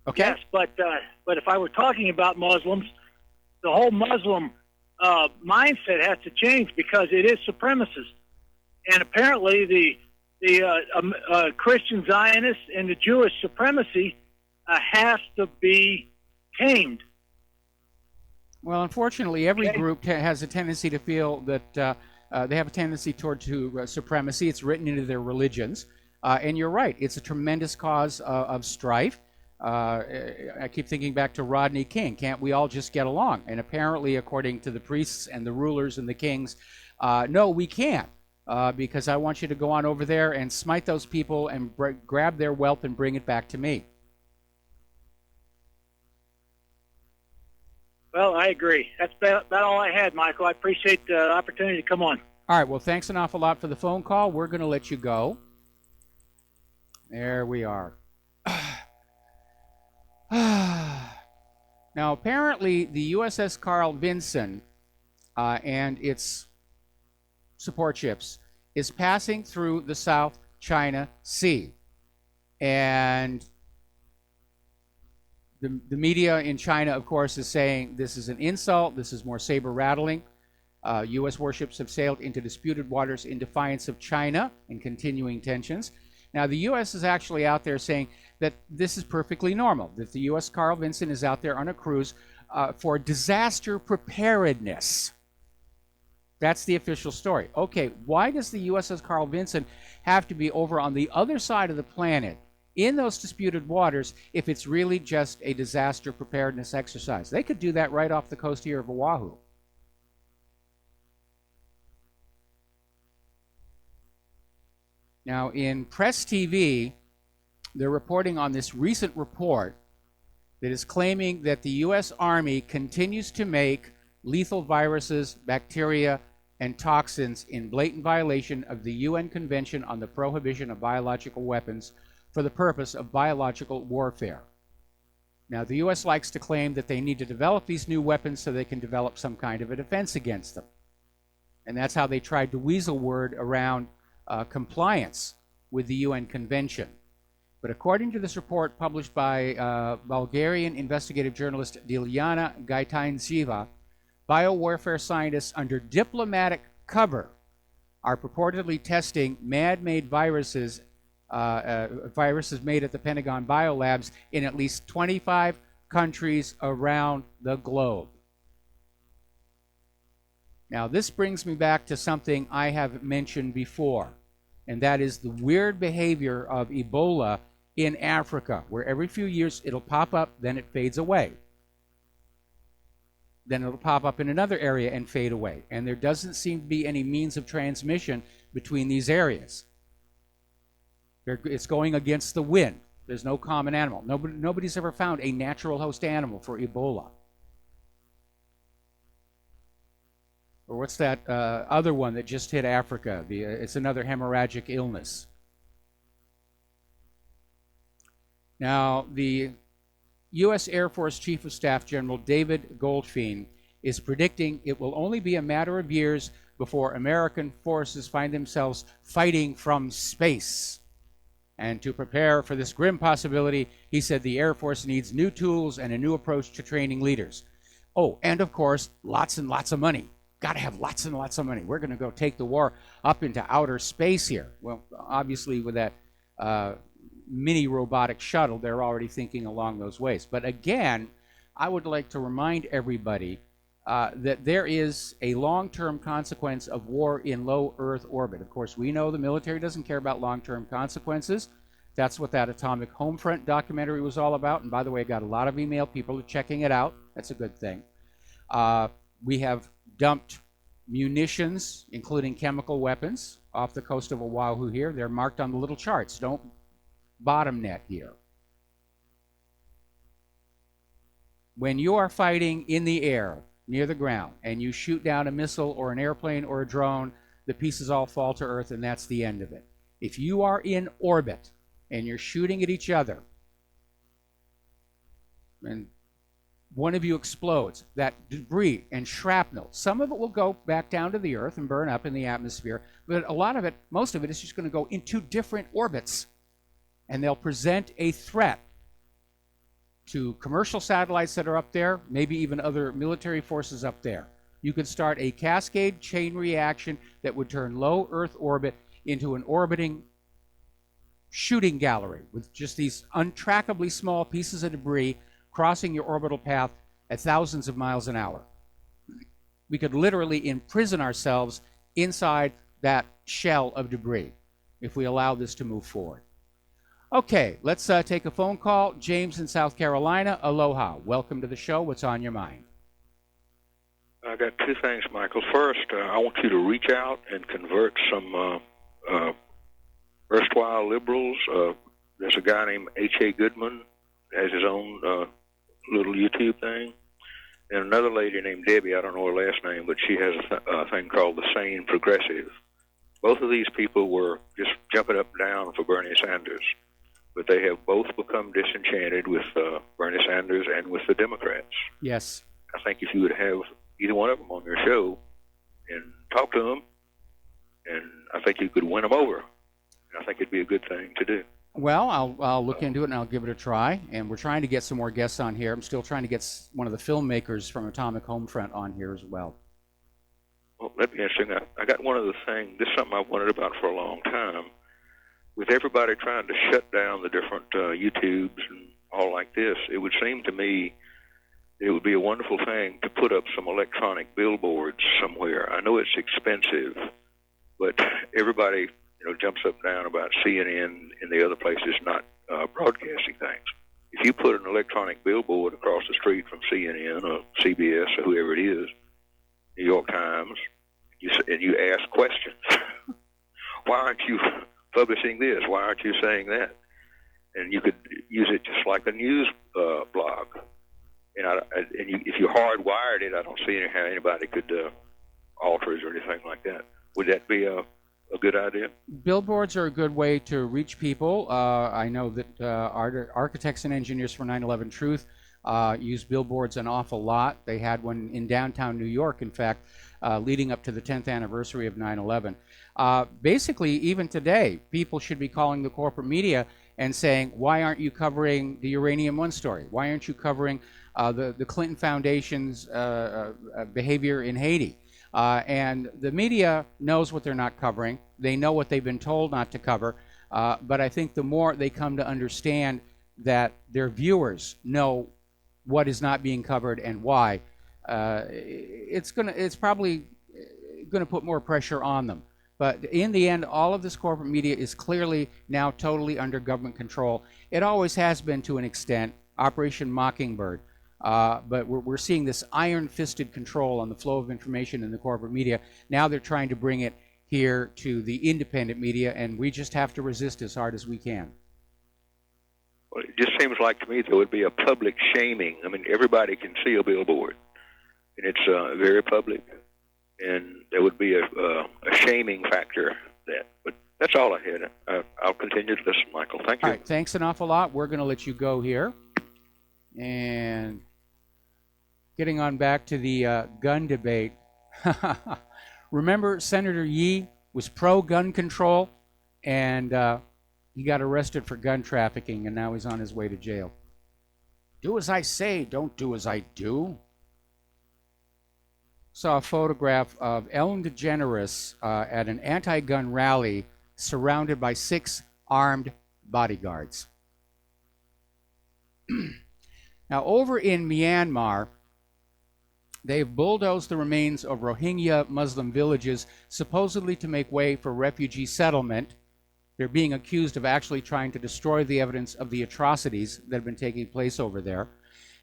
Okay. Yes, but if I were talking about Muslims, the whole Muslim mindset has to change because it is supremacist, and apparently the Christian Zionists and the Jewish supremacy has to be tamed. Well, unfortunately, every group has a tendency to feel that they have a tendency toward supremacy. It's written into their religions. And you're right. It's a tremendous cause of strife. I keep thinking back to Rodney King. Can't we all just get along? And apparently, according to the priests and the rulers and the kings, no, we can't. Because I want you to go on over there and smite those people and grab their wealth and bring it back to me. Well, I agree. That's about all I had, Michael. I appreciate the opportunity to come on. All right. Well, thanks an awful lot for the phone call. We're going to let you go. There we are. Now, apparently, the USS Carl Vinson and its support ships is passing through the South China Sea. And the media in China, of course, is saying this is an insult, this is more saber rattling. U.S. warships have sailed into disputed waters in defiance of China and continuing tensions. Now, the U.S. is actually out there saying that this is perfectly normal, that the U.S. Carl Vinson is out there on a cruise for disaster preparedness. That's the official story. Okay, why does the USS Carl Vinson have to be over on the other side of the planet in those disputed waters if it's really just a disaster preparedness exercise? They could do that right off the coast here of Oahu. Now, in Press TV, they're reporting on this recent report that is claiming that the U.S. Army continues to make lethal viruses, bacteria, and toxins in blatant violation of the UN Convention on the Prohibition of Biological Weapons for the purpose of biological warfare. Now, the U.S. likes to claim that they need to develop these new weapons so they can develop some kind of a defense against them. And that's how they tried to weasel word around compliance with the UN Convention. But according to this report published by Bulgarian investigative journalist Dilyana Gaitanzeva, biowarfare scientists under diplomatic cover are purportedly testing man-made viruses, viruses made at the Pentagon Biolabs in at least 25 countries around the globe. Now, this brings me back to something I have mentioned before, and that is the weird behavior of Ebola in Africa, where every few years it'll pop up, then it fades away. Then it'll pop up in another area and fade away. And there doesn't seem to be any means of transmission between these areas. It's going against the wind. There's no common animal. Nobody's ever found a natural host animal for Ebola. Or what's that other one that just hit Africa? It's another hemorrhagic illness. Now, the U.S. Air Force Chief of Staff General David Goldfein is predicting it will only be a matter of years before American forces find themselves fighting from space. And to prepare for this grim possibility, he said the Air Force needs new tools and a new approach to training leaders. Oh, and of course, lots and lots of money. Got to have lots and lots of money. We're going to go take the war up into outer space here. Well, obviously, with that mini robotic shuttle, they're already thinking along those ways. But again, I would like to remind everybody that there is a long-term consequence of war in low Earth orbit. Of course, we know the military doesn't care about long-term consequences. That's what that Atomic Homefront documentary was all about. And by the way, I got a lot of email. People are checking it out. That's a good thing. We have dumped munitions, including chemical weapons, off the coast of Oahu here. They're marked on the little charts. Don't bottom net here. When you are fighting in the air, near the ground, and you shoot down a missile or an airplane or a drone, the pieces all fall to Earth, and that's the end of it. If you are in orbit and you're shooting at each other, and one of you explodes, that debris and shrapnel, some of it will go back down to the Earth and burn up in the atmosphere, but a lot of it, most of it, is just going to go into different orbits, and they'll present a threat to commercial satellites that are up there, maybe even other military forces up there. You could start a cascade chain reaction that would turn low Earth orbit into an orbiting shooting gallery with just these untrackably small pieces of debris crossing your orbital path at thousands of miles an hour. We could literally imprison ourselves inside that shell of debris if we allow this to move forward. Okay, let's take a phone call. James in South Carolina, aloha. Welcome to the show. What's on your mind? I got two things, Michael. First, I want you to reach out and convert some erstwhile liberals. There's a guy named H.A. Goodman, has his own little YouTube thing. And another lady named Debbie, I don't know her last name, but she has a thing called the Sane Progressive. Both of these people were just jumping up and down for Bernie Sanders. But they have both become disenchanted with Bernie Sanders and with the Democrats. Yes. I think if you would have either one of them on your show and talk to them, and I think you could win them over. And I think it'd be a good thing to do. Well, I'll look into it and I'll give it a try. And we're trying to get some more guests on here. I'm still trying to get one of the filmmakers from Atomic Homefront on here as well. Well, that'd be interesting. I got one other thing. This is something I've wondered about for a long time. With everybody trying to shut down the different YouTubes and all like this, it would seem to me it would be a wonderful thing to put up some electronic billboards somewhere. I know it's expensive, but everybody jumps up and down about CNN and the other places not broadcasting things. If you put an electronic billboard across the street from CNN or CBS or whoever it is, New York Times, and you ask questions, why aren't you publishing this? Why aren't you saying that? And you could use it just like a news blog. If you hardwired it, I don't see how anybody could alter it or anything like that. Would that be a good idea? Billboards are a good way to reach people. I know that architects and engineers for 9/11 Truth use billboards an awful lot. They had one in downtown New York, in fact, leading up to the 10th anniversary of 9/11. Basically, even today, people should be calling the corporate media and saying, why aren't you covering the Uranium One story? Why aren't you covering the Clinton Foundation's behavior in Haiti? And the media knows what they're not covering. They know what they've been told not to cover. But I think the more they come to understand that their viewers know what is not being covered and why, it's probably going to put more pressure on them. But in the end, all of this corporate media is clearly now totally under government control. It always has been to an extent, Operation Mockingbird. But we're seeing this iron-fisted control on the flow of information in the corporate media. Now they're trying to bring it here to the independent media, and we just have to resist as hard as we can. Well, it just seems like to me there would be a public shaming. I mean, everybody can see a billboard, and it's very public, and there would be a shaming factor that. But that's all I had. I'll continue to listen, Michael. Thank you. All right, thanks an awful lot. We're going to let you go here. And getting on back to the gun debate. Remember, Senator Yee was pro-gun control, and he got arrested for gun trafficking, and now he's on his way to jail. Do as I say, don't do as I do. Saw a photograph of Ellen DeGeneres at an anti-gun rally surrounded by 6 armed bodyguards. Now, over in Myanmar, they've bulldozed the remains of Rohingya Muslim villages, supposedly to make way for refugee settlement. They're being accused of actually trying to destroy the evidence of the atrocities that have been taking place over there.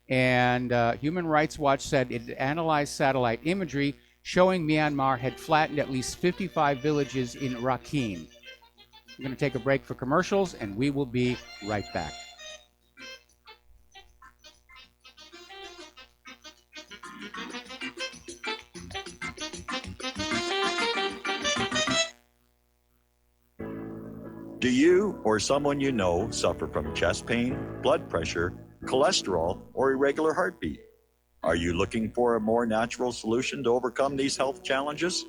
And Human Rights Watch said it analyzed satellite imagery showing Myanmar had flattened at least 55 villages in Rakhine. We're going to take a break for commercials, and we will be right back. Do you or someone you know suffer from chest pain, blood pressure, cholesterol, or irregular heartbeat? Are you looking for a more natural solution to overcome these health challenges?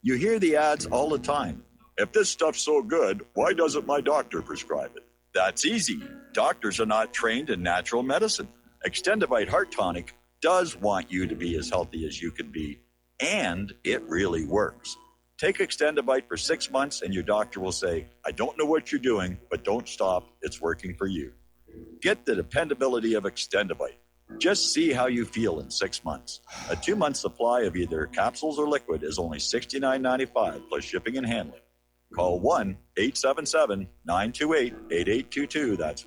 You hear the ads all the time. If this stuff's so good, why doesn't my doctor prescribe it? That's easy. Doctors are not trained in natural medicine. Extendivite Heart Tonic does want you to be as healthy as you can be, and it really works. Take Extendivite for 6 months and your doctor will say, I don't know what you're doing, but don't stop. It's working for you. Get the dependability of Extendivite. Just see how you feel in 6 months. A 2-month supply of either capsules or liquid is only $69.95 plus shipping and handling. Call 1-877-928-8822. That's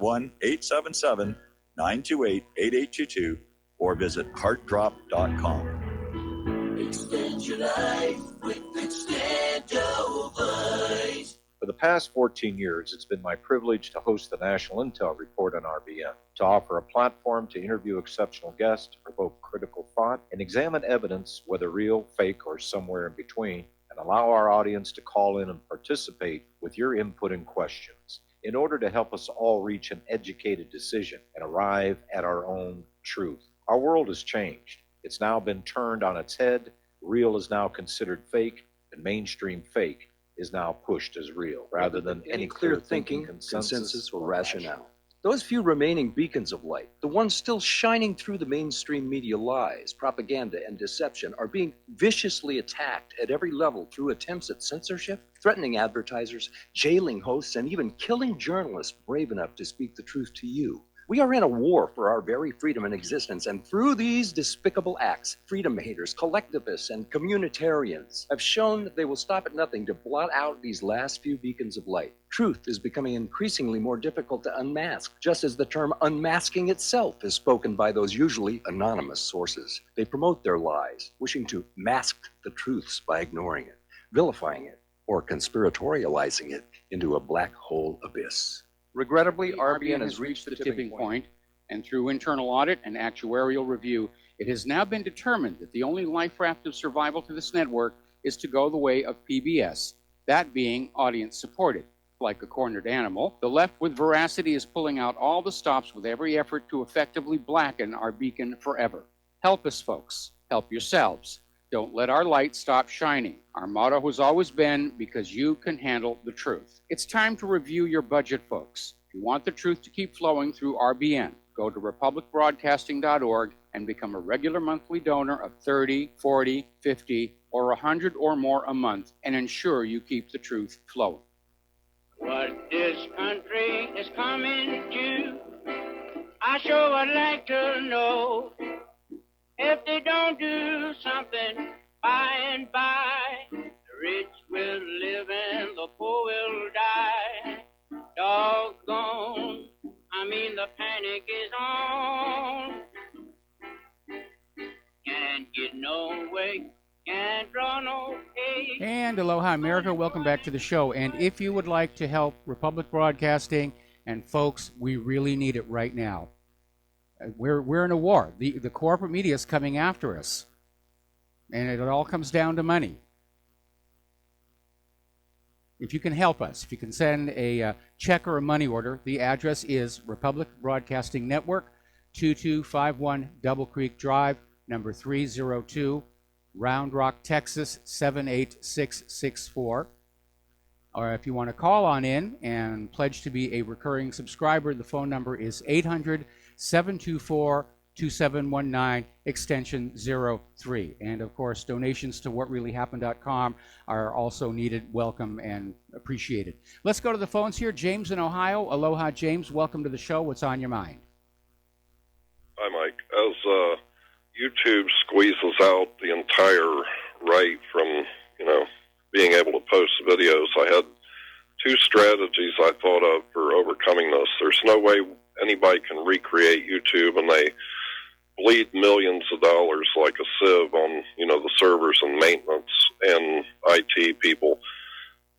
1-877-928-8822 or visit heartdrop.com. Extend your life with Extendovite. For the past 14 years, it's been my privilege to host the National Intel Report on RBN, to offer a platform to interview exceptional guests, to provoke critical thought, and examine evidence, whether real, fake, or somewhere in between, and allow our audience to call in and participate with your input and questions in order to help us all reach an educated decision and arrive at our own truth. Our world has changed. It's now been turned on its head. Real is now considered fake, and mainstream fake is now pushed as real, rather than any clear thinking, consensus, or rationale. Those few remaining beacons of light, the ones still shining through the mainstream media lies, propaganda, and deception, are being viciously attacked at every level through attempts at censorship, threatening advertisers, jailing hosts, and even killing journalists brave enough to speak the truth to you. We are in a war for our very freedom and existence, and through these despicable acts, freedom haters, collectivists, and communitarians have shown that they will stop at nothing to blot out these last few beacons of light. Truth is becoming increasingly more difficult to unmask, just as the term unmasking itself is spoken by those usually anonymous sources. They promote their lies, wishing to mask the truths by ignoring it, vilifying it, or conspiratorializing it into a black hole abyss. Regrettably, RBN has reached the tipping point, and through internal audit and actuarial review, it has now been determined that the only life raft of survival to this network is to go the way of PBS, that being audience-supported. Like a cornered animal, the left with veracity is pulling out all the stops with every effort to effectively blacken our beacon forever. Help us, folks. Help yourselves. Don't let our light stop shining. Our motto has always been, because you can handle the truth. It's time to review your budget, folks. If you want the truth to keep flowing through RBN, go to republicbroadcasting.org and become a regular monthly donor of $30, $40, $50, or $100 or more a month and ensure you keep the truth flowing. What this country is coming to, I sure would like to know. If they don't do something by and by, the rich will live and the poor will die. Doggone, I mean the panic is on. Can't get no way, can't draw no pay. And aloha America, welcome back to the show. And if you would like to help Republic Broadcasting, and folks, we really need it right now. We're in a war. The corporate media is coming after us. And it all comes down to money. if you can help us, if you can send a check or a money order, the address is Republic Broadcasting Network, 2251 Double Creek Drive, number 302, Round Rock, Texas, 78664. Or if you want to call on in and pledge to be a recurring subscriber, the phone number is 800-724-2719, extension 03. And of course, donations to whatreallyhappened.com are also needed, welcome, and appreciated. Let's go to the phones here. James in Ohio. Aloha, James. Welcome to the show. What's on your mind? Hi, Mike. As YouTube squeezes out the entire right from, being able to post videos, I had two strategies I thought of for overcoming this. There's no way anybody can recreate YouTube, and they bleed millions of dollars like a sieve on, the servers and maintenance and IT people.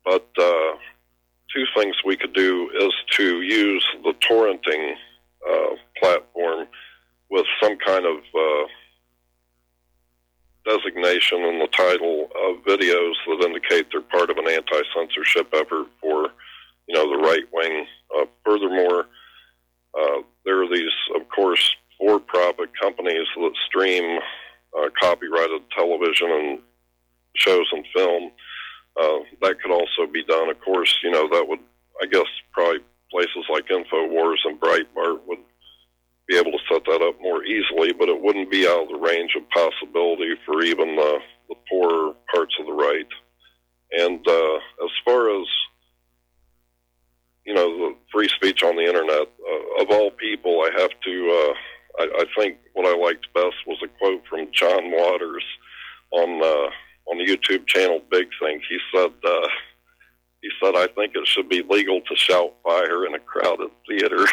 But two things we could do is to use the torrenting platform with some kind of designation in the title of videos that indicate they're part of an anti-censorship effort for, the right wing. Furthermore, there are these, of course, for-profit companies that stream copyrighted television and shows and film. That could also be done. Of course, that would, I guess, probably places like InfoWars and Breitbart would be able to set that up more easily, but it wouldn't be out of the range of possibility for even the poorer parts of the right. And as far as, the free speech on the internet, of all people, I have to, I think what I liked best was a quote from John Waters on the YouTube channel Big Think. He said, I think it should be legal to shout fire in a crowded theater.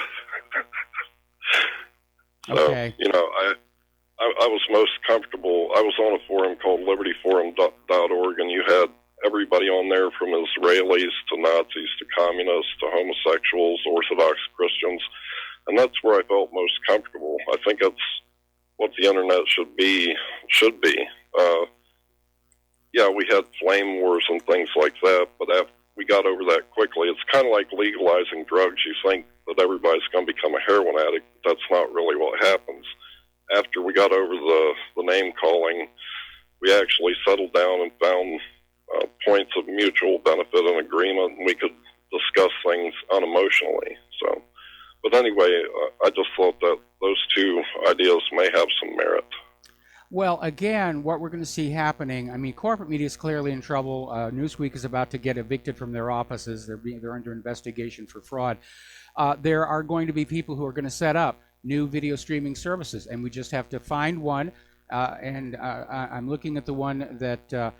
Okay. So, I was most comfortable. I was on a forum called libertyforum.org, and you had everybody on there from Israelis to Nazis to communists to homosexuals, Orthodox Christians, and that's where I felt most comfortable. I think that's what the internet should be. Yeah, we had flame wars and things like that, but after we got over that quickly. It's kind of like legalizing drugs. You think that everybody's going to become a heroin addict. That's not really what happens. After we got over the name calling, we actually settled down and found points of mutual benefit and agreement, and we could discuss things unemotionally. So, but anyway, I just thought that those two ideas may have some merit. Well, again, what we're going to see happening, I mean, corporate media is clearly in trouble. Newsweek is about to get evicted from their offices. They're under investigation for fraud. There are going to be people who are going to set up new video streaming services, and we just have to find one. I'm looking at the one that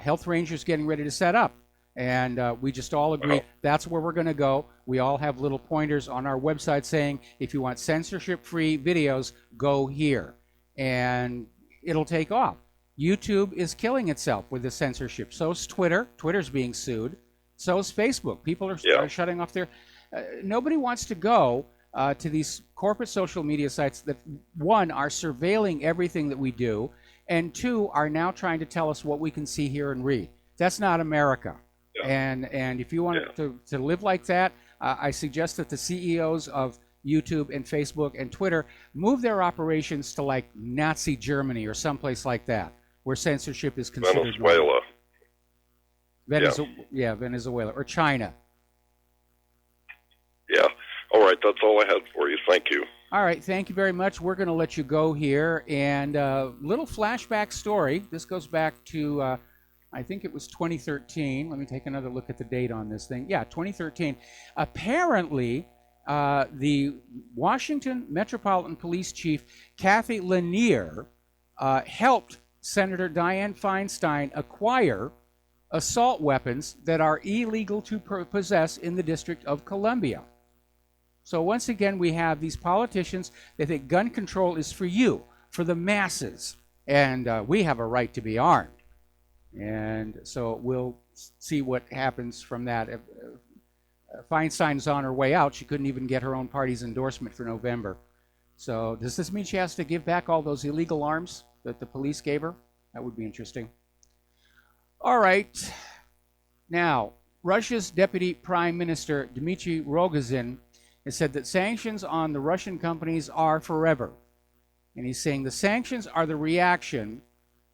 Health Ranger's getting ready to set up. And we just all agree that's where we're going to go. We all have little pointers on our website saying, if you want censorship-free videos, go here. And it'll take off. YouTube is killing itself with the censorship. So is Twitter. Twitter's being sued. So is Facebook. People are shutting off their... nobody wants to go to these corporate social media sites that, one, are surveilling everything that we do, and two, are now trying to tell us what we can see, hear, and read. That's not America. And if you want to live like that, I suggest that the CEOs of YouTube and Facebook and Twitter move their operations to like Nazi Germany or someplace like that, where censorship is considered. Venezuela. Venezuela or China. Yeah. All right. That's all I had for you. Thank you. All right. Thank you very much. We're going to let you go here. And little flashback story. This goes back to, I think it was 2013. Let me take another look at the date on this thing. Yeah, 2013. Apparently, the Washington Metropolitan Police Chief Kathy Lanier helped Senator Dianne Feinstein acquire assault weapons that are illegal to possess in the District of Columbia. So once again, we have these politicians that think gun control is for you, for the masses, and we have a right to be armed. And so we'll see what happens from that. Feinstein's on her way out. She couldn't even get her own party's endorsement for November. So does this mean she has to give back all those illegal arms that the police gave her? That would be interesting. All right. Now, Russia's Deputy Prime Minister Dmitry Rogozin has said that sanctions on the Russian companies are forever. And he's saying the sanctions are the reaction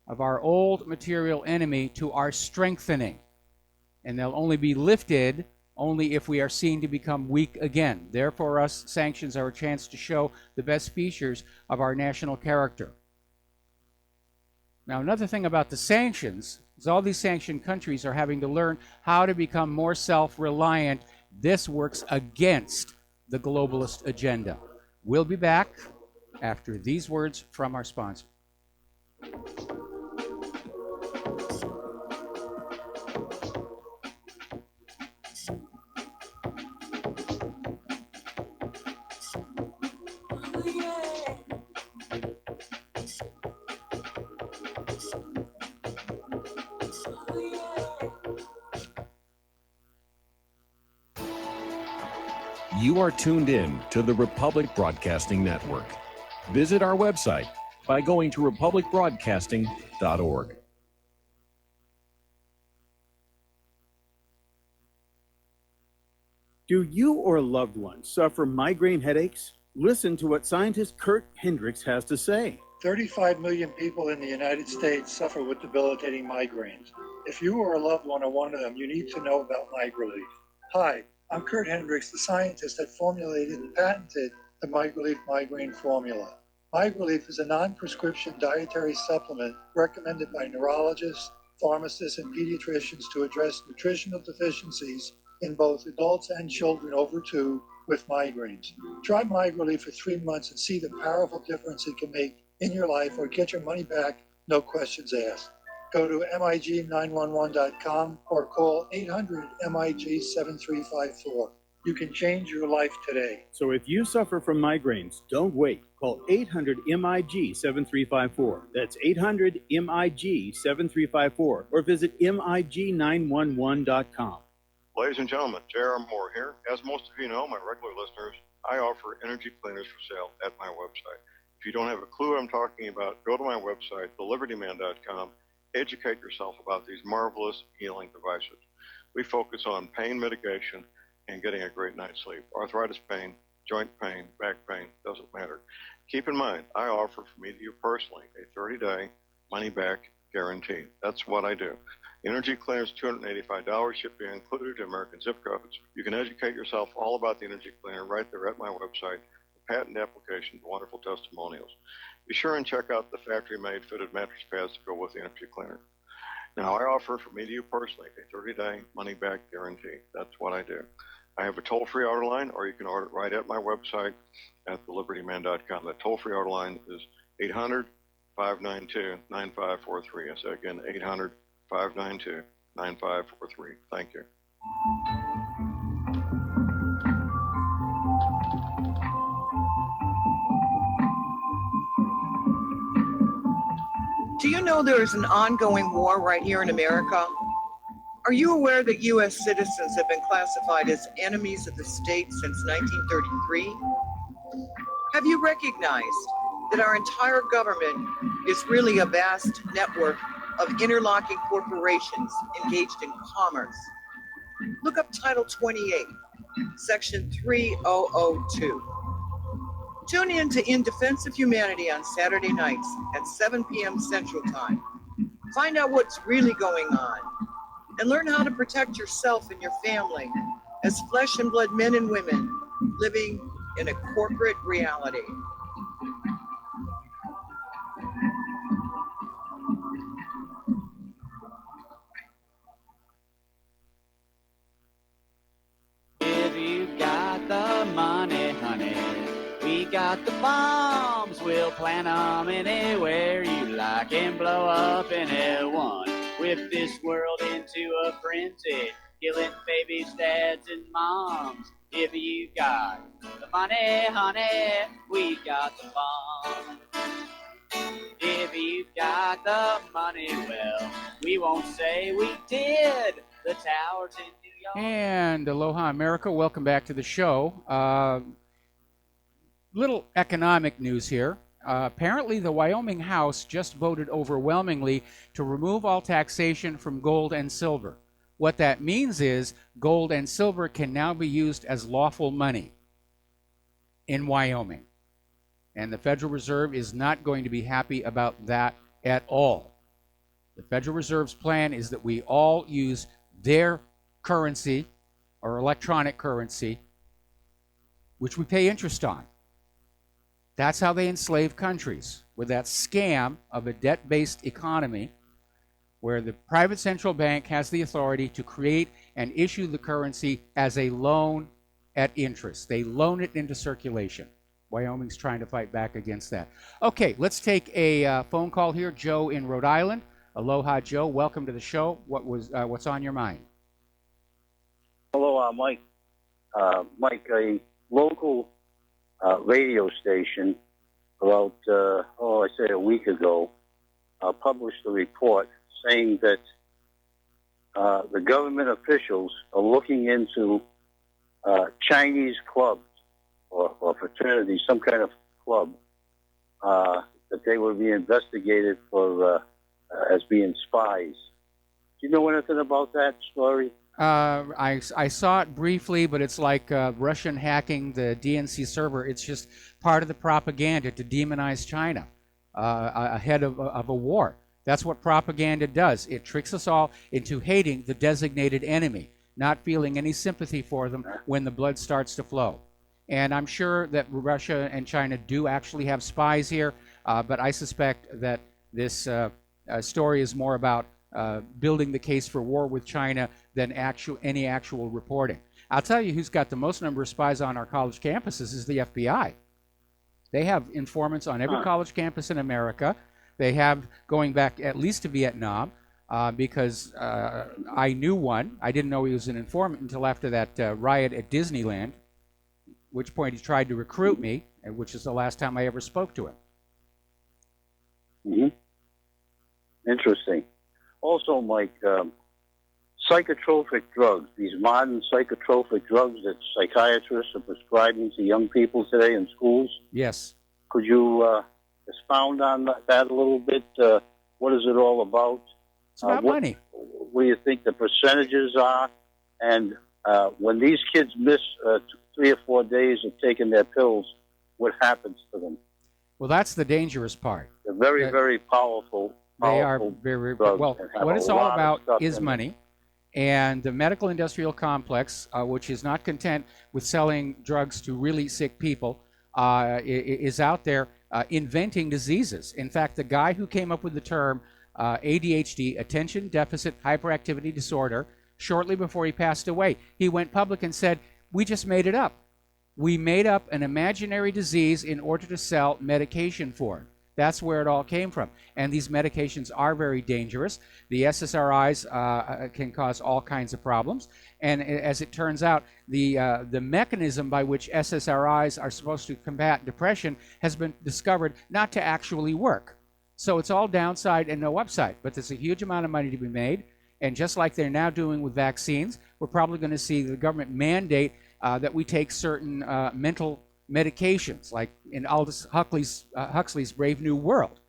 of our old material enemy to our strengthening. And they'll only be lifted only if we are seen to become weak again. Therefore, us sanctions are a chance to show the best features of our national character. Now, another thing about the sanctions is all these sanctioned countries are having to learn how to become more self-reliant. This works against the globalist agenda. We'll be back after these words from our sponsor. You are tuned in to the Republic Broadcasting Network. Visit our website by going to republicbroadcasting.org. Do you or a loved one suffer migraine headaches? Listen to what scientist Kurt Hendricks has to say. 35 million people in the United States suffer with debilitating migraines. If you or a loved one are one of them, you need to know about MigraLief. Hi, I'm Kurt Hendricks, the scientist that formulated and patented the MigraLief migraine formula. MigraLief is a non-prescription dietary supplement recommended by neurologists, pharmacists, and pediatricians to address nutritional deficiencies in both adults and children over 2 with migraines. Try MigraLief for 3 months and see the powerful difference it can make in your life, or get your money back, no questions asked. Go to MIG911.com or call 800-MIG-7354. You can change your life today. So if you suffer from migraines, don't wait. Call 800-MIG-7354. That's 800-MIG-7354. Or visit MIG911.com. Ladies and gentlemen, J.R. Moore here. As most of you know, my regular listeners, I offer energy cleaners for sale at my website. If you don't have a clue what I'm talking about, go to my website, thelibertyman.com. Educate yourself about these marvelous healing devices. We focus on pain mitigation and getting a great night's sleep. Arthritis pain, joint pain, back pain, doesn't matter. Keep in mind, I offer from me to you personally a 30-day money-back guarantee. That's what I do. Energy cleaners, $285, shipping included to American zip codes. You can educate yourself all about the energy cleaner right there at my website. The patent application, the wonderful testimonials. Be sure and check out the factory-made fitted mattress pads to go with the energy cleaner. Now, I offer from me to you personally a 30-day money-back guarantee. That's what I do. I have a toll-free order line, or you can order it right at my website at thelibertyman.com. That toll-free order line is 800-592-9543. I say again, 800-592-9543. Thank you. Do you know there is an ongoing war right here in America? Are you aware that U.S. citizens have been classified as enemies of the state since 1933? Have you recognized that our entire government is really a vast network of interlocking corporations engaged in commerce? Look up Title 28, Section 3002. Tune in to In Defense of Humanity on Saturday nights at 7 p.m. Central Time. Find out what's really going on and learn how to protect yourself and your family as flesh and blood men and women living in a corporate reality. If you got the money, honey, we got the bombs. We'll plant 'em anywhere you like and blow up anyone. Whip this world into a frenzy, killing babies, dads, and moms. If you got the money, honey, we got the bombs. If you got the money, well, we won't say we did. The towers in New York. And aloha, America. Welcome back to the show. Little economic news here. Apparently, the Wyoming House just voted overwhelmingly to remove all taxation from gold and silver. What that means is gold and silver can now be used as lawful money in Wyoming. And the Federal Reserve is not going to be happy about that at all. The Federal Reserve's plan is that we all use their currency or electronic currency, which we pay interest on. That's how they enslave countries, with that scam of a debt-based economy where the private central bank has the authority to create and issue the currency as a loan at interest. They loan it into circulation. Wyoming's trying to fight back against that. Okay, let's take a phone call here. Joe in Rhode Island. Aloha, Joe. Welcome to the show. What's on your mind? Hello, Mike. Mike, a local radio station about, I say a week ago, published a report saying that the government officials are looking into Chinese clubs or fraternities, some kind of club, that they will be investigated for as being spies. Do you know anything about that story? I saw it briefly, but it's like Russian hacking the DNC server. It's just part of the propaganda to demonize China ahead of a war. That's what propaganda does. It tricks us all into hating the designated enemy, not feeling any sympathy for them when the blood starts to flow. And I'm sure that Russia and China do actually have spies here, but I suspect that this story is more about building the case for war with China than any actual reporting. I'll tell you who's got the most number of spies on our college campuses is the FBI. They have informants on every college campus in America. They have, going back at least to Vietnam, because I knew one. I didn't know he was an informant until after that riot at Disneyland, at which point he tried to recruit me, which is the last time I ever spoke to him. Mm-hmm. Interesting. Also, Mike, psychotropic drugs, these modern psychotropic drugs that psychiatrists are prescribing to young people today in schools. Yes. Could you expound on that a little bit? What is it all about? It's about money. What do you think the percentages are? And when these kids miss 3 or 4 days of taking their pills, what happens to them? Well, that's the dangerous part. They're very, very powerful. They are very, well, what it's all about is money. And the medical industrial complex, which is not content with selling drugs to really sick people, is out there inventing diseases. In fact, the guy who came up with the term ADHD, attention deficit hyperactivity disorder, shortly before he passed away, he went public and said, we just made it up. We made up an imaginary disease in order to sell medication for it. That's where it all came from. And these medications are very dangerous. The SSRIs can cause all kinds of problems. And as it turns out, the mechanism by which SSRIs are supposed to combat depression has been discovered not to actually work. So it's all downside and no upside. But there's a huge amount of money to be made. And just like they're now doing with vaccines, we're probably going to see the government mandate that we take certain mental medications, like in Aldous Huxley's Brave New World.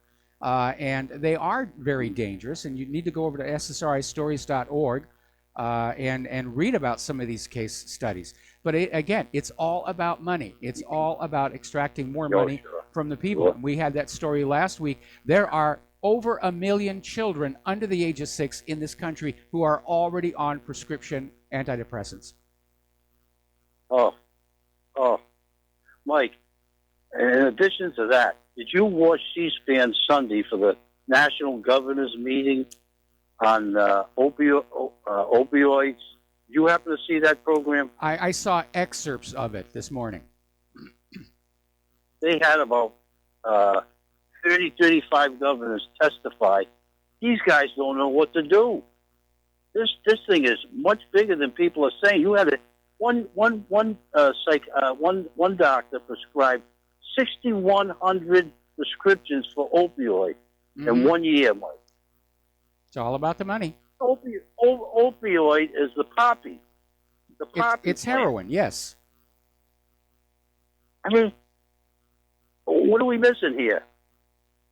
And they are very dangerous, and you need to go over to ssristories.org and read about some of these case studies. But again, it's all about money. It's all about extracting more money from the people. Sure. We had that story last week. There are over 1 million children under the age of 6 in this country who are already on prescription antidepressants. Oh, Mike, in addition to that, did you watch C-SPAN Sunday for the National Governors Meeting on opioids? Did you happen to see that program? I saw excerpts of it this morning. They had about 35 governors testify. These guys don't know what to do. This thing is much bigger than people are saying. You had one doctor prescribed 6,100 prescriptions for opioid in 1 year, Mike. It's all about the money. Opioid is the poppy. The poppy. It's heroin, yes. I mean, what are we missing here?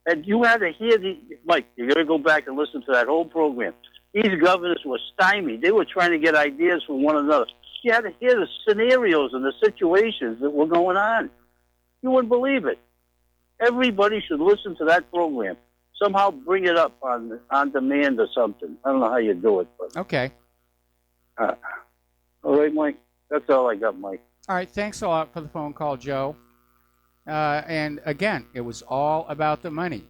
And you had to hear Mike, you're going to go back and listen to that whole program. These governors were stymied. They were trying to get ideas from one another. You had to hear the scenarios and the situations that were going on. You wouldn't believe it. Everybody should listen to that program. Somehow bring it up on demand or something. I don't know how you do it, but Okay. all right, Mike. That's all I got, Mike. All right. Thanks a lot for the phone call, Joe. And again, it was all about the money.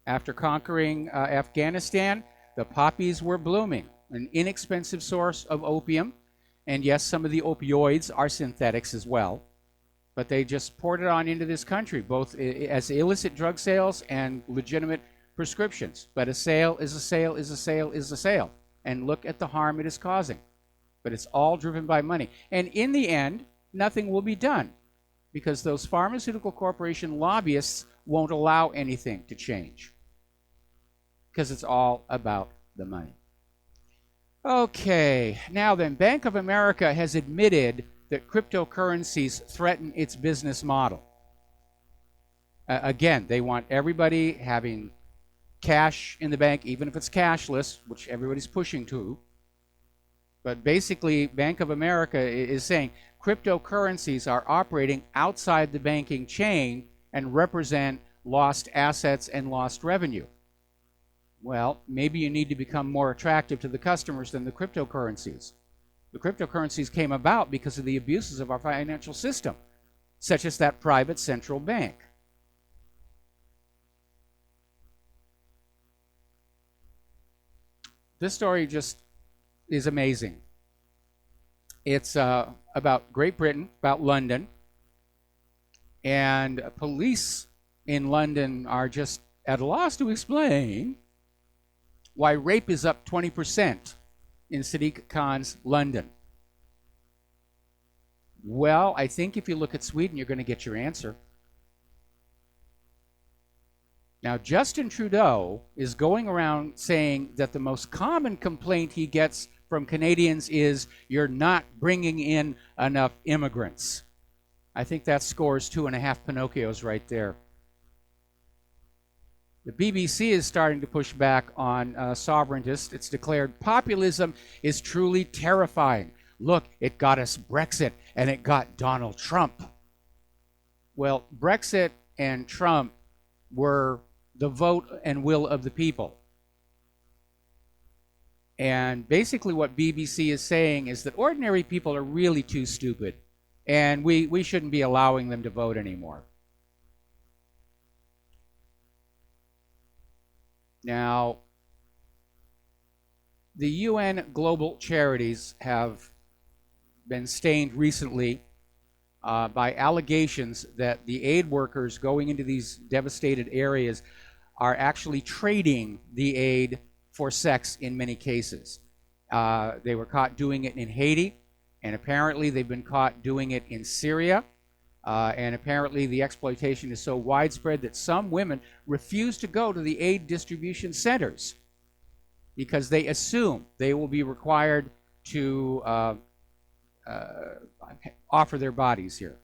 After conquering Afghanistan, the poppies were blooming, an inexpensive source of opium. And yes, some of the opioids are synthetics as well. But they just poured it on into this country, both as illicit drug sales and legitimate prescriptions. But a sale is a sale is a sale is a sale. And look at the harm it is causing. But it's all driven by money. And in the end, nothing will be done because those pharmaceutical corporation lobbyists won't allow anything to change because it's all about the money. Okay, now then, Bank of America has admitted that cryptocurrencies threaten its business model. Again, they want everybody having cash in the bank, even if it's cashless, which everybody's pushing to. But basically, Bank of America is saying cryptocurrencies are operating outside the banking chain and represent lost assets and lost revenue. Well, maybe you need to become more attractive to the customers than the cryptocurrencies. The cryptocurrencies came about because of the abuses of our financial system, such as that private central bank. This story just is amazing. It's about Great Britain, about London, and police in London are just at a loss to explain why rape is up 20% in Sadiq Khan's London. Well, I think if you look at Sweden, you're going to get your answer. Now, Justin Trudeau is going around saying that the most common complaint he gets from Canadians is, you're not bringing in enough immigrants. I think that scores 2.5 Pinocchios right there. The BBC is starting to push back on sovereigntists. It's declared populism is truly terrifying. Look, it got us Brexit and it got Donald Trump. Well, Brexit and Trump were the vote and will of the people. And basically what BBC is saying is that ordinary people are really too stupid, and we shouldn't be allowing them to vote anymore. Now, the UN global charities have been stained recently by allegations that the aid workers going into these devastated areas are actually trading the aid for sex in many cases. They were caught doing it in Haiti, and apparently they've been caught doing it in Syria. And apparently the exploitation is so widespread that some women refuse to go to the aid distribution centers because they assume they will be required to offer their bodies here.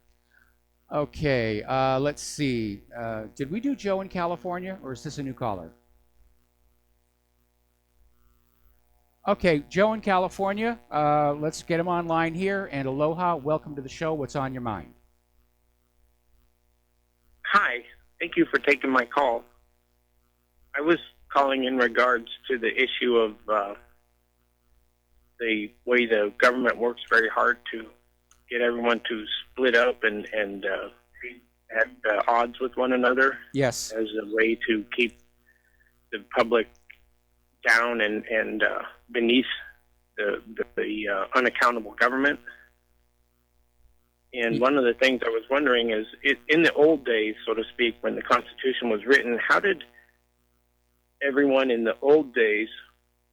Okay, let's see. Did we do Joe in California, or is this a new caller? Okay, Joe in California. Let's get him online here. And aloha, welcome to the show. What's on your mind? Hi, thank you for taking my call. I was calling in regards to the issue of the way the government works very hard to get everyone to split up and at odds with one another. Yes. As a way to keep the public down and beneath the unaccountable government. And one of the things I was wondering is, in the old days, so to speak, when the Constitution was written, how did everyone in the old days,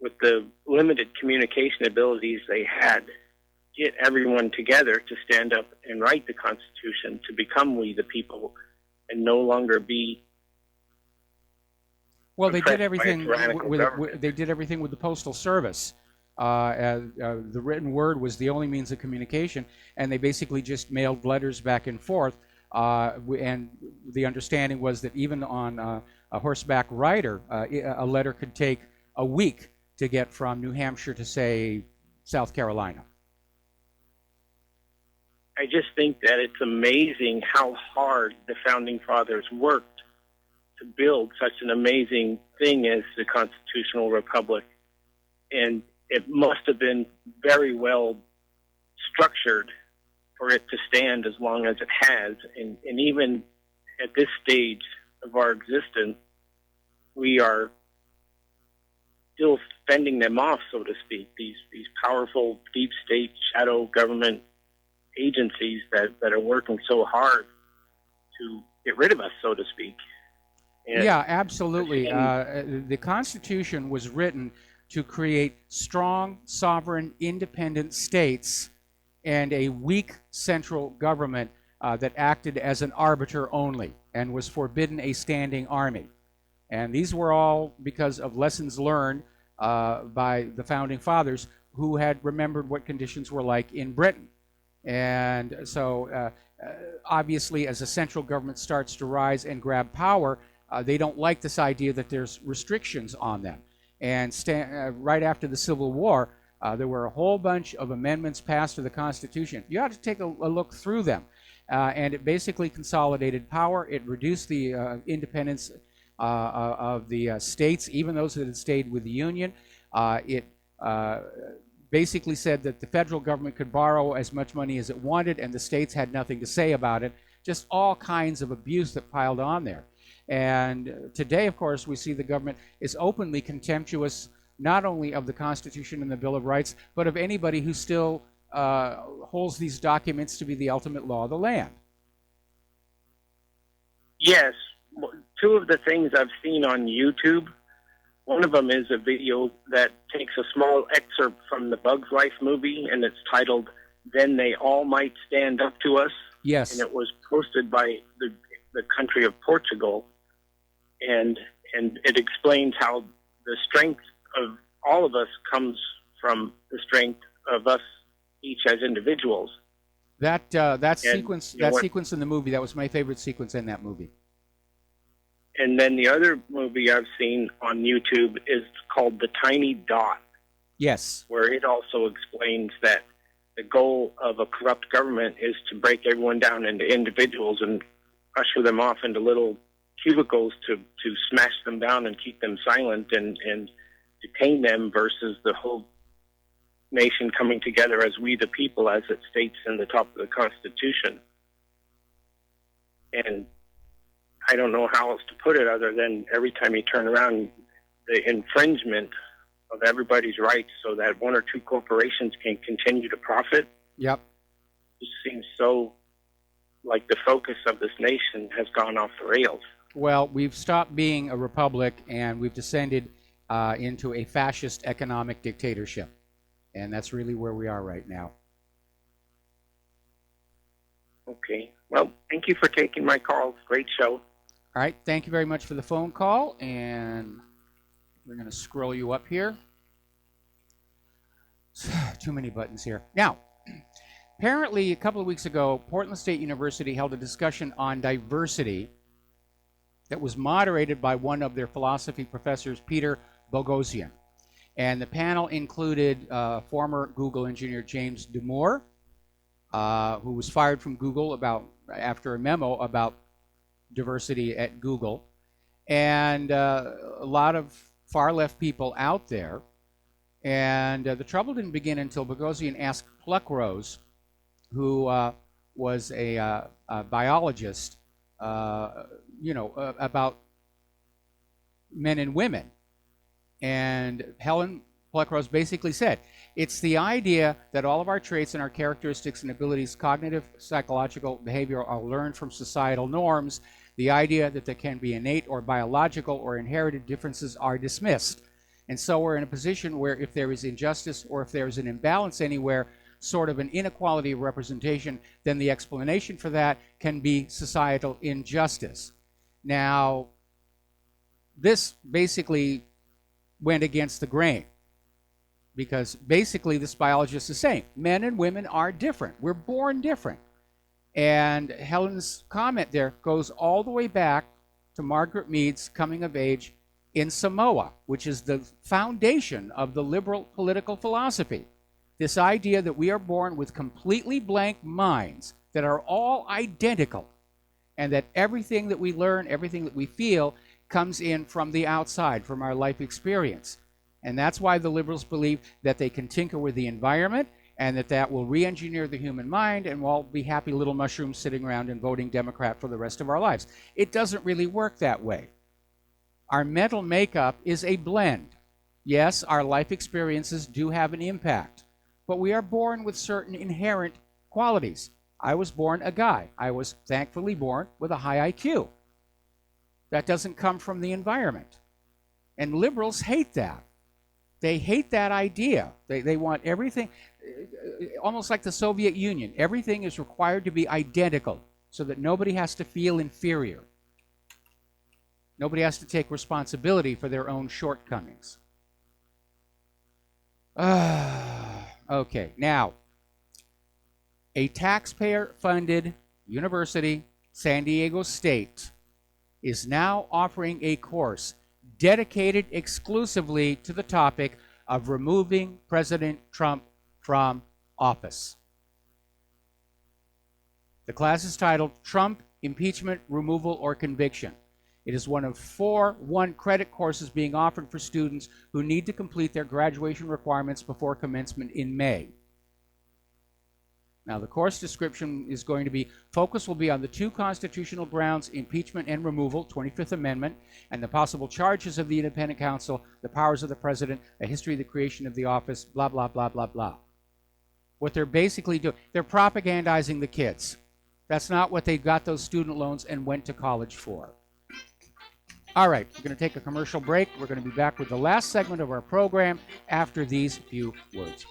with the limited communication abilities they had, get everyone together to stand up and write the Constitution to become we the people and no longer be? Well, they did everything they did everything with the Postal Service. The written word was the only means of communication, and they basically just mailed letters back and forth. And the understanding was that even on a horseback rider, a letter could take a week to get from New Hampshire to, say, South Carolina. I just think that it's amazing how hard the Founding Fathers worked to build such an amazing thing as the constitutional republic. And it must have been very well structured for it to stand as long as it has. And even at this stage of our existence, we are still fending them off, so to speak, these powerful deep state shadow government agencies that are working so hard to get rid of us, so to speak. And yeah, absolutely. The Constitution was written to create strong, sovereign, independent states and a weak central government that acted as an arbiter only and was forbidden a standing army. And these were all because of lessons learned by the Founding Fathers, who had remembered what conditions were like in Britain. And so obviously, as the central government starts to rise and grab power, they don't like this idea that there's restrictions on them. And right after the Civil War, there were a whole bunch of amendments passed to the Constitution. You ought to take a look through them. And it basically consolidated power. It reduced the independence of the states, even those that had stayed with the Union. It basically said that the federal government could borrow as much money as it wanted, and the states had nothing to say about it. Just all kinds of abuse that piled on there. And today, of course, we see the government is openly contemptuous not only of the Constitution and the Bill of Rights, but of anybody who still holds these documents to be the ultimate law of the land. Yes. Two of the things I've seen on YouTube, one of them is a video that takes a small excerpt from the Bugs Life movie, and it's titled, "Then They All Might Stand Up to Us." Yes. And it was posted by the country of Portugal. And it explains how the strength of all of us comes from the strength of us each as individuals. That sequence in the movie, that was my favorite sequence in that movie. And then the other movie I've seen on YouTube is called The Tiny Dot. Yes. Where it also explains that the goal of a corrupt government is to break everyone down into individuals and usher them off into little cubicles to smash them down and keep them silent and detain them, versus the whole nation coming together as we the people, as it states in the top of the Constitution. And I don't know how else to put it other than every time you turn around, the infringement of everybody's rights so that one or two corporations can continue to profit. Yep. It seems so like the focus of this nation has gone off the rails. Well, we've stopped being a republic and we've descended into a fascist economic dictatorship. And that's really where we are right now. Okay. Well, thank you for taking my call. Great show. All right. Thank you very much for the phone call. And we're going to scroll you up here. Too many buttons here. Now, apparently a couple of weeks ago, Portland State University held a discussion on diversity that was moderated by one of their philosophy professors, Peter Boghossian. And the panel included former Google engineer James Damore, who was fired from Google after a memo about diversity at Google, and a lot of far-left people out there. And the trouble didn't begin until Boghossian asked Pluckrose, who was a biologist, about men and women. And Helen Pluckrose basically said, it's the idea that all of our traits and our characteristics and abilities, cognitive, psychological, behavioral, are learned from societal norms. The idea that there can be innate or biological or inherited differences are dismissed. And so we're in a position where if there is injustice or if there is an imbalance anywhere, sort of an inequality of representation, then the explanation for that can be societal injustice. Now, this basically went against the grain, because basically this biologist is saying men and women are different. We're born different. And Helen's comment there goes all the way back to Margaret Mead's coming of age in Samoa, which is the foundation of the liberal political philosophy. This idea that we are born with completely blank minds that are all identical, and that everything that we learn, everything that we feel, comes in from the outside, from our life experience. And that's why the liberals believe that they can tinker with the environment, and that will re-engineer the human mind, and we'll all be happy little mushrooms sitting around and voting Democrat for the rest of our lives. It doesn't really work that way. Our mental makeup is a blend. Yes, our life experiences do have an impact, but we are born with certain inherent qualities. I was born a guy. I was thankfully born with a high IQ. That doesn't come from the environment. And liberals hate that. They hate that idea. They want everything, almost like the Soviet Union. Everything is required to be identical so that nobody has to feel inferior. Nobody has to take responsibility for their own shortcomings. Okay, now, a taxpayer-funded university, San Diego State, is now offering a course dedicated exclusively to the topic of removing President Trump from office. The class is titled Trump Impeachment, Removal, or Conviction. It is one of 4 one-credit courses being offered for students who need to complete their graduation requirements before commencement in May. Now, the course description is going to be, focus will be on the 2 constitutional grounds, impeachment and removal, 25th Amendment, and the possible charges of the independent counsel, the powers of the president, a history of the creation of the office, blah, blah, blah, blah, blah. What they're basically doing, they're propagandizing the kids. That's not what they got those student loans and went to college for. All right, we're going to take a commercial break. We're going to be back with the last segment of our program after these few words.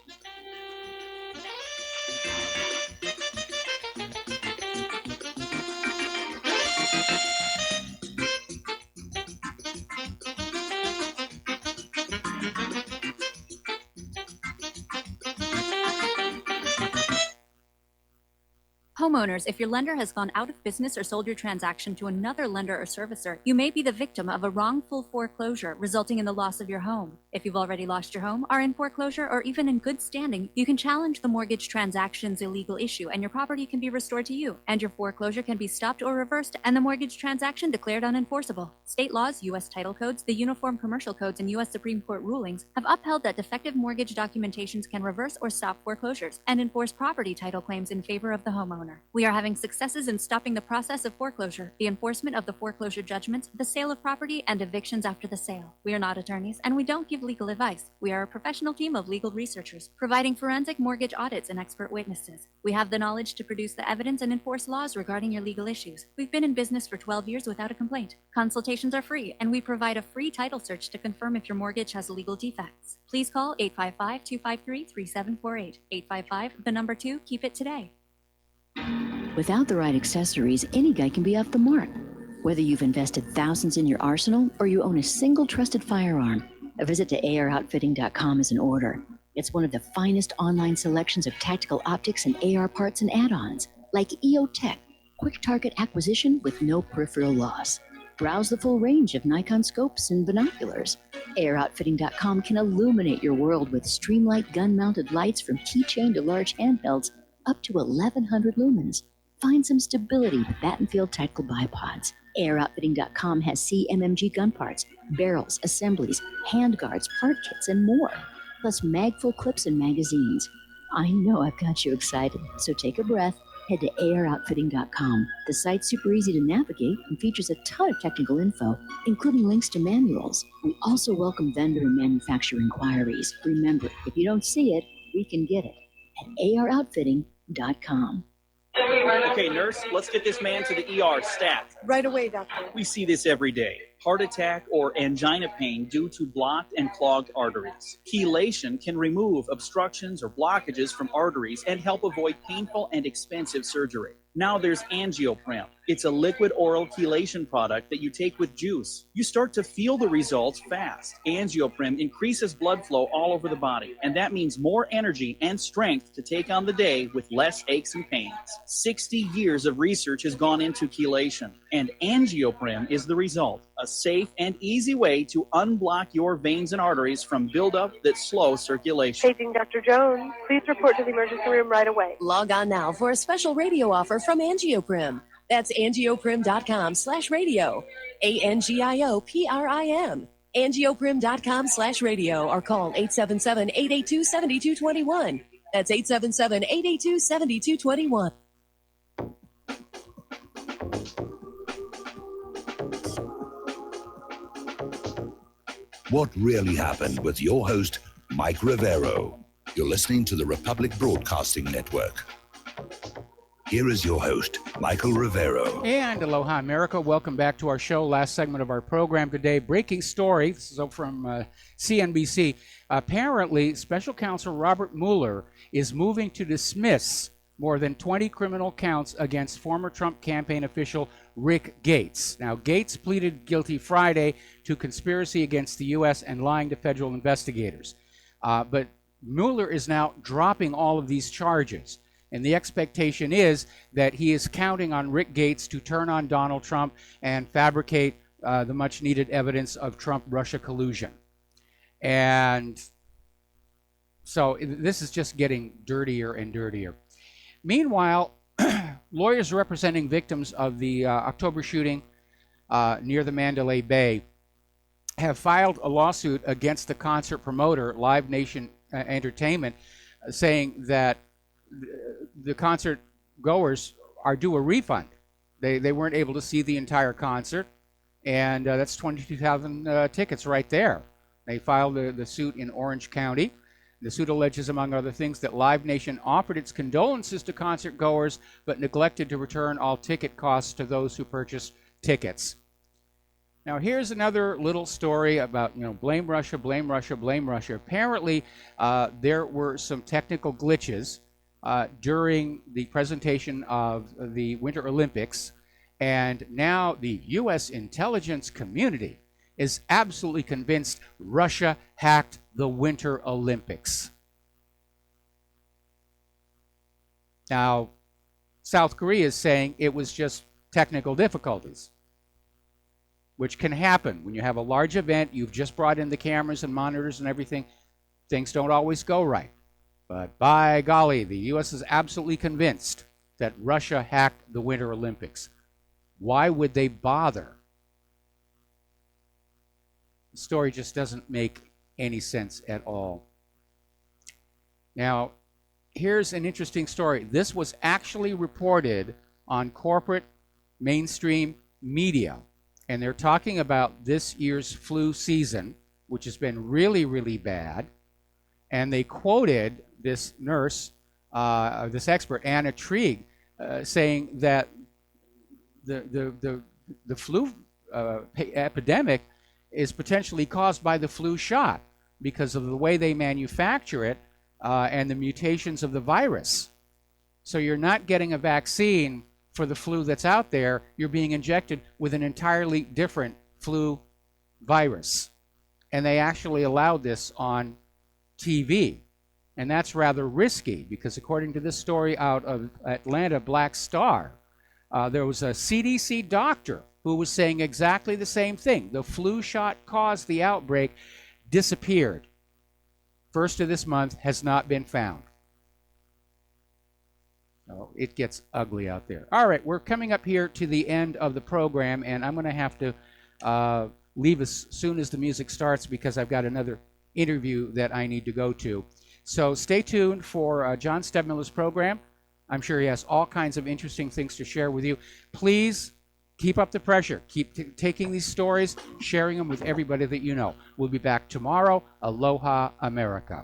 Homeowners, if your lender has gone out of business or sold your transaction to another lender or servicer, you may be the victim of a wrongful foreclosure, resulting in the loss of your home. If you've already lost your home, are in foreclosure, or even in good standing, you can challenge the mortgage transaction's illegal issue, and your property can be restored to you, and your foreclosure can be stopped or reversed, and the mortgage transaction declared unenforceable. State laws, U.S. title codes, the Uniform Commercial Codes, and U.S. Supreme Court rulings have upheld that defective mortgage documentations can reverse or stop foreclosures and enforce property title claims in favor of the homeowner. We are having successes in stopping the process of foreclosure, the enforcement of the foreclosure judgments, the sale of property, and evictions after the sale. We are not attorneys, and we don't give legal advice. We are a professional team of legal researchers, providing forensic mortgage audits and expert witnesses. We have the knowledge to produce the evidence and enforce laws regarding your legal issues. We've been in business for 12 years without a complaint. Consultations are free, and we provide a free title search to confirm if your mortgage has legal defects. Please call 855-253-3748. 855, the number 2, keep it today. Without the right accessories, any guy can be off the mark. Whether you've invested thousands in your arsenal or you own a single trusted firearm, a visit to AROutfitting.com is in order. It's one of the finest online selections of tactical optics and AR parts and add-ons, like EOTech, quick target acquisition with no peripheral loss. Browse the full range of Nikon scopes and binoculars. AROutfitting.com can illuminate your world with Streamlight gun-mounted lights from keychain to large handhelds up to 1,100 lumens. Find some stability with Battenfield Tactical Bipods. AirOutfitting.com has CMMG gun parts, barrels, assemblies, handguards, part kits, and more, plus mag-full clips and magazines. I know I've got you excited, so take a breath. Head to AirOutfitting.com. The site's super easy to navigate and features a ton of technical info, including links to manuals. We also welcome vendor and manufacturer inquiries. Remember, if you don't see it, we can get it at AirOutfitting.com. Okay, nurse, let's get this man to the ER stat. Right away, doctor. We see this every day. Heart attack or angina pain due to blocked and clogged arteries. Chelation can remove obstructions or blockages from arteries and help avoid painful and expensive surgery. Now there's Angioprim. It's a liquid oral chelation product that you take with juice. You start to feel the results fast. Angioprim increases blood flow all over the body, and that means more energy and strength to take on the day with less aches and pains. 60 years of research has gone into chelation, and Angioprim is the result. A safe and easy way to unblock your veins and arteries from buildup that slows circulation. Paging Dr. Jones. Please report to the emergency room right away. Log on now for a special radio offer from Angioprim. That's angioprim.com/radio. ANGIOPRIM. Angioprim.com/radio or call 877-882-7221. That's 877-882-7221. What really happened with your host, Mike Rivero. You're listening to the Republic Broadcasting Network. Here is your host, Michael Rivero. And aloha, America. Welcome back to our show. Last segment of our program today. Breaking story. This is from CNBC. Apparently, Special Counsel Robert Mueller is moving to dismiss more than 20 criminal counts against former Trump campaign official Rick Gates. Now, Gates pleaded guilty Friday to conspiracy against the U.S. and lying to federal investigators. But Mueller is now dropping all of these charges. And the expectation is that he is counting on Rick Gates to turn on Donald Trump and fabricate the much-needed evidence of Trump-Russia collusion. And so this is just getting dirtier and dirtier. Meanwhile, lawyers representing victims of the October shooting near the Mandalay Bay have filed a lawsuit against the concert promoter, Live Nation Entertainment, saying that the concert goers are due a refund. They weren't able to see the entire concert, and that's 22,000 tickets right there. They filed the suit in Orange County. The suit alleges, among other things, that Live Nation offered its condolences to concert goers, but neglected to return all ticket costs to those who purchased tickets. Now, here's another little story about, blame Russia, blame Russia, blame Russia. Apparently, there were some technical glitches during the presentation of the Winter Olympics, and now the U.S. intelligence community is absolutely convinced Russia hacked the Winter Olympics. Now, South Korea is saying it was just technical difficulties, which can happen when you have a large event. You've just brought in the cameras and monitors and everything. Things don't always go right. But by golly, the U.S. is absolutely convinced that Russia hacked the Winter Olympics. Why would they bother? The story just doesn't make any sense at all. Now, here's an interesting story. This was actually reported on corporate mainstream media, and they're talking about this year's flu season, which has been really, really bad. And they quoted this nurse, this expert, Anna Trieg, saying that the flu epidemic is potentially caused by the flu shot because of the way they manufacture it and the mutations of the virus. So you're not getting a vaccine for the flu that's out there. You're being injected with an entirely different flu virus. And they actually allowed this on TV. And that's rather risky because according to this story out of Atlanta Black Star, there was a CDC doctor who was saying exactly the same thing. The flu shot caused the outbreak, disappeared. First of this month has not been found. Oh, it gets ugly out there. All right, we're coming up here to the end of the program, and I'm going to have to leave as soon as the music starts because I've got another interview that I need to go to. So stay tuned for John Stedmiller's program. I'm sure he has all kinds of interesting things to share with you. Please keep up the pressure. Keep taking these stories, sharing them with everybody that you know. We'll be back tomorrow. Aloha, America.